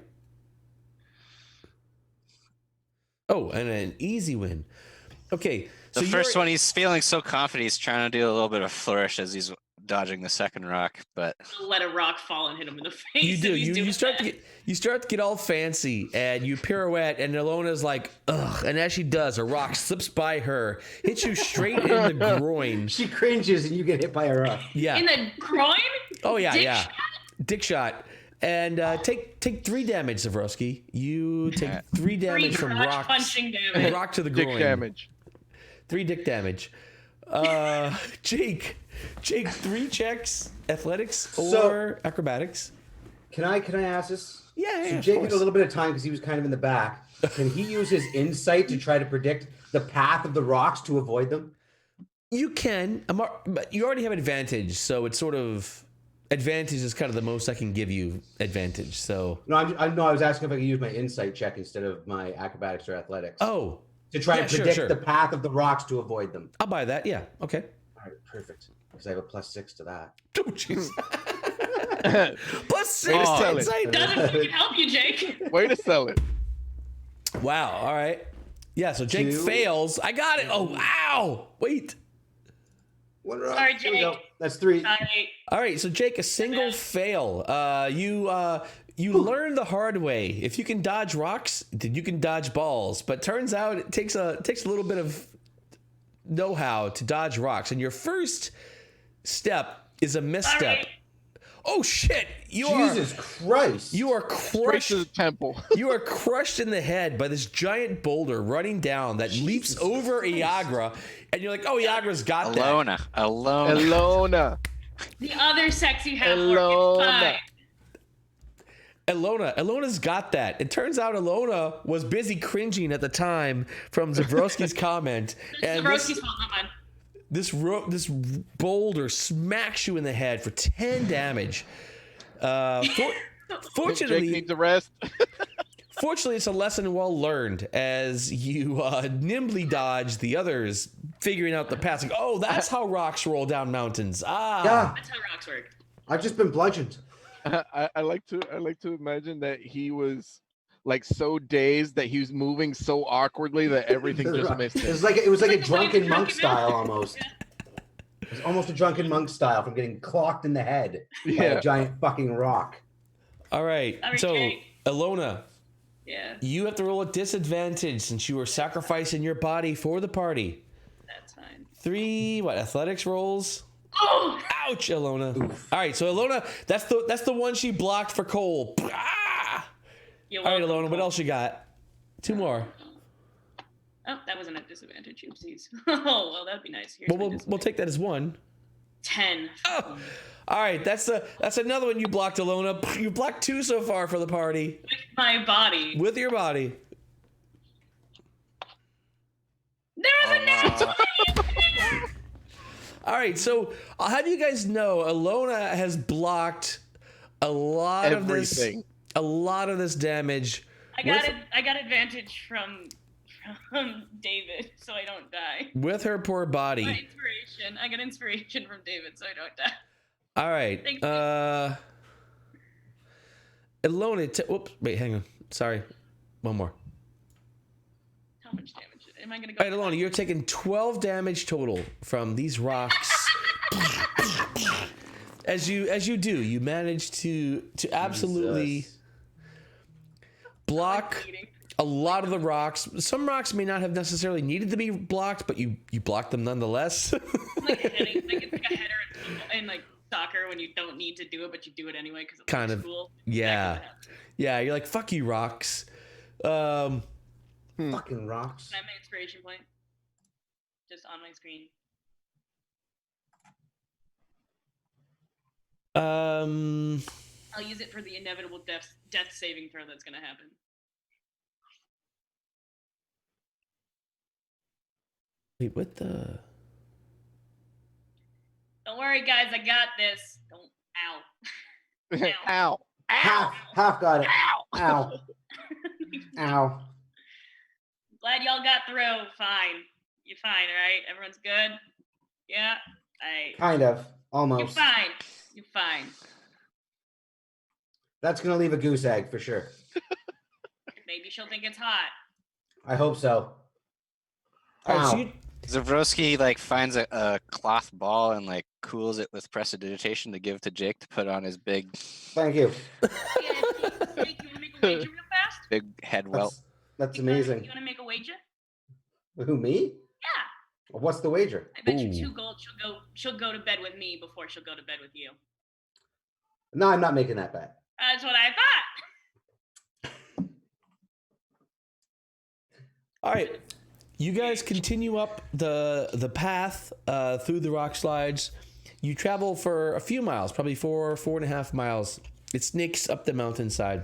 Oh, and an easy win. Okay. The So first you're- one, he's feeling so confident. He's trying to do a little bit of flourish as he's dodging the second rock, but Let a rock fall and hit him in the face. You do. if he's doing You start that. to get all fancy, and you pirouette, and Elona's like, ugh. And as she does, a rock slips by her, hits you straight in the groin. She cringes and you get hit by her up. Yeah. In the groin? Oh yeah, Dick yeah. shot? Dick shot. And take 3 damage, Zavrowski. You take 3 damage from crotch rocks. punching damage. Rock to the Dick groin. damage. 3 dick damage. Jake, 3 checks, athletics or acrobatics. Can I ask this? Yeah, So of Jake had course. a little bit of time because he was kind of in the back. Can he use his insight to try to predict the path of the rocks to avoid them? You can, but you already have advantage, so it's sort of advantage is kind of the most I can give you advantage. So No, I was asking if I could use my insight check instead of my acrobatics or athletics oh, to try yeah, to sure, predict sure. the path of the rocks to avoid them. I'll buy that. Yeah, okay. All right, perfect. Because I have a +6 to that. Oh jeez. Plus 6 Way to to sell it. insight. Doesn't freaking help you, Jake. Way to sell it. Wow. All right. Yeah. So Jake 2. fails. I got it. Oh, ow. Wait. 1 rock. Sorry, Here we go. Jake. That's 3. All right. So Jake, a single fail. You learn the hard way. If you can dodge rocks, then you can dodge balls. But turns out it takes a little bit of know-how to dodge rocks. And your first step is a misstep. Sorry. Oh shit! Jesus Christ. You are Straight crushed. to the temple. You are crushed in the head by this giant boulder running down that leaps over Iagra, and you're like, "Oh, Iagra's got that." Alona. Elona. The other sexy half Elona. Elona's got that. It turns out Elona was busy cringing at the time from Zavrowski's comment, and Zabrowski's fault, not mine. this boulder smacks you in the head for 10 damage. Jake Fortunately, needs a rest. Fortunately, it's a lesson well learned as you nimbly dodge the others, figuring out the path. Like, oh, that's how rocks roll down mountains. Ah, Yeah, That's how rocks work. I've just been bludgeoned. I like to imagine that he was like so dazed that he was moving so awkwardly that everything just missed It him. was like a Like the drunken drunken monk man. style almost. It was almost a drunken monk style from getting clocked in the head by Yeah. a giant fucking rock. all right. All right, So, Jake. Elona, Yeah, you have to roll a disadvantage since you were sacrificing your body for the party. that's fine. 3 athletics rolls? Oh! Ouch, Elona. All right, so Elona, that's the one she blocked for Cole. Ah! You're All right, welcome, Elona, what Cole. else you got? 2 more. Oh, that wasn't a disadvantage. Oopsies. Oh, well, that'd be nice. Here's Well, my we'll disadvantage. take that as 1. 10. Oh, all right, that's another one you blocked, Elona. You blocked 2 so far for the party With my body. with your body. There was a natural 20. All right, so I'll have you guys know, Elona has blocked a lot Everything. of this damage. I got advantage from David, so I don't die. With her poor My body. inspiration. I got inspiration from David, so I don't die. All right. Thank you. Alone, whoops, wait, hang on. Sorry. One more. How much damage am I gonna go? All right, Alona, you're taking 12 damage total from these rocks. As you do, you manage to absolutely Jesus. block a lot of the rocks. Some rocks may not have necessarily needed to be blocked, but you blocked them nonetheless. Like a heading, like it's like a header in like soccer when you don't need to do it, but you do it anyway because it's Kind of. cool. Yeah. Yeah, you're like, fuck you, rocks. Fucking rocks. Can I have my inspiration point? Just on my screen. I'll use it for the inevitable death saving throw that's gonna happen. Wait, what the? Don't worry, guys. I got this. Don't. Ow. Ow. Half got it. Ow. Ow. Glad y'all got through. Fine. You're fine, right? Everyone's good? Yeah? Kind of. You're Almost. fine. You're fine. That's gonna leave a goose egg for sure. Maybe she'll think it's hot. I hope so. All right, so Ow. you, Zabrowski like finds a cloth ball and like cools it with prestidigitation to give to Jake to put on his big Thank you. Yeah, Jake, you wanna make a wager real fast? big head welt. That's You wanna- amazing. You wanna make a wager? Who, me? Yeah. What's the wager? I bet you Ooh. 2 gold she'll go to bed with me before she'll go to bed with you. No, I'm not making that bet. That's what I thought. all right. You guys continue up the path through the rock slides. You travel for a few miles, probably 4.5 miles. It snakes up the mountainside.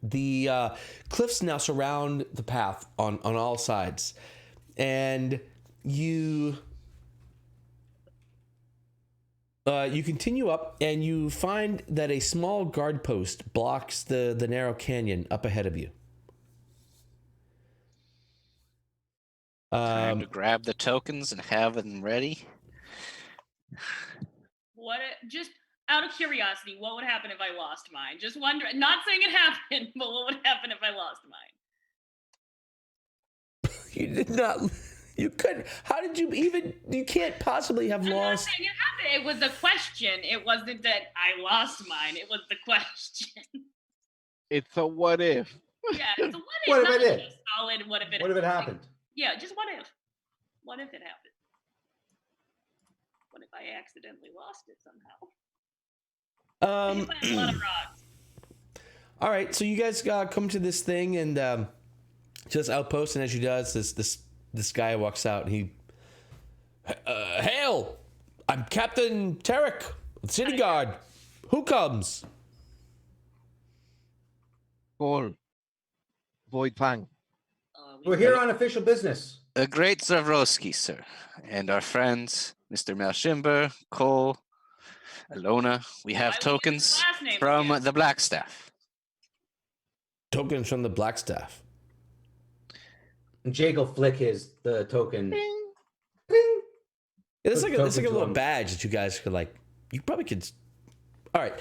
The cliffs now surround the path on all sides. And you continue up and you find that a small guard post blocks the narrow canyon up ahead of you. Time to grab the tokens and have them ready. Just out of curiosity, what would happen if I lost mine? Just wondering. Not saying it happened, but what would happen if I lost mine? You did not. You couldn't. How did you even? You can't possibly have I'm not lost. saying it happened. It was a question. It wasn't that I lost mine. It was the question. It's a what if. Yeah, it's a what if. What if not I did? just a solid what if it What if it happened? Yeah, just what if. What if it happened? What if I accidentally lost it somehow? What if I had a lot of rocks? All right, so you guys come to this thing and to this outpost, and as you does, this guy walks out and he, hail! I'm Captain Tarek, City Guard. Who comes? Call. Void Fang. We're here on official business. The great Zabrowski, sir, and our friends, Mr. Melshimber, Cole, Alona. We have Why would you use tokens his last name from again? the Blackstaff. Tokens from the Blackstaff. And Jake will flick the token. Bing. It's Put like the it's like a token to little him. badge that you guys could like. You probably could. All right.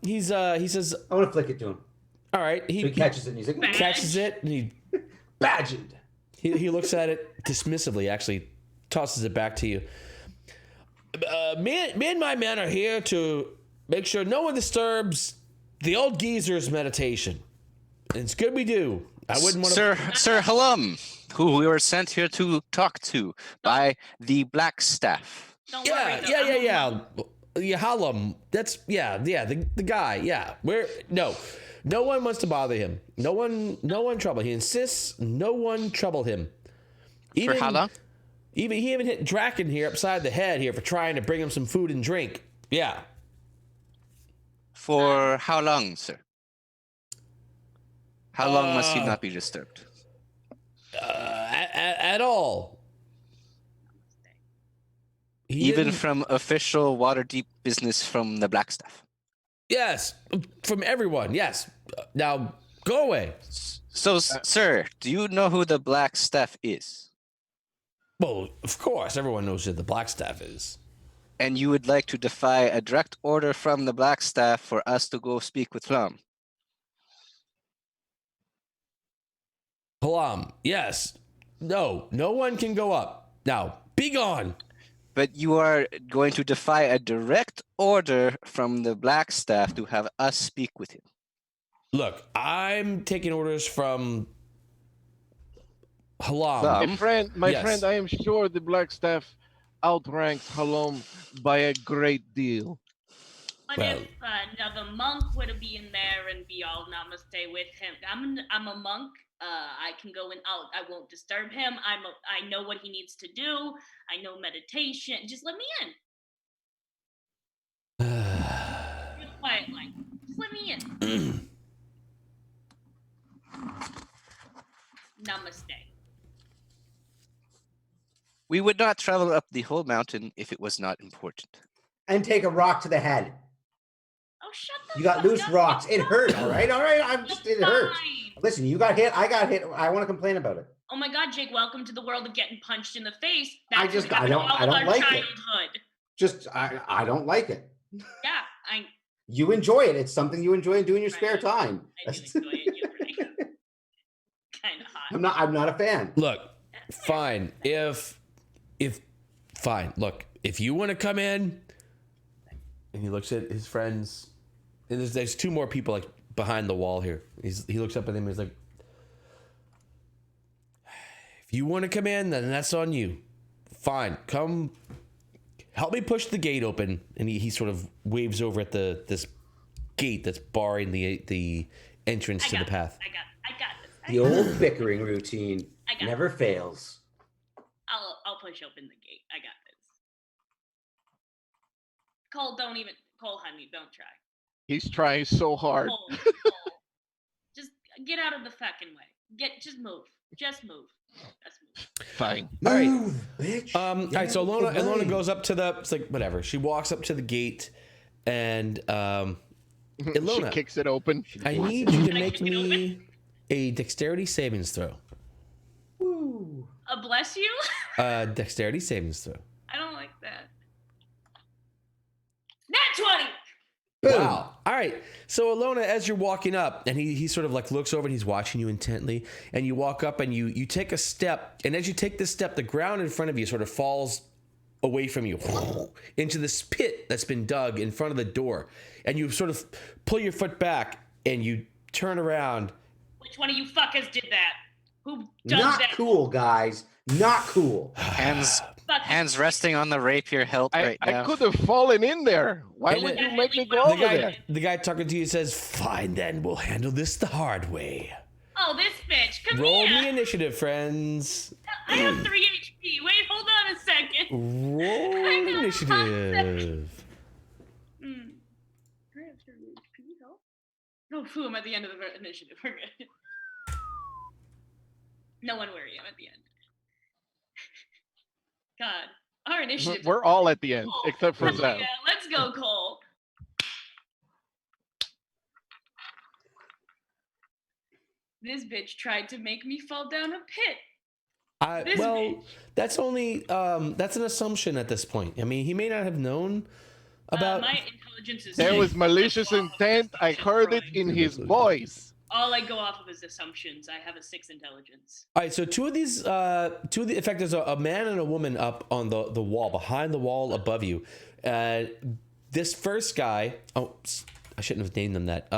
He says, I want to flick it to him. all right. So he catches it and he's like, Badge. catches it and badged. he looks at it dismissively. Actually, tosses it back to you. Me and my men are here to make sure no one disturbs the old geezer's meditation. And it's good we do. I wouldn't want to. Sir Halum, who we were sent here to talk to by the Blackstaff. Don't worry. though, Yeah, Hallam. That's the guy. Yeah. No one wants to bother him. No one trouble. He insists no one trouble him. For how long? Even he even hit Draken here upside the head here for trying to bring him some food and drink. Yeah. For how long, sir? How long must he not be disturbed? At all. He Even didn't- from official Waterdeep business from the Blackstaff. Yes, from everyone. Yes. Now go away. So, sir, do you know who the Blackstaff is? Well, of course, everyone knows who the Blackstaff is. And you would like to defy a direct order from the Black Staff for us to go speak with Flum. Halam, yes. No one can go up. Now, be gone. But you are going to defy a direct order from the Black Staff to have us speak with him. Look, I'm taking orders from Halam. My Yes. friend, I am sure the Black Staff outranks Halom by a great deal. But Well- if another monk were to be in there and be all namaste with him, I'm a monk. I can go in out. I won't disturb him. I know what he needs to do. I know meditation. Just let me in. Just quiet like. Just let me in. Namaste. We would not travel up the whole mountain if it was not important. And take a rock to the head. Oh, shut the You got fuck loose up. rocks. It hurt, all right? It hurt. Fine. Listen, you got hit. I got hit. I want to complain about it. Oh my God, Jake! Welcome to the world of getting punched in the face. I That's just- what I don't- happened I all don't of our like it. childhood. I don't like it. Yeah, I You enjoy it. It's something you enjoy and do in your spare Right. time. do enjoy it. You're right. Kind of hot. I'm not a fan. Look, fine. Fine. Look, if you want to come in, and he looks at his friends, and there's two more people like behind the wall here. He looks up at them. And he's like, if you want to come in, then that's on you. Fine, come. Help me push the gate open. And he sort of waves over at this gate that's barring the entrance to the path. I got this. The old bickering routine I got never fails. I'll push open the gate. I got this. Cole, honey, don't try. He's trying so hard. Cole. Just get out of the fucking way. Just move. Just move. Fine. All right. Move, bitch. All right, so Get out of the Ilona way. goes up to it's like whatever. She walks up to the gate, and She Ilona, kicks it open. I wants need it. you to Can I make kick it open? me a dexterity savings throw. Woo. Bless you? Dexterity savings throw. I don't like that. Nat 20! Boom. Wow. All right. So Ilona, as you're walking up, and he sort of like looks over and he's watching you intently, and you walk up and you take a step, and as you take this step, the ground in front of you sort of falls away from you into this pit that's been dug in front of the door, and you sort of pull your foot back and you turn around. Which one of you fuckers did that? Who does Not that? cool, guys. Not cool. Hands resting on the rapier hilt I right now. could have fallen in there. Why And would it- you make me go The over there? The guy talking to you says, "Fine, then we'll handle this the hard way." Oh, this bitch. Come Roll here. me initiative, friends. I have 3 HP. Wait, hold on a second. Roll I got initiative. I have 3 HP, though. Oh, phew, I'm at the end of the initiative. We're good. No one worry, I'm at the end. God, our initiative. We're all at the end, except for Zeb. Yeah, let's go, Cole. This bitch tried to make me fall down a pit. This Well, bitch. that's only that's an assumption at this point. I mean, he may not have known about. My intelligence is There was 6. malicious intent. I heard it in his voice. All I go off of is assumptions. I have a 6 intelligence. All right, so in fact, there's a man and a woman up on the wall, behind the wall above you. This first guy, I shouldn't have named them that.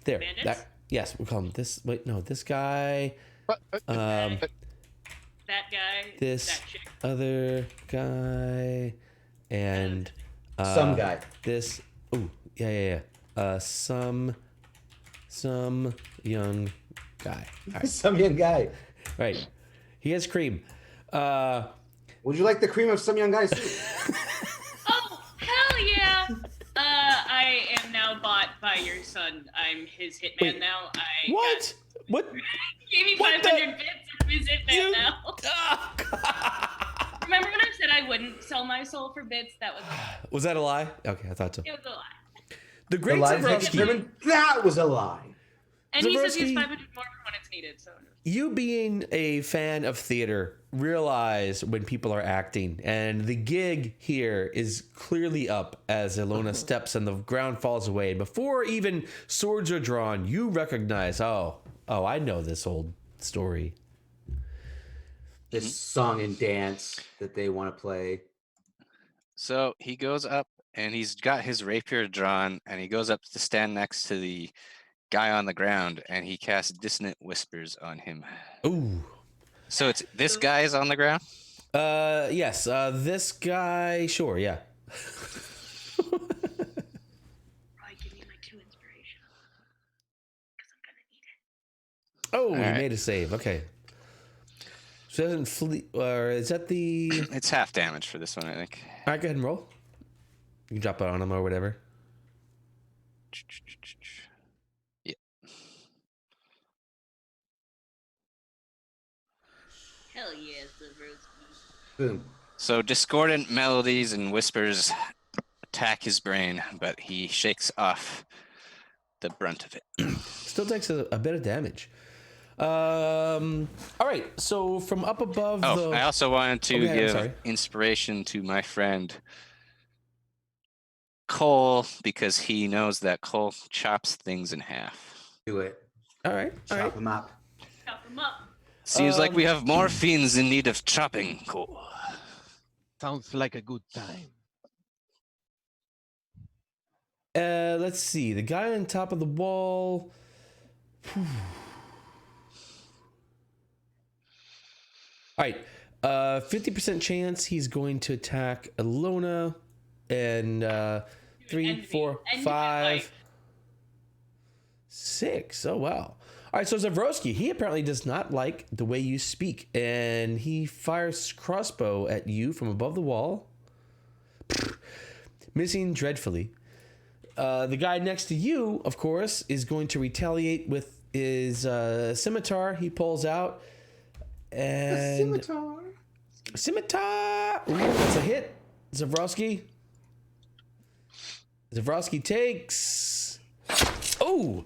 There. Bandits? Yes, we call him this. Wait, no, this guy. That guy. This That chick. other guy, and Some guy. This. Oh, yeah. Some young guy. All right. Some young guy. Right. He has cream. Would you like the cream of some young guy's soup? Oh, hell yeah! I am now bought by your son. I'm his hitman Wait, now. What? What? Gave me What the- 500 bits of his hitman You- now. Ah! Remember when I said I wouldn't sell my soul for bits? That was a lie. Was that a lie? Okay, I thought so. It was a lie. The The Great lies have Zabrovsky. determined that was a lie. And he says he has Zavorsky, 500 more when it's needed. So you being a fan of theater, realize when people are acting, and the gig here is clearly up as Ilona steps and the ground falls away. And before even swords are drawn, you recognize, oh, I know this old story. This song and dance that they want to play. So he goes up and he's got his rapier drawn, and he goes up to stand next to the guy on the ground, and he casts dissonant whispers on him. Ooh. So it's this guy is on the ground. Yes. This guy. Sure. Yeah. probably give me my 2 inspiration because I'm gonna need it. Oh, he right. made a save. Okay. So it doesn't flee. Or is that the? It's half damage for this one, I think. All right, go ahead and roll. You can drop it on him or whatever. Yeah. Hell yeah, Zavorsky. Boom. So discordant melodies and whispers attack his brain, but he shakes off the brunt of it. Still takes a bit of damage. All right. So from up above. Oh, I also wanted to Okay, I'm sorry. give inspiration to my friend Cole, because he knows that Cole chops things in half. Do it. All right. All Chop right. them up. Chop him up. Seems like we have more fiends in need of chopping, Cole. Sounds like a good time. Let's see. The guy on top of the wall. All right. 50% chance he's going to attack Ilona. And 3, Envy. 4, Envy 5, life. 6. Oh, wow. All right, so Zavorsky, he apparently does not like the way you speak, and he fires crossbow at you from above the wall, missing dreadfully. The guy next to you, of course, is going to retaliate with his scimitar he pulls out. And Scimitar. Scimitar! Ooh, that's a hit. Zavorsky. Zavorsky takes... Oh!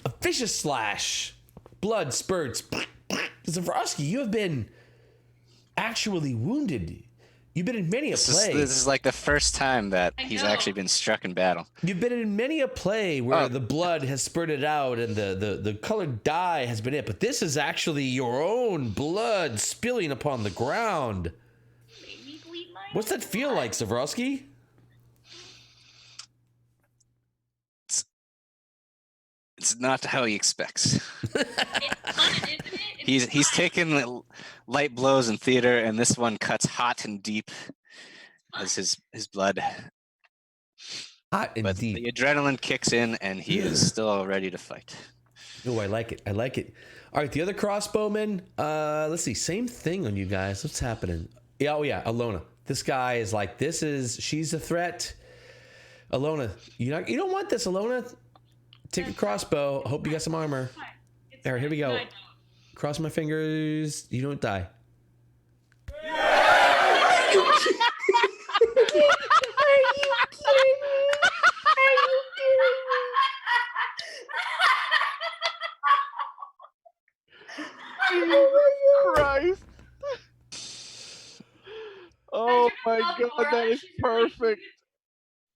A vicious slash. Blood spurts. Zavorsky, you have been actually wounded. You've been in many a play. This is like the first time that I he's know. actually been struck in battle. You've been in many a play where the blood has spurted out and the colored dye has been it, but this is actually your own blood spilling upon the ground. Made me bleed my What's that feel like, Zavorsky? It's not how he expects. It's fun, isn't it? He's taken light blows in theater, and this one cuts hot and deep as his blood. Hot and But deep. the adrenaline kicks in, and he is still ready to fight. Oh, I like it. I like it. All right, the other crossbowman. Let's see. Same thing on you guys. What's happening? Yeah, oh yeah, Ilona. This guy is like, she's a threat. Ilona, you don't want this, Ilona. Take a crossbow. Hope you got some armor. It's All right, here we fine. go. No, I don't. Cross my fingers. You don't die. Christ. Oh my love god, Nora. that is She's really perfect.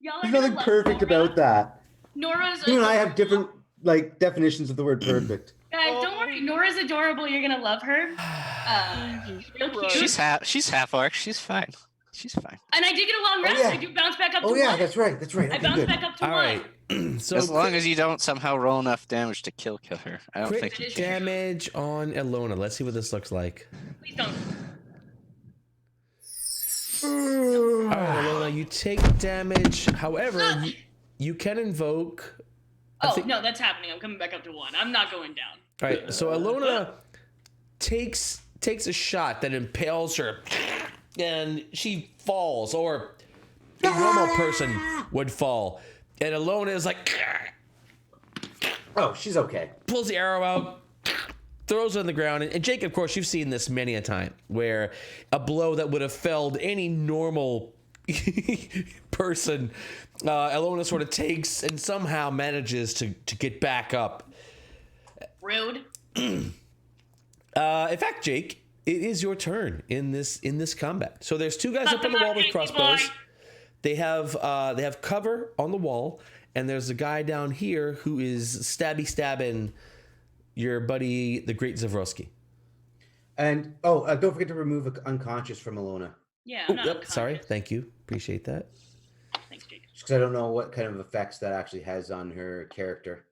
Y'all are There's gonna nothing love perfect Nora. about that. Nora's You and I have different definitions of the word perfect. Guys, don't worry. Nora's adorable. You're gonna love her. Real cute. She's half orc. She's fine. She's fine. And I did get a long rest. yeah. I do bounce back up to Oh yeah, one. that's right. That's right. I Okay, bounced good. back up to All one. right. So As long as you don't somehow roll enough damage to kill her. I don't crit think you is can. damage on Ilona. Let's see what this looks like. Please don't. All right, Ilona, you take damage. However, you can invoke. Oh think- no, that's happening. I'm coming back up to one. I'm not going down. All right, so Ilona takes a shot that impales her, and she falls, or a normal person would fall. And Ilona is like, Oh, she's okay. pulls the arrow out, throws it on the ground. And Jake, of course, you've seen this many a time, where a blow that would have felled any normal person, Ilona sort of takes and somehow manages to get back up. Rude. In fact, Jake, it is your turn in this combat. So there's two guys up on the wall with crossbows. They have cover on the wall, and there's a guy down here who is stabbing your buddy, the Great Zavrowski. And don't forget to remove unconscious from Alona. Yeah, I'm not unconscious. Sorry, thank you, appreciate that. Thanks, Jake. Because I don't know what kind of effects that actually has on her character.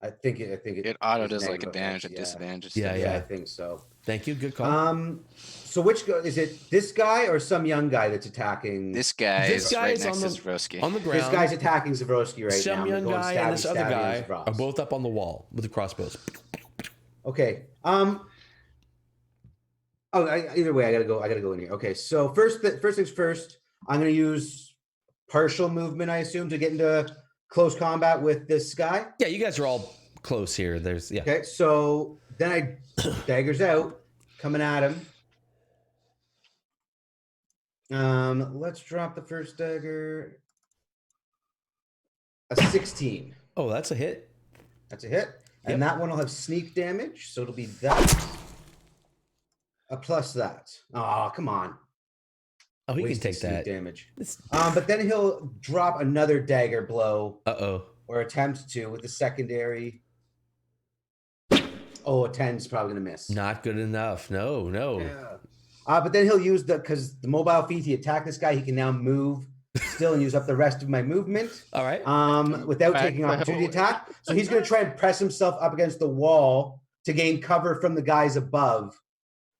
I think It auto has does like negative advantage effects, and disadvantage. Yeah. I think so. Thank you, good call. So which is it? This guy or some young guy that's attacking? This guy is right next to Zavrowski. On the ground. This guy's attacking Zavrowski right now. Some young Going guy and this other stabby guy on Zavros. are both up on the wall with the crossbows. Okay. Either way, I gotta go in here. Okay. So first things first. I'm gonna use partial movement, I assume, to get into close combat with this guy. Yeah, you guys are all close here. Okay. So then I daggers out, coming at him. Let's drop the first dagger. A 16. Oh, that's a hit. That's a hit. And that one will have sneak damage, so it'll be that. A plus that. Oh, come on. Oh, he can Wasted take sneak that. damage. But then he'll drop another dagger blow. Uh-oh. Or attempt to with the secondary. Oh, a 10's probably gonna miss. Not good enough. No. Yeah. But then he'll use because the mobile feat, he attacked this guy, he can now move still and use up the rest of my movement. All right. Without taking opportunity attack. So he's gonna try and press himself up against the wall to gain cover from the guys above.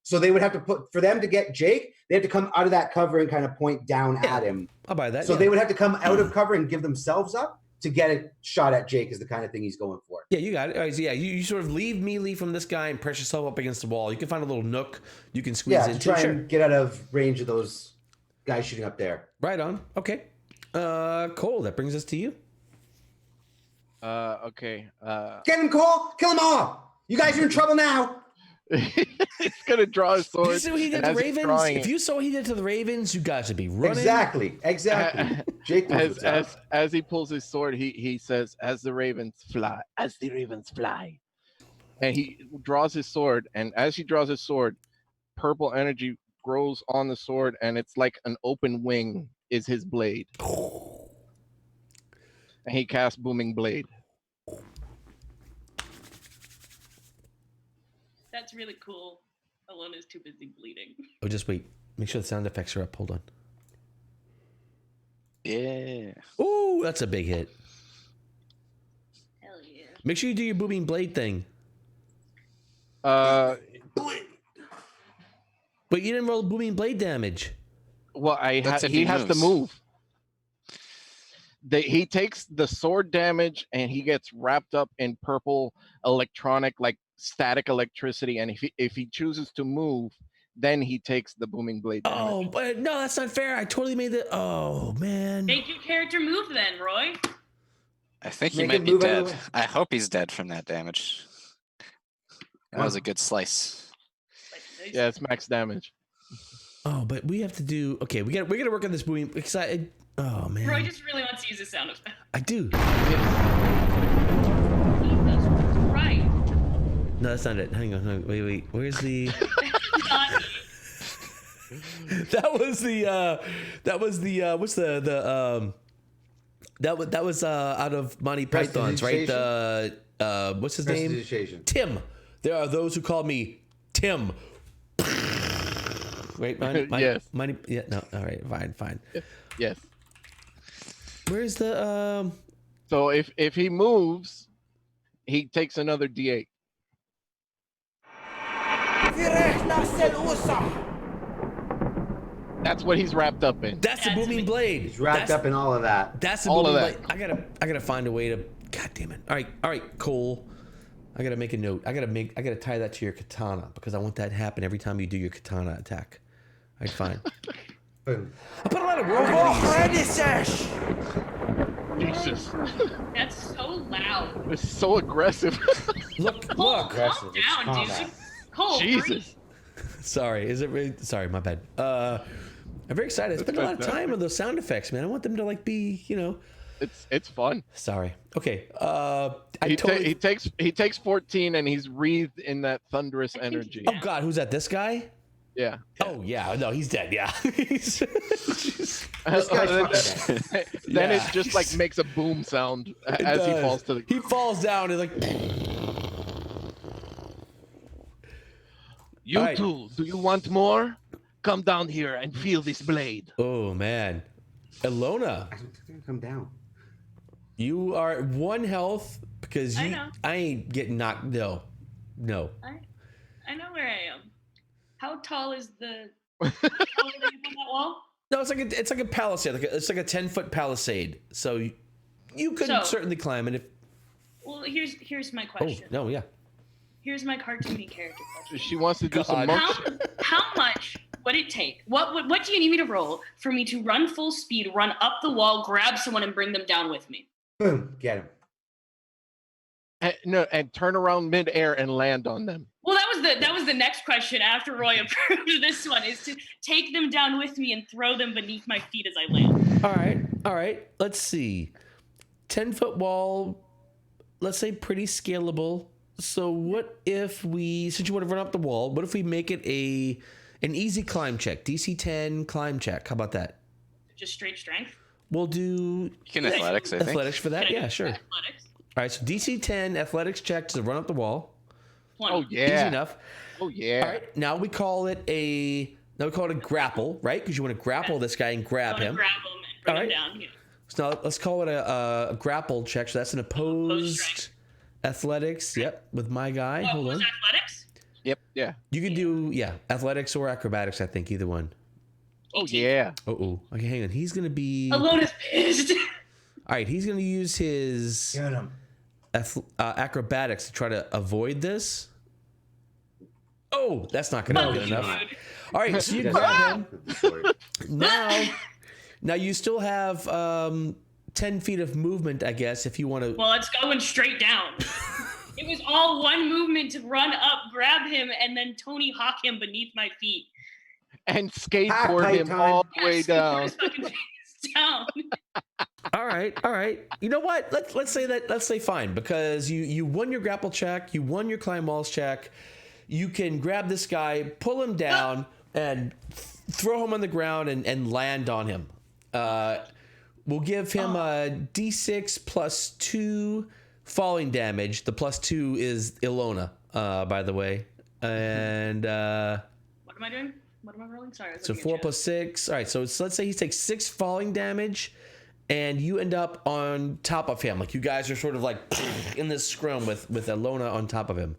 So they would have to for them to get Jake, they have to come out of that cover and kind of point down at him. I'll buy that. So they would have to come out of cover and give themselves up to get a shot at Jake is the kind of thing he's going for. Yeah, you got it. All right, so yeah, you sort of leave melee from this guy and press yourself up against the wall. You can find a little nook you can squeeze into. To try and get out of range of those guys shooting up there. Right on. Okay. Cole, that brings us to you. Okay. Get him, Cole! Kill them all! You guys are in trouble now! He's gonna draw his sword. You see what he did to Ravens? If you saw what he did to the Ravens, you guys would be running. Exactly. Jake as he pulls his sword, he says, as the ravens fly. And he draws his sword, and as he draws his sword, purple energy grows on the sword, and it's like an open wing is his blade. And he casts Booming Blade. That's really cool. Alona's too busy bleeding. Oh, just wait. Make sure the sound effects are up. Hold on. Yeah. Ooh, that's a big hit. Hell yeah. Make sure you do your booming blade thing. Blade. But you didn't roll booming blade damage. Well, he has to moves. move. He takes the sword damage and he gets wrapped up in purple electronic, like static electricity. And if he chooses to move, then he takes the booming blade damage. Oh, but no, that's not fair. I totally made the. Oh man. Make your character move then, Roy. I think he Make might him be move out of dead. the way. I hope he's dead from that damage. That was a good slice. Yeah, it's max damage. Oh, but we have to do. Okay, we got to work on this booming. Oh man. Roy just really wants to use a sound effect. I do. That's right. No, that's not it. Hang on. Wait. Where's the? Not That was the. What's the That was out of Monty Python's, right? What's his name? Prestidigitation. Tim. There are those who call me Tim. Wait, Yes. Yeah, no. All right, fine. Yes. Where's the So if he moves, he takes another D8. That's what he's wrapped up in. That's the That's booming me. blade. He's wrapped up in all of that. That's the all booming of that. blade. I gotta find a way to. God damn it! All right, Cole. I gotta make a note. I gotta tie that to your katana because I want that to happen every time you do your katana attack. All right, fine. Boom. I put a lot of work into Jesus. That's so loud. It's so aggressive. these. Look. Cole, Aggressive, calm it's down, combat. dude. Cole, Jesus. Sorry, is it really? Sorry, my bad. I'm very excited. I spent a lot of time on those sound effects, man. I want them to like be, It's fun. Sorry. Okay. He takes 14 and he's wreathed in that thunderous I think energy. Oh God, who's that? This guy? Yeah. Oh yeah, no, he's dead. Yeah. This guy's fucking dead. Then Yeah. it just like makes a boom sound It as he does. falls to the He falls down. He's like, You Alright. two, do you want more? Come down here and feel this blade. oh man, Ilona, I don't think I come down. you are at 1 health because I you. know. I ain't getting knocked. No. I know where I am. How tall is the? How tall are they on that wall? No, it's like a palisade. It's like a 10-foot palisade. So you could So- certainly climb it if. Well, here's my Oh question. no, yeah. Here's my cartoony character question. She wants to do some God. monk shit. How much would it take? What do you need me to roll for me to run full speed, run up the wall, grab someone, and bring them down with me? Boom, get him. And turn around midair and land on them. Well, that was the next question after Roy approved this one, is to take them down with me and throw them beneath my feet as I land. All right. Let's see. 10-foot wall. Let's say pretty scalable. So what if we, since you want to run up the wall, what if we make it an easy climb check? DC 10 climb check. How about that? Just straight strength. We'll do You can athletics, I think. athletics for that. Can I Yeah, do sure. Athletics. All right. So DC 10 athletics check to run up the wall. 20. Oh yeah. Easy enough. Oh yeah. All right. Now we call it a grapple, right? Because you want to grapple this guy and I grab wanna him. grab them and bring All them right. down. Yeah. So now let's call it a grapple check. So that's an opposed strength. athletics. Yep, with my guy. Oh, Hold was on. athletics? Yeah. You can do athletics or acrobatics. I think either one. Oh yeah. Okay, hang on. He's gonna be. Alona's pissed. All right, he's gonna use his Get him. acrobatics to try to avoid this. Oh, that's not gonna be good Fuck you, enough. dude. All right, so you Yes. grab him. Sorry. Now you still have 10 feet of movement, I guess, if you want to. Well, it's going straight down. It was all one movement to run up, grab him, and then Tony Hawk him beneath my feet. And skateboard him time. all the way Yes, down. his fucking face down. All right. You know what? Let's say fine, because you won your grapple check, you won your climb walls check. You can grab this guy, pull him down, and throw him on the ground and land on him. We'll give him a D6 plus 2 falling damage. The plus 2 is Ilona, by the way. And What am I doing? What am I rolling? Sorry. I was so looking 4 at chat. plus 6. All right, so let's say he takes 6 falling damage, and you end up on top of him. Like you guys are sort of like in this scrum with Ilona on top of him.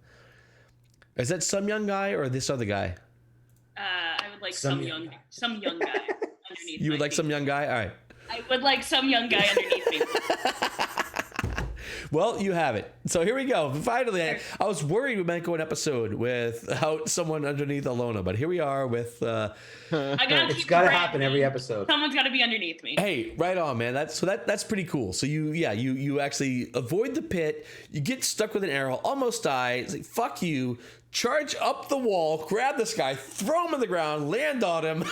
Is that some young guy or this other guy? I would like Some some young young guy underneath. You would my like feet. some young guy? All right. I would like some young guy underneath me. Well, you have it. So here we go. Finally, I was worried we might go an episode without someone underneath Ilona, but here we are with. I gotta It's keep got to the happen brand, every man. episode. Someone's got to be underneath me. Hey, right on, man. That's pretty cool. So you actually avoid the pit. You get stuck with an arrow, almost die. It's like fuck you. Charge up the wall, grab this guy, throw him on the ground, land on him.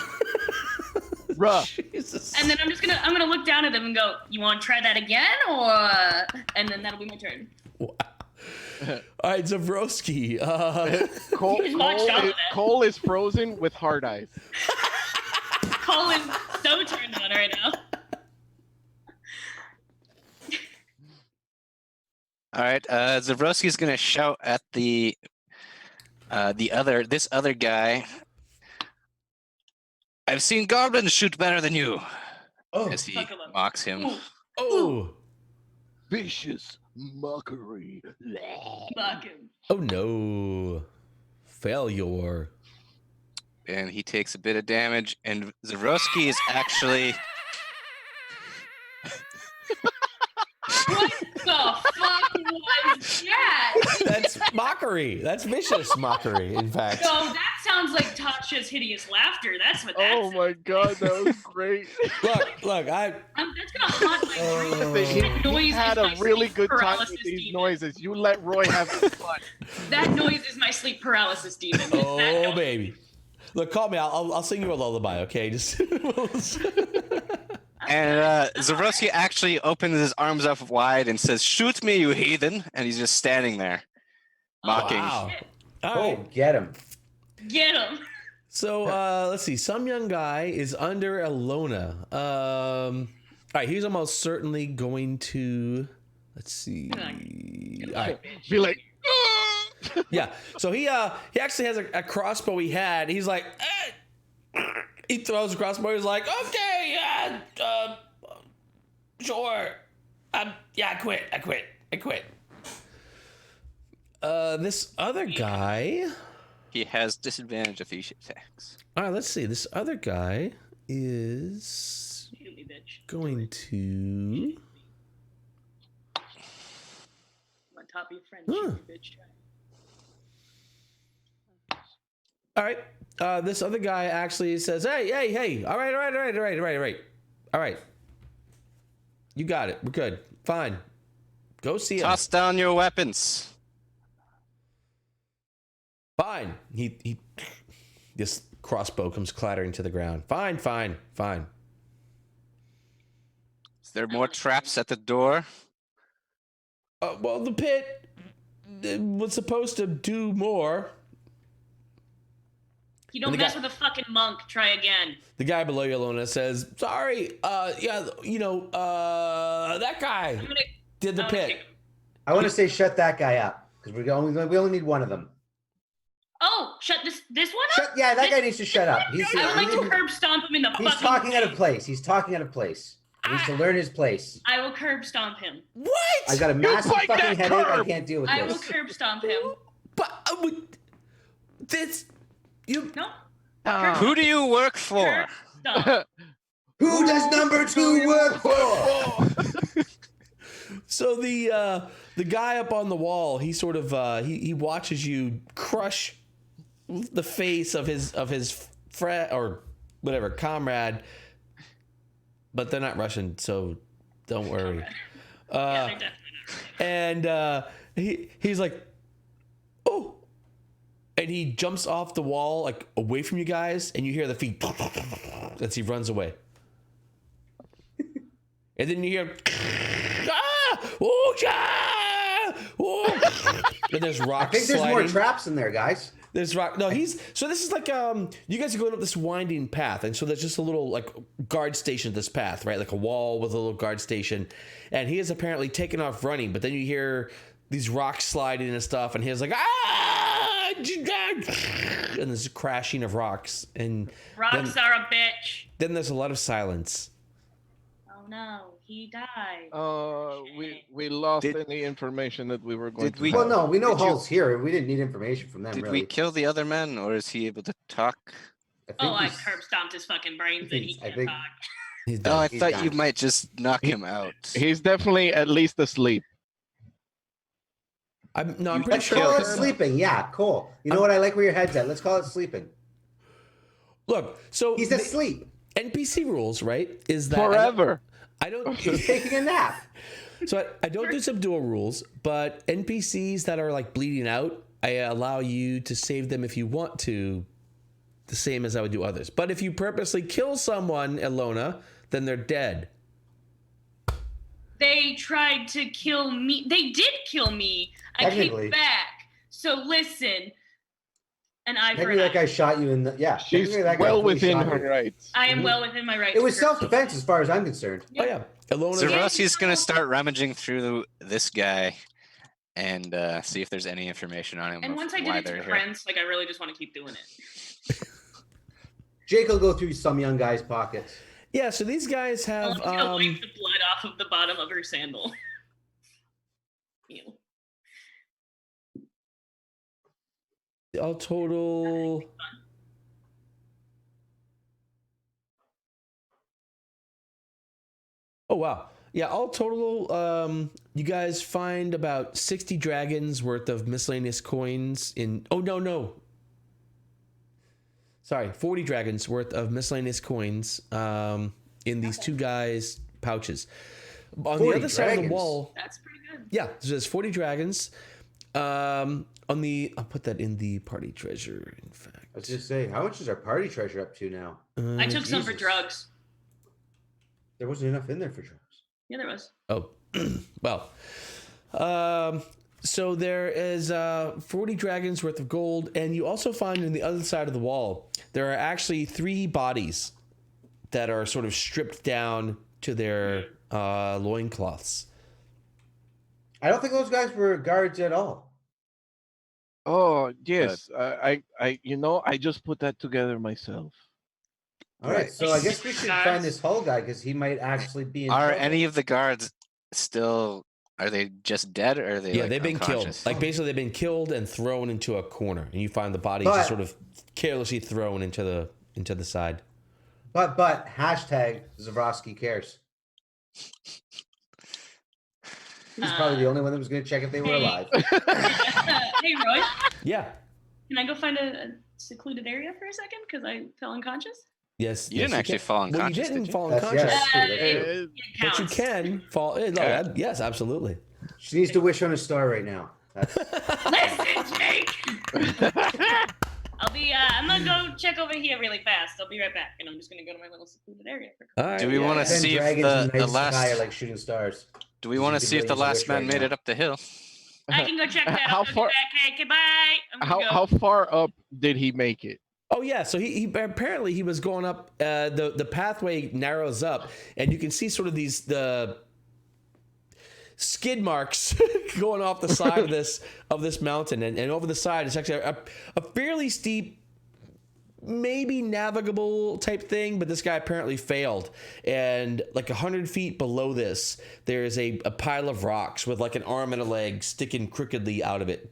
Rough. Jesus. And then I'm gonna look down at them and go, "You want to try that again?" Or and then that'll be my turn. Wow. All right, Zabrowski. Cole, He's launched off of that. Cole is frozen with hard eyes. Cole is so turned on right now. All right, Zabrowski's gonna shout at this other guy. I've seen goblins shoot better than you. Oh, As he Fuck 'em up. mocks him. Ooh, Oh. Vicious mockery. fuck him. Oh no. Failure. And he takes a bit of damage, and Zabrowski is actually What the fuck was that? That's mockery. That's vicious mockery, in fact. So that sounds like Tasha's hideous laughter. That's what that Oh sounds my god, that was great. Look, That's gonna haunt my dreams. He That noise had is a my really sleep good time paralysis with these demon. noises. You let Roy have his fun. That noise is my sleep paralysis demon. That oh noise. baby. Look, call me. I'll sing you a lullaby, okay? Just And Zabrowski actually opens his arms up wide and says, "Shoot me, you heathen!" And he's just standing there, mocking. Wow. All Oh, right. get him. Get him. So let's see. Some young guy is under Alona. All right, he's almost certainly going to. Let's see. All right. Be like, Yeah. So he actually has a crossbow he had. He's like, he throws a crossbow. He's like, okay, sure. Yeah, I quit. This other guy. He has disadvantage if he attacks. All right, let's see. This other guy is Shoot me, bitch. going to. I'm on top of your friend. Huh. Shoot me, bitch. All right. This other guy actually says, hey. All right. You got it. We're good. Fine. Go see him. Toss down your weapons. Fine. He this crossbow comes clattering to the ground. Fine. Is there more traps at the door? Well, the pit was supposed to do more. You don't And the mess guy- with a fucking monk. Try again. The guy below you, Alona, says, sorry, that guy I'm gonna. did the I'm gonna pit. kick him. I want to say shut that guy up because we only need one of them. Oh, shut this one up. Yeah, that guy needs to shut up. I would like to curb stomp him in the He's fucking. talking out of face. place. He needs to learn his place. I will curb stomp him. What? I got a massive bite fucking that headache. I curb. can't deal with I will this. curb stomp him. But this you. No. Who do you work for? Curb stomp. Who does number 2 work for? So the guy up on the wall, he sort of he watches you crush the face of his friend or whatever comrade, but they're not Russian, so don't worry. Yeah, they're definitely not. And he's like, oh, and he jumps off the wall like away from you guys, and you hear the feet as he runs away. And then you hear, oh, yeah, oh. And there's I rocks think there's sliding. more traps in there, guys. There's rock. No, so this is like you guys are going up this winding path, and so there's just a little like guard station at this path, right? Like a wall with a little guard station, and he is apparently taken off running. But then you hear these rocks sliding and stuff, and he's like and there's a crashing of rocks, and Rocks are a bitch. then there's a lot of silence. Oh no, he died. we lost Did- any information that we were going did to we- Well, have. no, we know Did you- Hull's here. We didn't need information from them, Did really. we kill the other man, or is he able to talk? I he's- curb stomped his fucking brains and he I can't think- talk. He's Oh, done. I He's thought you done. might just knock him out. He's definitely at least asleep. I'm you pretty Let's sure. call it Curb. sleeping. Yeah, cool. You know what? I like where your head's at. Let's call it sleeping. Look, so He's the asleep. NPC rules, right? Is that Forever. I don't. He's taking a nap. So I don't do subdual rules, but NPCs that are like bleeding out, I allow you to save them if you want to, the same as I would do others. But if you purposely kill someone, Ilona, then they're dead. They tried to kill me. They did kill me. I Technically. came back. So listen. An eye for Maybe an that eye. guy shot you in the. Yeah. She's technically that guy well totally within shot her you. rights. I am well within my right. It was to curb self-defense as far as I'm concerned. Oh yeah, Ilona. Zabrowski's gonna start rummaging through this guy and see if there's any information on him. And of once I did why it to they're here. friends, like I really just want to keep doing it. Jake will go through some young guy's pockets. Yeah, so these guys I have want to wipe the blood off of the bottom of her sandal. Ew. all total. Oh wow. Yeah, all total, you guys find about 60 dragons worth of miscellaneous coins in. Oh, no. Sorry, 40 dragons worth of miscellaneous coins in these two guys' pouches. On the 40 other side of the dragons? wall, That's pretty good. yeah, so there's 40 dragons. On the, I'll put that in the party treasure, in fact. I was just saying, how much is our party treasure up to now? I took some for Jesus. drugs. There wasn't enough in there for traps. Yeah, there was. Oh, well. So there is 40 dragons worth of gold, and you also find on the other side of the wall there are actually 3 bodies that are sort of stripped down to their loincloths. I don't think those guys were guards at all. Oh yes, I just put that together myself. All right, so I guess we should find this Hull guy because he might actually be in Are trouble. any of the guards still? Are they just dead, or are they? Yeah, like, they've been killed. unconscious? Like basically, they've been killed and thrown into a corner, and you find the bodies But- just sort of carelessly thrown into the side. But hashtag Zavrosky cares. He's probably the only one that was going to check if they were Hey. alive. Hey, Roy, Yeah. can I go find a secluded area for a second? Because I fell unconscious. Yes. You yes, didn't actually can. fall Well, you unconscious, didn't did you? fall That's- unconscious, yeah, that's true, that's It true. but you counts. can fall. No, Okay. yes, absolutely. She needs to wish on a star right now. That's, Listen, Jake. I'm gonna go check over here really fast. I'll be right back, and I'm just gonna go to my little secluded area. All right. Do we want to Ten see if dragons in the night sky last? are like shooting stars. Do we want to you see if the really last wish man right made now. it up the hill? I can go check that. How I'll go far- back. Hey, goodbye. I'm gonna How go. far up did he make it? Oh yeah, so he apparently he was going up. The pathway narrows up, and you can see sort of the skid marks going off the side of this mountain, and over the side it's actually a fairly steep, maybe navigable type thing, but this guy apparently failed. And like 100 feet below this, there's a pile of rocks with like an arm and a leg sticking crookedly out of it.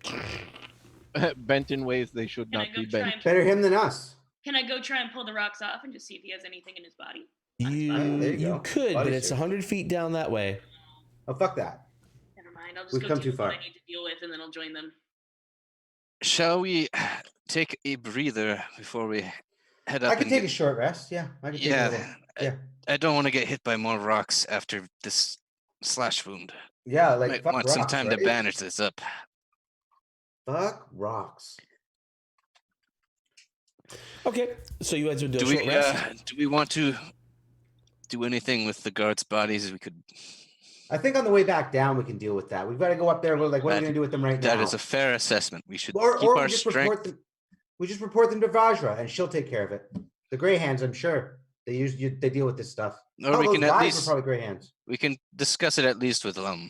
Bent in ways they should Can I not go be try bent. and Better him than us. Can I go try and pull the rocks off and just see if he has anything in his body? There you You go. could, Body but it's search. 100 feet down that way. Oh, fuck that. Never mind. I'll just We've go come deal too with what far. I need to deal with, and then I'll join them. Shall we take a breather before we head up? I could and take get- a short rest. Yeah, I could take a Yeah, little. Yeah, I don't want to get hit by more rocks after this slash wound. yeah, like Might fuck want rocks, some time right? to bandage this up. Fuck rocks. Okay, so you guys would do a Do short we rest. do we want to do anything with the guards' bodies? We could. I think on the way back down we can deal with that. We've got to go up there. We're like, what are we That- gonna do with them right now? That is a fair assessment. We should or keep or our we just strength. report them. We just report them to Vajra, and she'll take care of it. The Grey Hands, I'm sure they they deal with this stuff. Or Oh, we those can at guys least were probably Grey Hands. we can discuss it at least with Lum.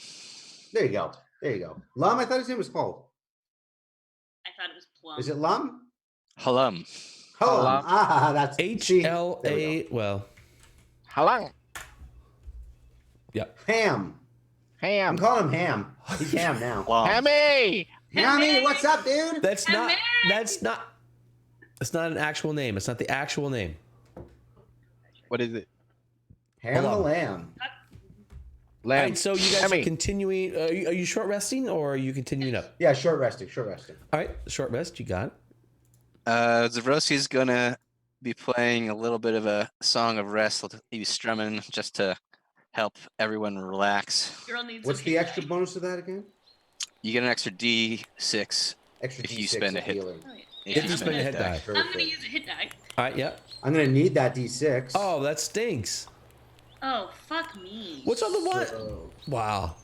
There you go. There you go. Lum. I thought his name was Hull. I thought it was Plum. Is it Lum? Halum. Hull. Lum. Ah, that's see, there we HLA. go. Well, Halang. yeah. Ham. I'm Ham. calling him Ham. He's Ham now. Hammy. Hammy, what's up, dude? That's not. American. That's not. It's not an actual name. It's not the actual name. What is it? Ham the Hold on. Lamb. All Lamb. right, so you guys Hammy. are continuing. Are you short resting or are you continuing up? Yeah, short resting. Short resting. All right, short rest. You got it. Zavrosi's gonna be playing a little bit of a song of rest. He's strumming just to help everyone relax. Girl needs What's some the hit extra die. bonus of that again? You get an extra D6 Extra if you D6 spend a of hit. healing. Oh, yeah. if you you spend a hit die. I'm gonna Perfect. use a hit die. All right, yeah. I'm gonna need that D6. Oh, that stinks. Oh, fuck me. What's on the one? So Wow.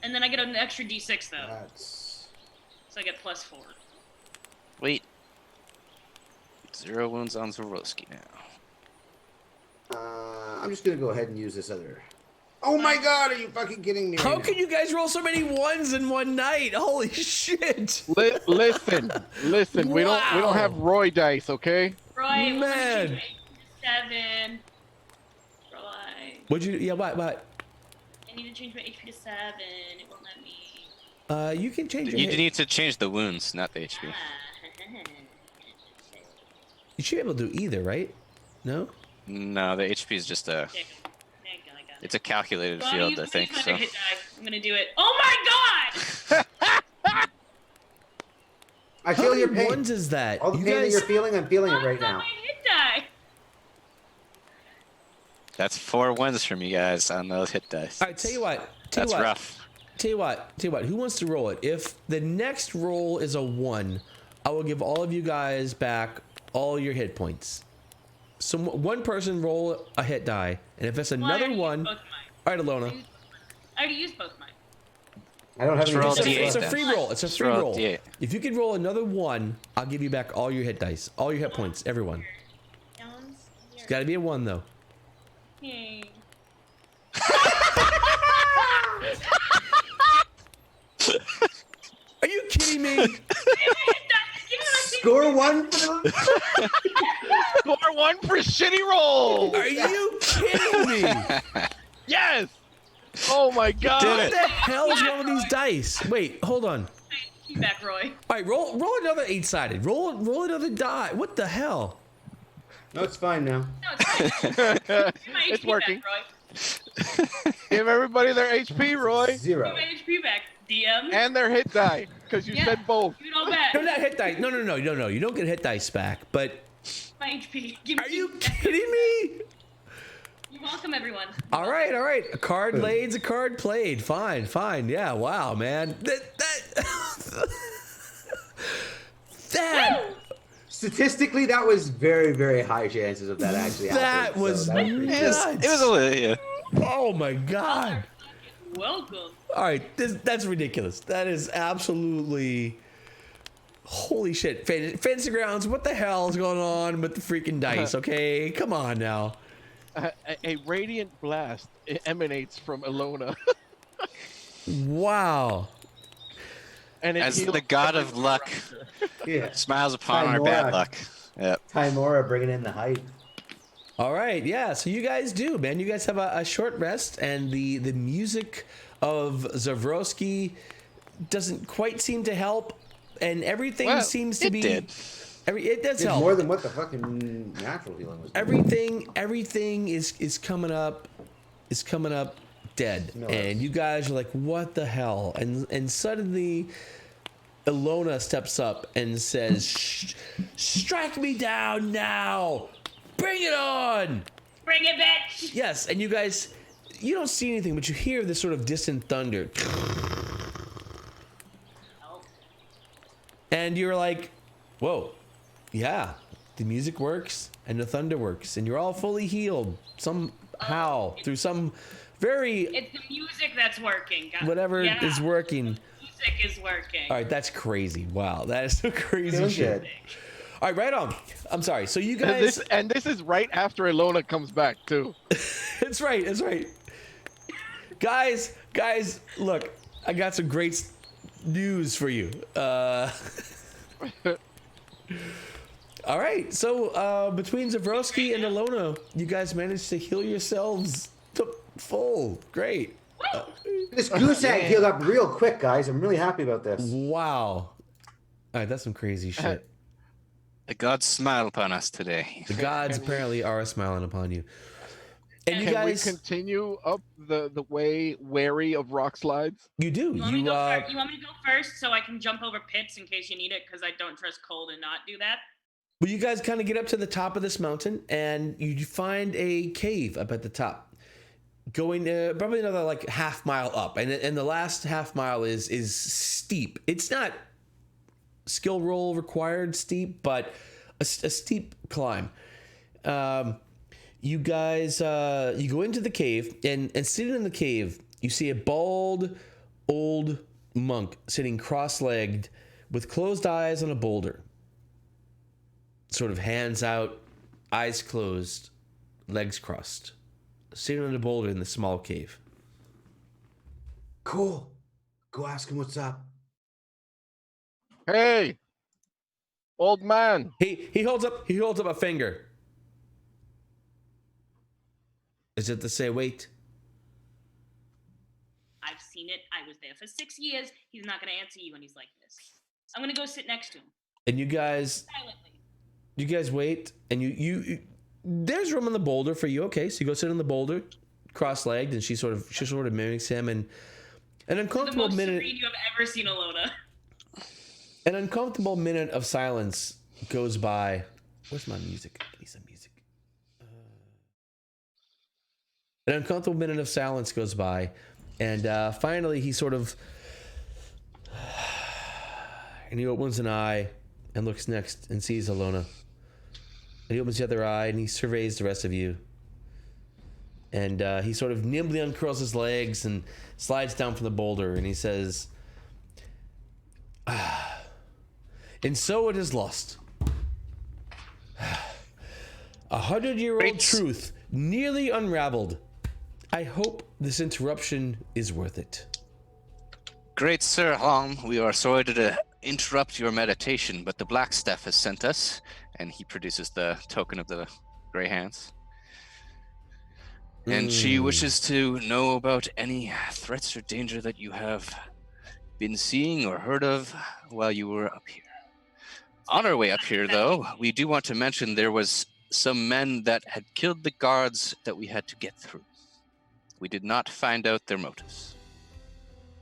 And then I get an extra D6 though, that's so I get +4. Wait. 0 wounds on Zoroski now. I'm just gonna go ahead and use this other. Oh my god, are you fucking kidding me? How right can now? you guys roll so many ones in one night? Holy shit! Listen. We don't Wow. have Roy dice, okay? Roy, we're gonna Man. change my HP to 7. Roy, Would you? Yeah. What? I need to change my HP to 7. It won't let me. You can change your. You hit. need to change the wounds, not the HP. Ah. You should be able to do either, right? No. No, the HP is just a. There you go. There you go, I got it. It's a calculated So I'm gonna field, I use think. my So hit die. I'm gonna do it. Oh my god! I How feel many your pain. ones is that? All the You pain that guys. you're feeling, I'm feeling it What's right on now. my hit die? that's 4 wins from you guys on those hit dice. All right. Tell you what. Tell That's you what. rough. Tell you what. Who wants to roll it? If the next roll is a 1, I will give all of you guys back all your hit points. one person roll a hit die, and if it's Well, I another already one, used all both mine. right, Alona. I already used both mine. I don't have Just any. roll It's a, D8 it's a then. free roll. It's a Just free roll roll. D8. If you could roll another one, I'll give you back all your hit dice, all your hit points, everyone. It's got to be a 1 though. Yay. Are you kidding me? Score 1 for the. Score 1 for shitty roll. Are you kidding me? Yes. Oh my god. What the hell is wrong with these dice? Wait, hold on. Feedback, Roy. All right, roll another 8-sided. Roll another die. What the hell? No, it's fine now. No, it's fine. Give my It's HP working. back, Roy. Give everybody their HP, Roy, Give 0. my HP back, DM. and their hit die, because you Yeah. said both. Give it all back. No, not hit dice. No. You don't get hit dice back. But My HP. Give me are you feedback. kidding me? You're welcome, everyone. All right. A card layed's a card played. Fine. Yeah. Wow, man. That Statistically, that was very, very high chances of that actually happening. That was pretty good. nuts. It was a little, yeah. Oh my god. Welcome. All right, that's ridiculous. That is absolutely holy shit. Fantasy Grounds, what the hell is going on with the freaking dice? Okay, come on now. A radiant blast emanates from Alona. Wow. And it As heals the god of every luck character. Yeah. smiles upon our Timora. bad luck. Yep. Timora bringing in the hype. All right, yeah. So you guys do, man. You guys have a short rest, and the music of Zavrosky doesn't quite seem to help, and everything Well, seems to it be. did. It does It's help. more than what the fucking natural healing was. Everything is coming up dead, No, and you guys are like, what the hell? And suddenly Ilona steps up and says, strike me down now, bring it on. Bring it, bitch. Yes, and you guys, you don't see anything, but you hear this sort of distant thunder, and you're like, whoa, yeah, the music works and the thunder works, and you're all fully healed somehow through some very It's the music that's working. guys. whatever Yeah, is working. music is working. All right, that's crazy. Wow, that is so crazy Feeling shit. good. All right, right on. I'm sorry. So you guys, And this is right after Alona comes back too. That's right. Guys, look, I got some great news for you. All right, so between Zavrosky and Ilona, you guys managed to heal yourselves to full. Great. This goose egg healed up real quick, guys. I'm really happy about this. Wow. All right, that's some crazy shit. The gods smile upon us today. The gods apparently are smiling upon you. And you Can guys, we continue up the way wary of rock slides? you do. You want me to go first so I can jump over pits in case you need it? Because I don't trust Cole to not do that. Well, you guys kind of get up to the top of this mountain, and you find a cave up at the top. Going probably another like half mile up, and the last half mile is steep. It's not skill roll required steep, but a steep climb. You guys you go into the cave, and sitting in the cave, you see a bald old monk sitting cross-legged with closed eyes on a boulder. Sort of hands out, eyes closed, legs crossed, sitting on a boulder in the small cave. Cool. Go ask him what's up. Hey, old man. He holds up a finger. Is it to say wait? I've seen it. I was there for 6 years. He's not going to answer you when he's like this. I'm going to go sit next to him. And you guys wait, and you there's room on the boulder for you. Okay, so you go sit on the boulder, cross-legged, and she sort of mimics him, and an The uncomfortable most minute. serene you have ever seen, Alona. An uncomfortable minute of silence goes by. Where's my music? I need some music. An uncomfortable minute of silence goes by, and finally he sort of, and he opens an eye and looks next and sees Alona. He opens the other eye and he surveys the rest of you. And he sort of nimbly uncurls his legs and slides down from the boulder. And he says, and so it is lost. 100-year-old truth nearly unraveled. I hope this interruption is worth it. Great Sir Hom, we are sorry to interrupt your meditation, but the Blackstaff has sent us, and he produces the token of the Grey Hands. And she wishes to know about any threats or danger that you have been seeing or heard of while you were up here. On our way up here, though, we do want to mention there was some men that had killed the guards that we had to get through. We did not find out their motives.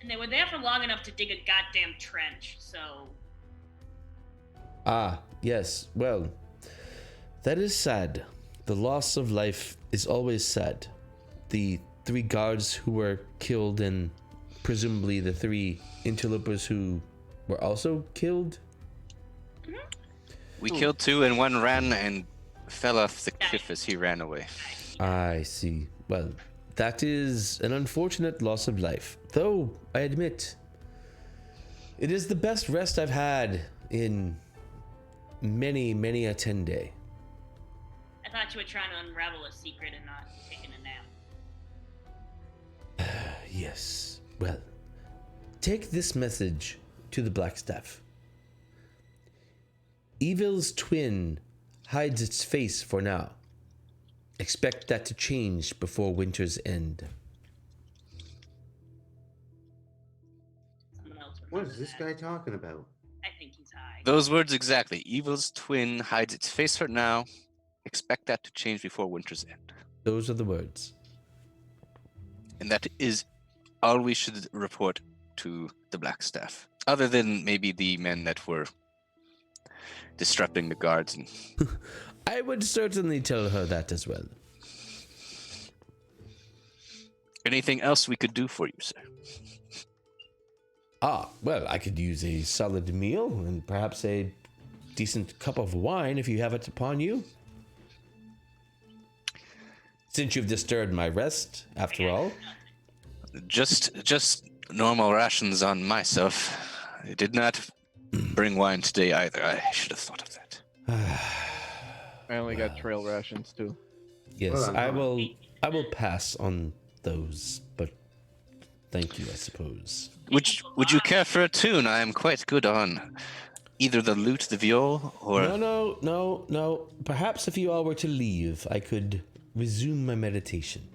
And they were there for long enough to dig a goddamn trench, so... Ah, yes. Well, that is sad. The loss of life is always sad. The 3 guards who were killed and presumably the 3 interlopers who were also killed. We killed 2 and 1 ran and fell off the cliff as he ran away. I see. Well, that is an unfortunate loss of life. Though, I admit, it is the best rest I've had in many, many a 10-day. I thought you were trying to unravel a secret and not taking a nap. Yes. Well, take this message to the Blackstaff. Evil's twin hides its face for now. Expect that to change before winter's end. Someone else What remember is this that. guy talking about? I think he's high. Those words exactly. Evil's twin hides its face for now. Expect that to change before winter's end. Those are the words. And that is all we should report to the Blackstaff. Other than maybe the men that were disrupting the guards. And I would certainly tell her that as well. anything else we could do for you, sir? Ah, well, I could use a solid meal and perhaps a decent cup of wine if you have it upon you. Since you've disturbed my rest, after all. Just normal rations on myself. I did not bring wine today either. I should have thought of that. I only got trail rations too. Yes, Hold on, I hold will pass on those, but thank you, I suppose. Would you care for a tune? I am quite good on either the lute, the viol, or No. Perhaps if you all were to leave, I could resume my meditation.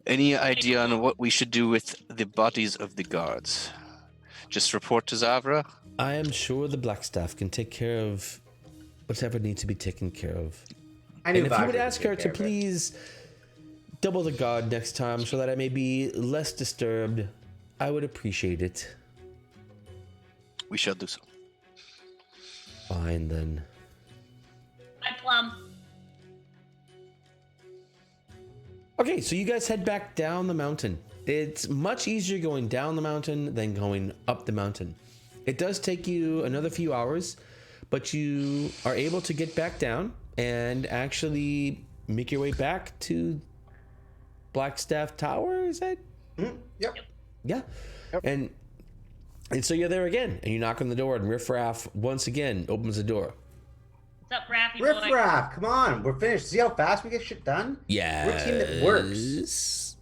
any idea on what we should do with the bodies of the guards? Just report to Zavra? I am sure the Blackstaff can take care of whatever needs to be taken care of. I knew And if you Vajra would could ask take her to care of it. please double the guard next time so that I may be less disturbed, I would appreciate it. We shall do so. Fine then. Bye, Plum. Okay, so you guys head back down the mountain. It's much easier going down the mountain than going up the mountain. It does take you another few hours, but you are able to get back down and actually make your way back to Blackstaff Tower, is that? Yep. Yeah. Yep. And so you're there again, and you knock on the door, and Riff Raff once again opens the door. What's up, Raffy Riff boy? Raff, come on. We're finished. See how fast we get shit done? Yeah. We're a team that works.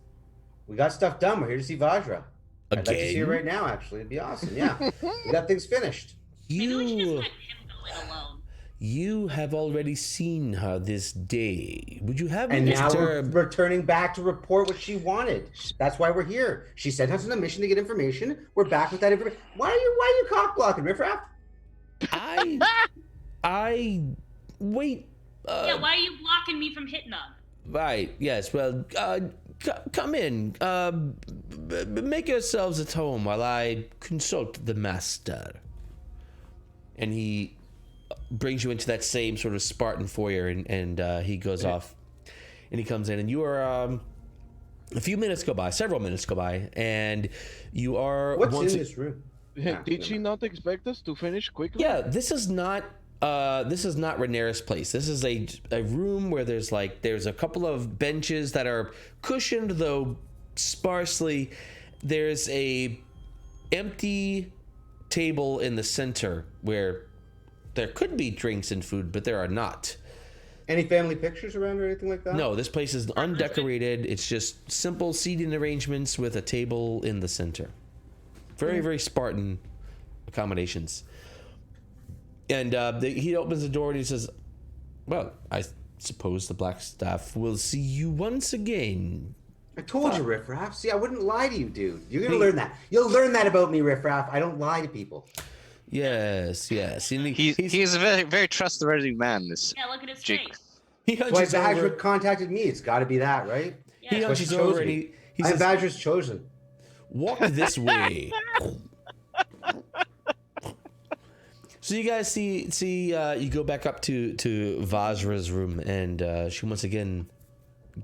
We got stuff done. We're here to see Vajra. I'd like to see her Again? right now, actually. It'd be awesome. Yeah. We got things finished. Maybe we should just You, let him go it alone. you have already seen her this day. Would you have me And now we're disturb? returning back to report what she wanted. That's why we're here. She sent us on a mission to get information. We're back with that information. Why are you cock blocking, Riff Raff? I wait. Yeah, why are you blocking me from hitting on him? Right. Yes. Well, come in. Make yourselves at home while I consult the master. And he brings you into that same sort of Spartan foyer, and he goes off, and he comes in, and you are a few minutes go by, several minutes go by, and you are What's once in this room? Did she not expect us to finish quickly? Yeah, this is not This is not Rhaenyra's place. This is a room where there's a couple of benches that are cushioned, though sparsely. There's a empty table in the center where there could be drinks and food, but there are not. Any family pictures around or anything like that? No, this place is undecorated. It's just simple seating arrangements with a table in the center. Very, very Spartan accommodations. And he opens the door and he says, well, I suppose the Black Staff will see you once again. I told you, Riff Raff. See, I wouldn't lie to you, dude. You're going to learn that. You'll learn that about me, Riff Raff. I don't lie to people. Yes. And he's a very, very trustworthy man, this Yeah, look at his Jake. face. he That's why hunches over. Badger contacted me. It's got to be that, right? Yeah. He He hunches chose over and me. he I'm says, Badger's chosen. walk this way. So you guys see you go back up to Vajra's room, and she once again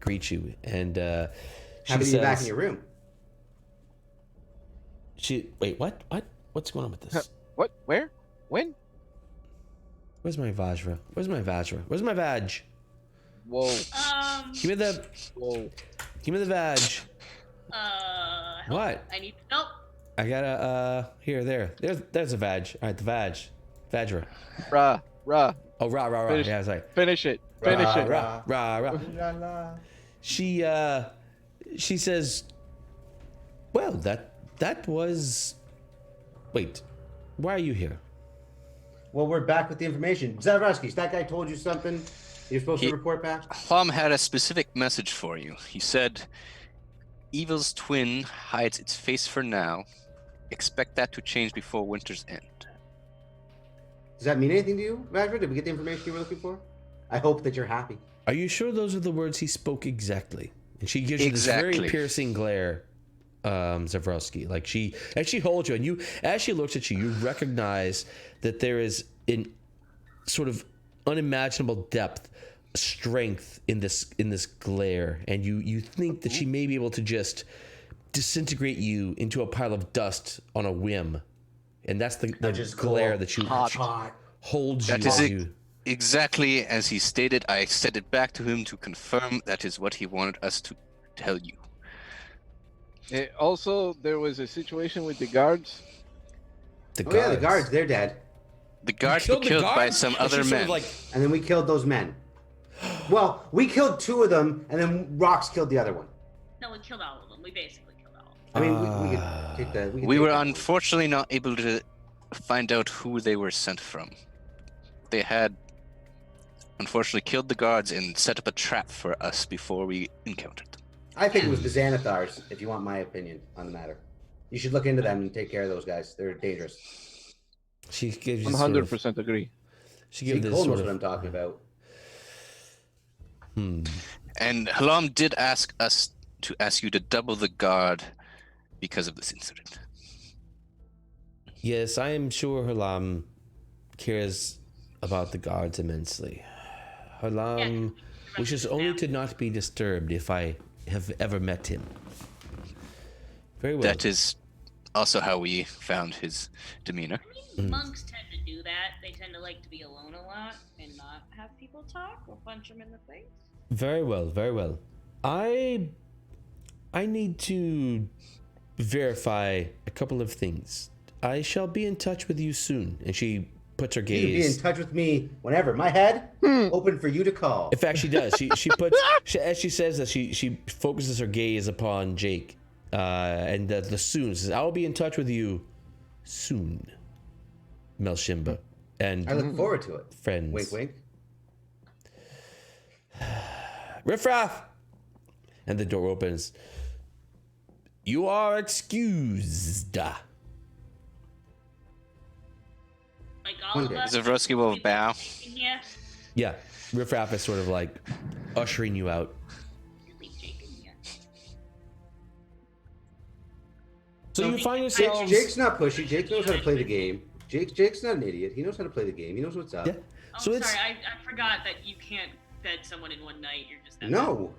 greets you, and she Happy to be back in says, your room. wait, what? What's going on with this? What? Where? When? Where's my Vajra? Where's my Vag? Whoa. Give me the Vag. Help. What? I need help. I gotta there's a Vag. All right, the Vajra. Rah. Oh, rah. Finish. Yeah, sorry. Finish it. Finish it. Rah. La, la. She says, well, that was, wait, why are you here? Well, we're back with the information. Zavraskis, that guy told you something you're supposed He- to report back? Hlom had a specific message for you. He said, Evil's twin hides its face for now. Expect that to change before winter's end. Does that mean anything to you, Vajra? Did we get the information you were looking for? I hope that you're happy. Are you sure those are the words he spoke exactly? And she gives you this very Exactly. piercing glare, Zavrowski. Like as she holds you, and as she looks at you, you recognize that there is an sort of unimaginable depth, strength in this glare, and you think that she may be able to just disintegrate you into a pile of dust on a whim, and that's the Just glare go that you hot. holds you. That is as it. you- Exactly as he stated. I said it back to him to confirm that is what he wanted us to tell you. Also, there was a situation with the guards. The Oh yeah, the guards, they're dead. The guards were the killed by guards? some And other she's sort men. of like, And then we killed those men. Well, we killed two of them, and then Rox killed the other one. No, we killed all of them. We basically killed all of them. I mean, we could take that. We were unfortunately not able to find out who they were sent from. They had unfortunately killed the guards and set up a trap for us before we encountered them. I think it was the Xanathars, if you want my opinion on the matter. You should look into them and take care of those guys. They're dangerous. she gives you sort of, 100% agree. she See, gives this Cole sort knows of what I'm talking about. And Halam did ask us to ask you to double the guard because of this incident. Yes, I am sure Halam cares about the guards immensely. Halam wishes only to not be disturbed if I have ever met him. Very well. That is also how we found his demeanor. I mean, monks tend to do that. They tend to like to be alone a lot and not have people talk or punch them in the face. Very well, very well. I need to verify a couple of things. I shall be in touch with you soon. And she puts her You can be in gaze. touch with me whenever. My head open for you to call. In fact, she does. She puts as she says that she focuses her gaze upon Jake, and the soon says, "I will be in touch with you soon, Melshimba, and I look forward to it. friends." Wink, wink. Riffraff, and the door opens. You are excused. Like all One of day. us. Zavrowski will bow. Yeah. Yeah, Riffraff is sort of like ushering you out. Leave Jake in here. So you find yourselves. Jake's not pushy. Jake knows how to play the game. Jake's not an idiot. He knows how to play the game. He knows what's up. Yeah. Oh, So it's sorry, I forgot that you can't bed someone in one night. You're just that No.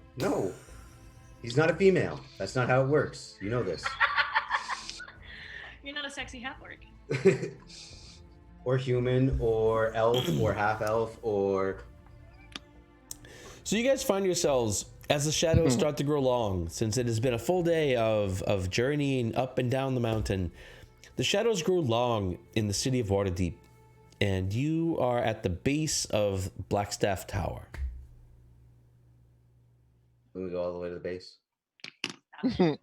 He's not a female. That's not how it works. You know this. You're not a sexy half-orc. or human or elf or half elf or. So you guys find yourselves as the shadows start to grow long, since it has been a full day of journeying up and down the mountain. The shadows grow long in the city of Waterdeep, and you are at the base of Blackstaff Tower. We go all the way to the base.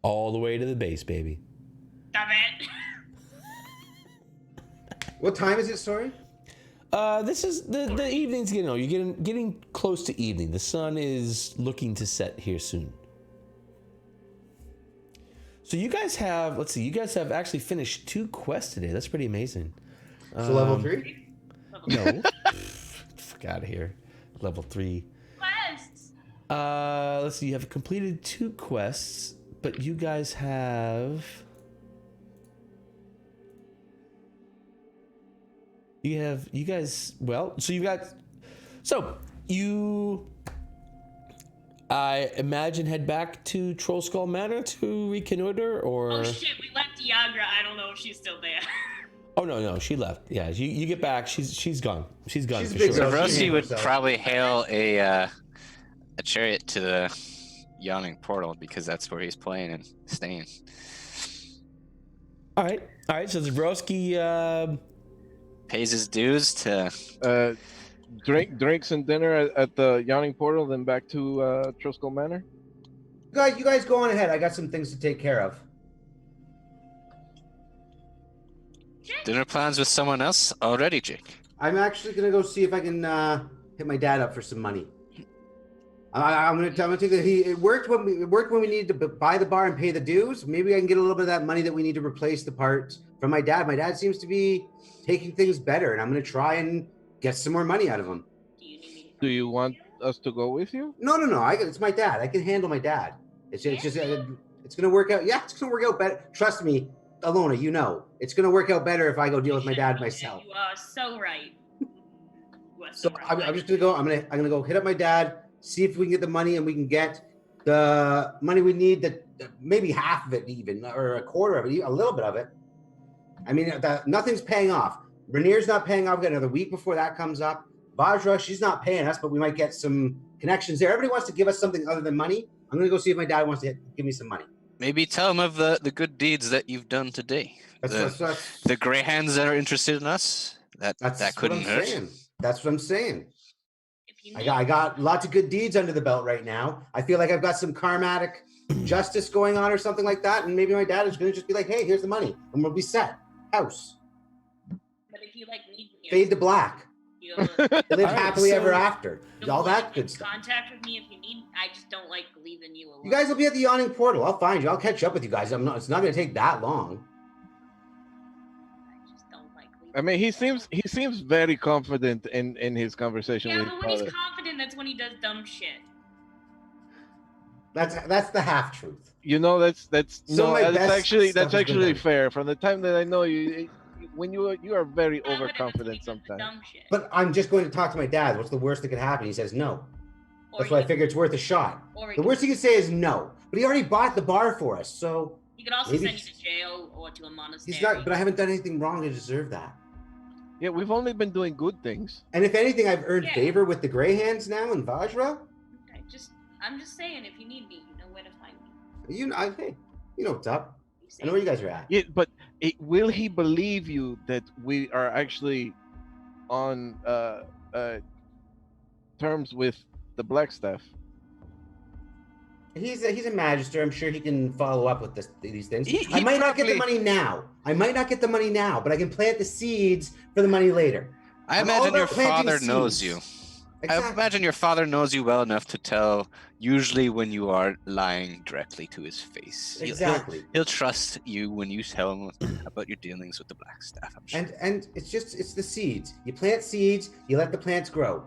All the way to the base, baby. Stop it. What time is it? Sorry. This is the evening's getting on. You're getting close to evening. The sun is looking to set here soon. So you guys have, let's see, you guys have actually finished 2 quests today. That's pretty amazing. So level 3. No. Fuck out of here. Level 3. Quests. Let's see, you have completed 2 quests, but you guys have... You guys, well, so you, I imagine, head back to Troll Skull Manor to reconnoiter, or? Oh shit, we left Diagra. I don't know if she's still there. Oh no, she left. Yeah, you get back. She's gone. She's gone. She's For big sure. girl. Rosie would herself. probably hail a chariot to the yawning portal because that's where he's playing and staying. All right. So Zabrowski, Pays his dues to. Drinks and dinner at the Yawning Portal, then back to Troskull Manor. You guys go on ahead. I got some things to take care of. Dinner plans with someone else already, Jake. I'm actually gonna go see if I can hit my dad up for some money. I'm gonna take that. It worked when we needed to buy the bar and pay the dues. Maybe I can get a little bit of that money that we need to replace the parts from my dad. My dad seems to be taking things better, and I'm gonna try and get some more money out of him. Do you need me to Do you want us to go with you? No. It's my dad. I can handle my dad. It's gonna work out. Yeah, it's gonna work out better. Trust me, Alona. You know, it's gonna work out better if I go deal with my dad myself. You are so right. You are So right. I'm just gonna go. I'm gonna go hit up my dad. See if we can get the money, and we can get the money we need. That maybe half of it, even or a quarter of it, a little bit of it. I mean, nothing's paying off. Rainier's not paying off. We got another week before that comes up. Vajra, she's not paying us, but we might get some connections there. Everybody wants to give us something other than money. I'm gonna go see if my dad wants to give me some money. Maybe tell him of the good deeds that you've done today. The Greyhands that are interested in us. That couldn't hurt. Saying. That's what I'm saying. If you need I got lots of good deeds under the belt right now. I feel like I've got some karmatic justice going on or something like that. And maybe my dad is going to just be like, hey, here's the money. And we'll be set. House. But if you need me, Fade to black. you Live All right, happily ever so- after. All that good stuff. Contact with me if you need. I just don't like leaving you alone. You guys will be at the Yawning Portal. I'll find you. I'll catch up with you guys. It's not going to take that long. I just don't like leaving. I mean, he seems very confident in his conversation Yeah, with but his when he's father. confident, that's when he does dumb shit. That's the half truth. You know, that's Some of my that's best actually stuff has been actually done. fair. From the time that I know you, when you are very Confident, that's when he overconfident does the sometimes. dumb shit. But I'm just going to talk to my dad. What's the worst that could happen? He says no. Or That's he why I could- figure it's worth a shot. Or he The could- worst he could say is no. But he already bought the bar for us, so He could also maybe send you to jail or to a monastery. he's not. But I haven't done anything wrong to deserve that. Yeah, we've only been doing good things. And if anything, I've earned Yeah. favor with the Greyhands now in Vajra. I'm just saying, if you need me, you know where to find me. Hey, you know what's up. You I know where you guys are at. Yeah, but will he believe you that we are actually on terms with the Blackstaff? He's a magister. I'm sure he can follow up with these things. He I might not get the probably- money now. But I can plant the seeds for the money later. I I'm all imagine your about planting father knows seeds. you. I Exactly. imagine your father knows you well enough to tell, usually when you are lying directly to his face. Exactly. He'll trust you when you tell him about your dealings with the Blackstaff, I'm sure. And it's the seeds. You plant seeds, you let the plants grow.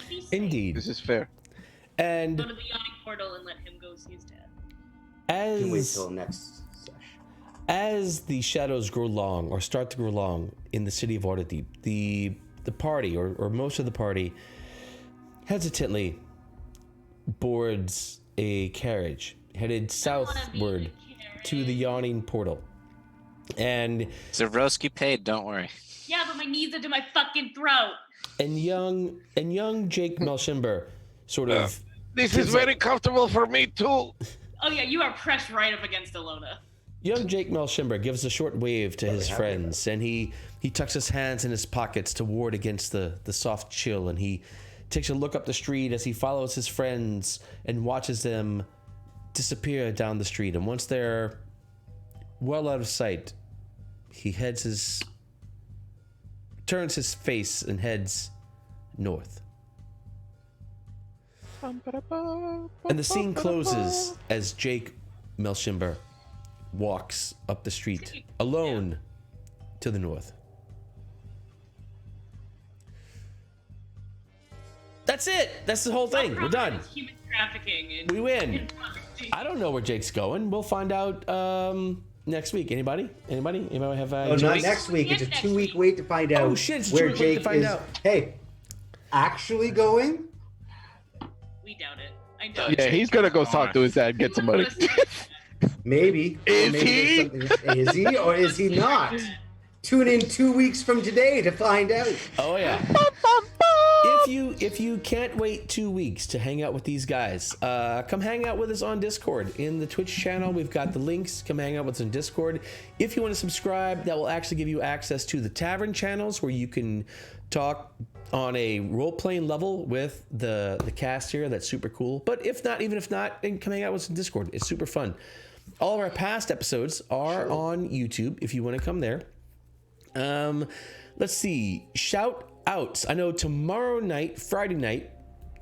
Be safe. Indeed. This is fair. And Go to the yawning portal and let him go see his dad. Can wait as till next session. as the shadows grow long or start to grow long in the city of Waterdeep, the party or most of the party hesitantly boards a carriage headed I wanna be in southward a to the Yawning Portal. And Zarowski paid, don't worry. Yeah, but my knees are to my fucking throat. and young Jake Melshimber sort of This is very comfortable for me too. Oh yeah, you are pressed right up against Alona. young Jake Melshimber gives a short wave to his friends, and he tucks his hands in his pockets to ward against the soft chill, and he takes a look up the street as he follows his friends and watches them disappear down the street. And once they're well out of sight, he turns his face and heads north. And the scene closes as Jake Melshimber walks up the street alone to the north. That's it. That's the whole thing. We're done. Human trafficking. We win. I don't know where Jake's going. We'll find out next week. Anybody have? Oh, not next week. It's a 2-week wait to find out. Oh shit! It's a where 2-week wait to Jake find is. out. Hey, actually going? We doubt it. I doubt Yeah, it. he's gonna go talk to his dad, get some money. Maybe. Is Maybe he? Is he or is he not? Tune in 2 weeks from today to find out. Oh yeah. If you can't wait 2 weeks to hang out with these guys, come hang out with us on Discord. In the Twitch channel, we've got the links. Come hang out with us on Discord. If you want to subscribe, that will actually give you access to the Tavern channels where you can talk on a role-playing level with the cast here. That's super cool. But even if not, then come hang out with us on Discord. It's super fun. All of our past episodes are on YouTube if you want to come there. Let's see. Shout outs. I know tomorrow night, Friday night,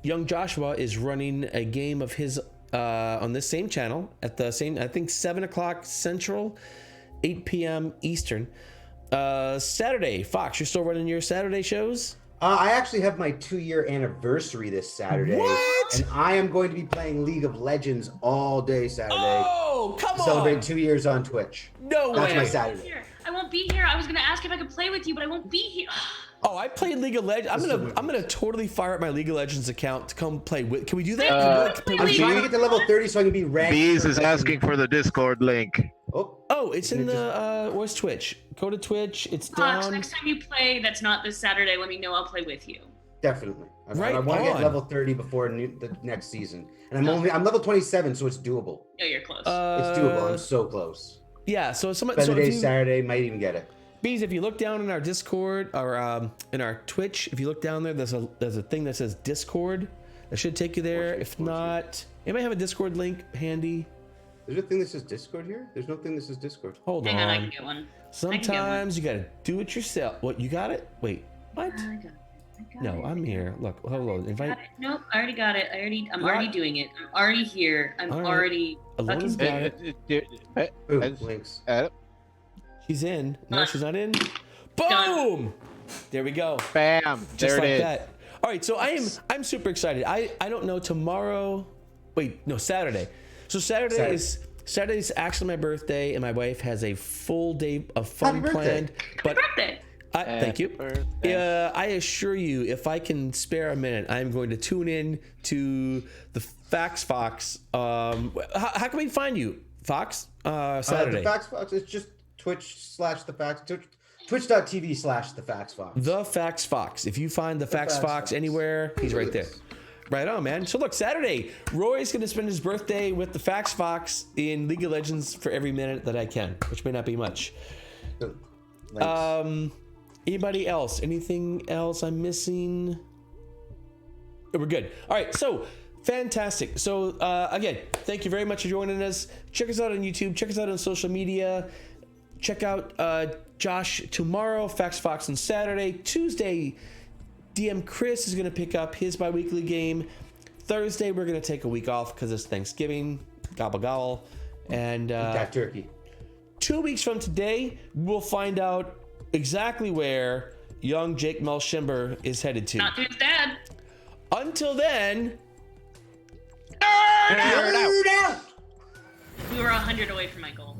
young Joshua is running a game of his on this same channel at the same, I think 7 o'clock Central, 8 p.m. Eastern. Saturday, Fox, you're still running your Saturday shows? I actually have my 2-year anniversary this Saturday. What? And I am going to be playing League of Legends all day Saturday. Oh, come to celebrate on. 2 years on Twitch. No That's way. my Saturday. I won't be here. I was gonna ask if I could play with you, but I won't be here. Oh, I played League of Legends. I'm gonna totally fire up my League of Legends account to come play with. Can we do that? Can we, like, play I'm with trying you? to get to level 30 so I can be ranked. Bees for is asking for the Discord link. Oh, It's in the where's Twitch? Go to Twitch. It's Fox, down. next time you play that's not this Saturday, let me know. I'll play with you. definitely. Right I want to on. get level 30 before the next season. And I'm level 27, so it's doable. No, you're close. It's doable. I'm so close. Yeah. So Spend the day Saturday, might even get it. Bees, if you look down in our Discord or in our Twitch, if you look down there, there's a thing that says Discord. That should take you there. If not, anybody have a Discord link handy? There's a thing that says Discord here? There's no thing that says Discord. Hold Hang on, I on. can get one. Sometimes you gotta do it yourself. What, you got it? Wait, what? I got it. No, I'm here. Look, hold on. Invite. Got it. Nope, I already got it. I'm What? already doing it. I'm already here. I'm All right. already Alona's fucking. got it. Ooh, As- links. She's in. No, Done. she's not in. Done. Boom! There we go. Bam! Just There like it is. that. All right, so I'm super excited. I don't know tomorrow. Wait, no, Saturday. So Saturday's actually my birthday, and my wife has a full day of fun Happy birthday. planned. But Birthday. thank you. I assure you, if I can spare a minute, I'm going to tune in to the Fax Fox. How can we find you, Fox? Saturday. The Fax Fox, it's just Twitch.tv/the The Fax Fox. If you find the Fax Fax Fox Fox. anywhere, he's right there. Right on, man. So look, Saturday, Roy's going to spend his birthday with the Fax Fox in League of Legends for every minute that I can, which may not be much. Links. Anybody else? Anything else I'm missing? Oh, we're good. All right, so fantastic. So again, thank you very much for joining us. Check us out on YouTube. Check us out on social media. Check out Josh tomorrow, Fax Fox on Saturday. Tuesday, DM Chris is going to pick up his bi-weekly game. Thursday, we're going to take a week off because it's Thanksgiving. Gobble gobble. And Got turkey. 2 weeks from today, we'll find out exactly where young Jake Melshimber is headed to. Not to his dad. Until then, Nerd out. We were 100 away from my goal.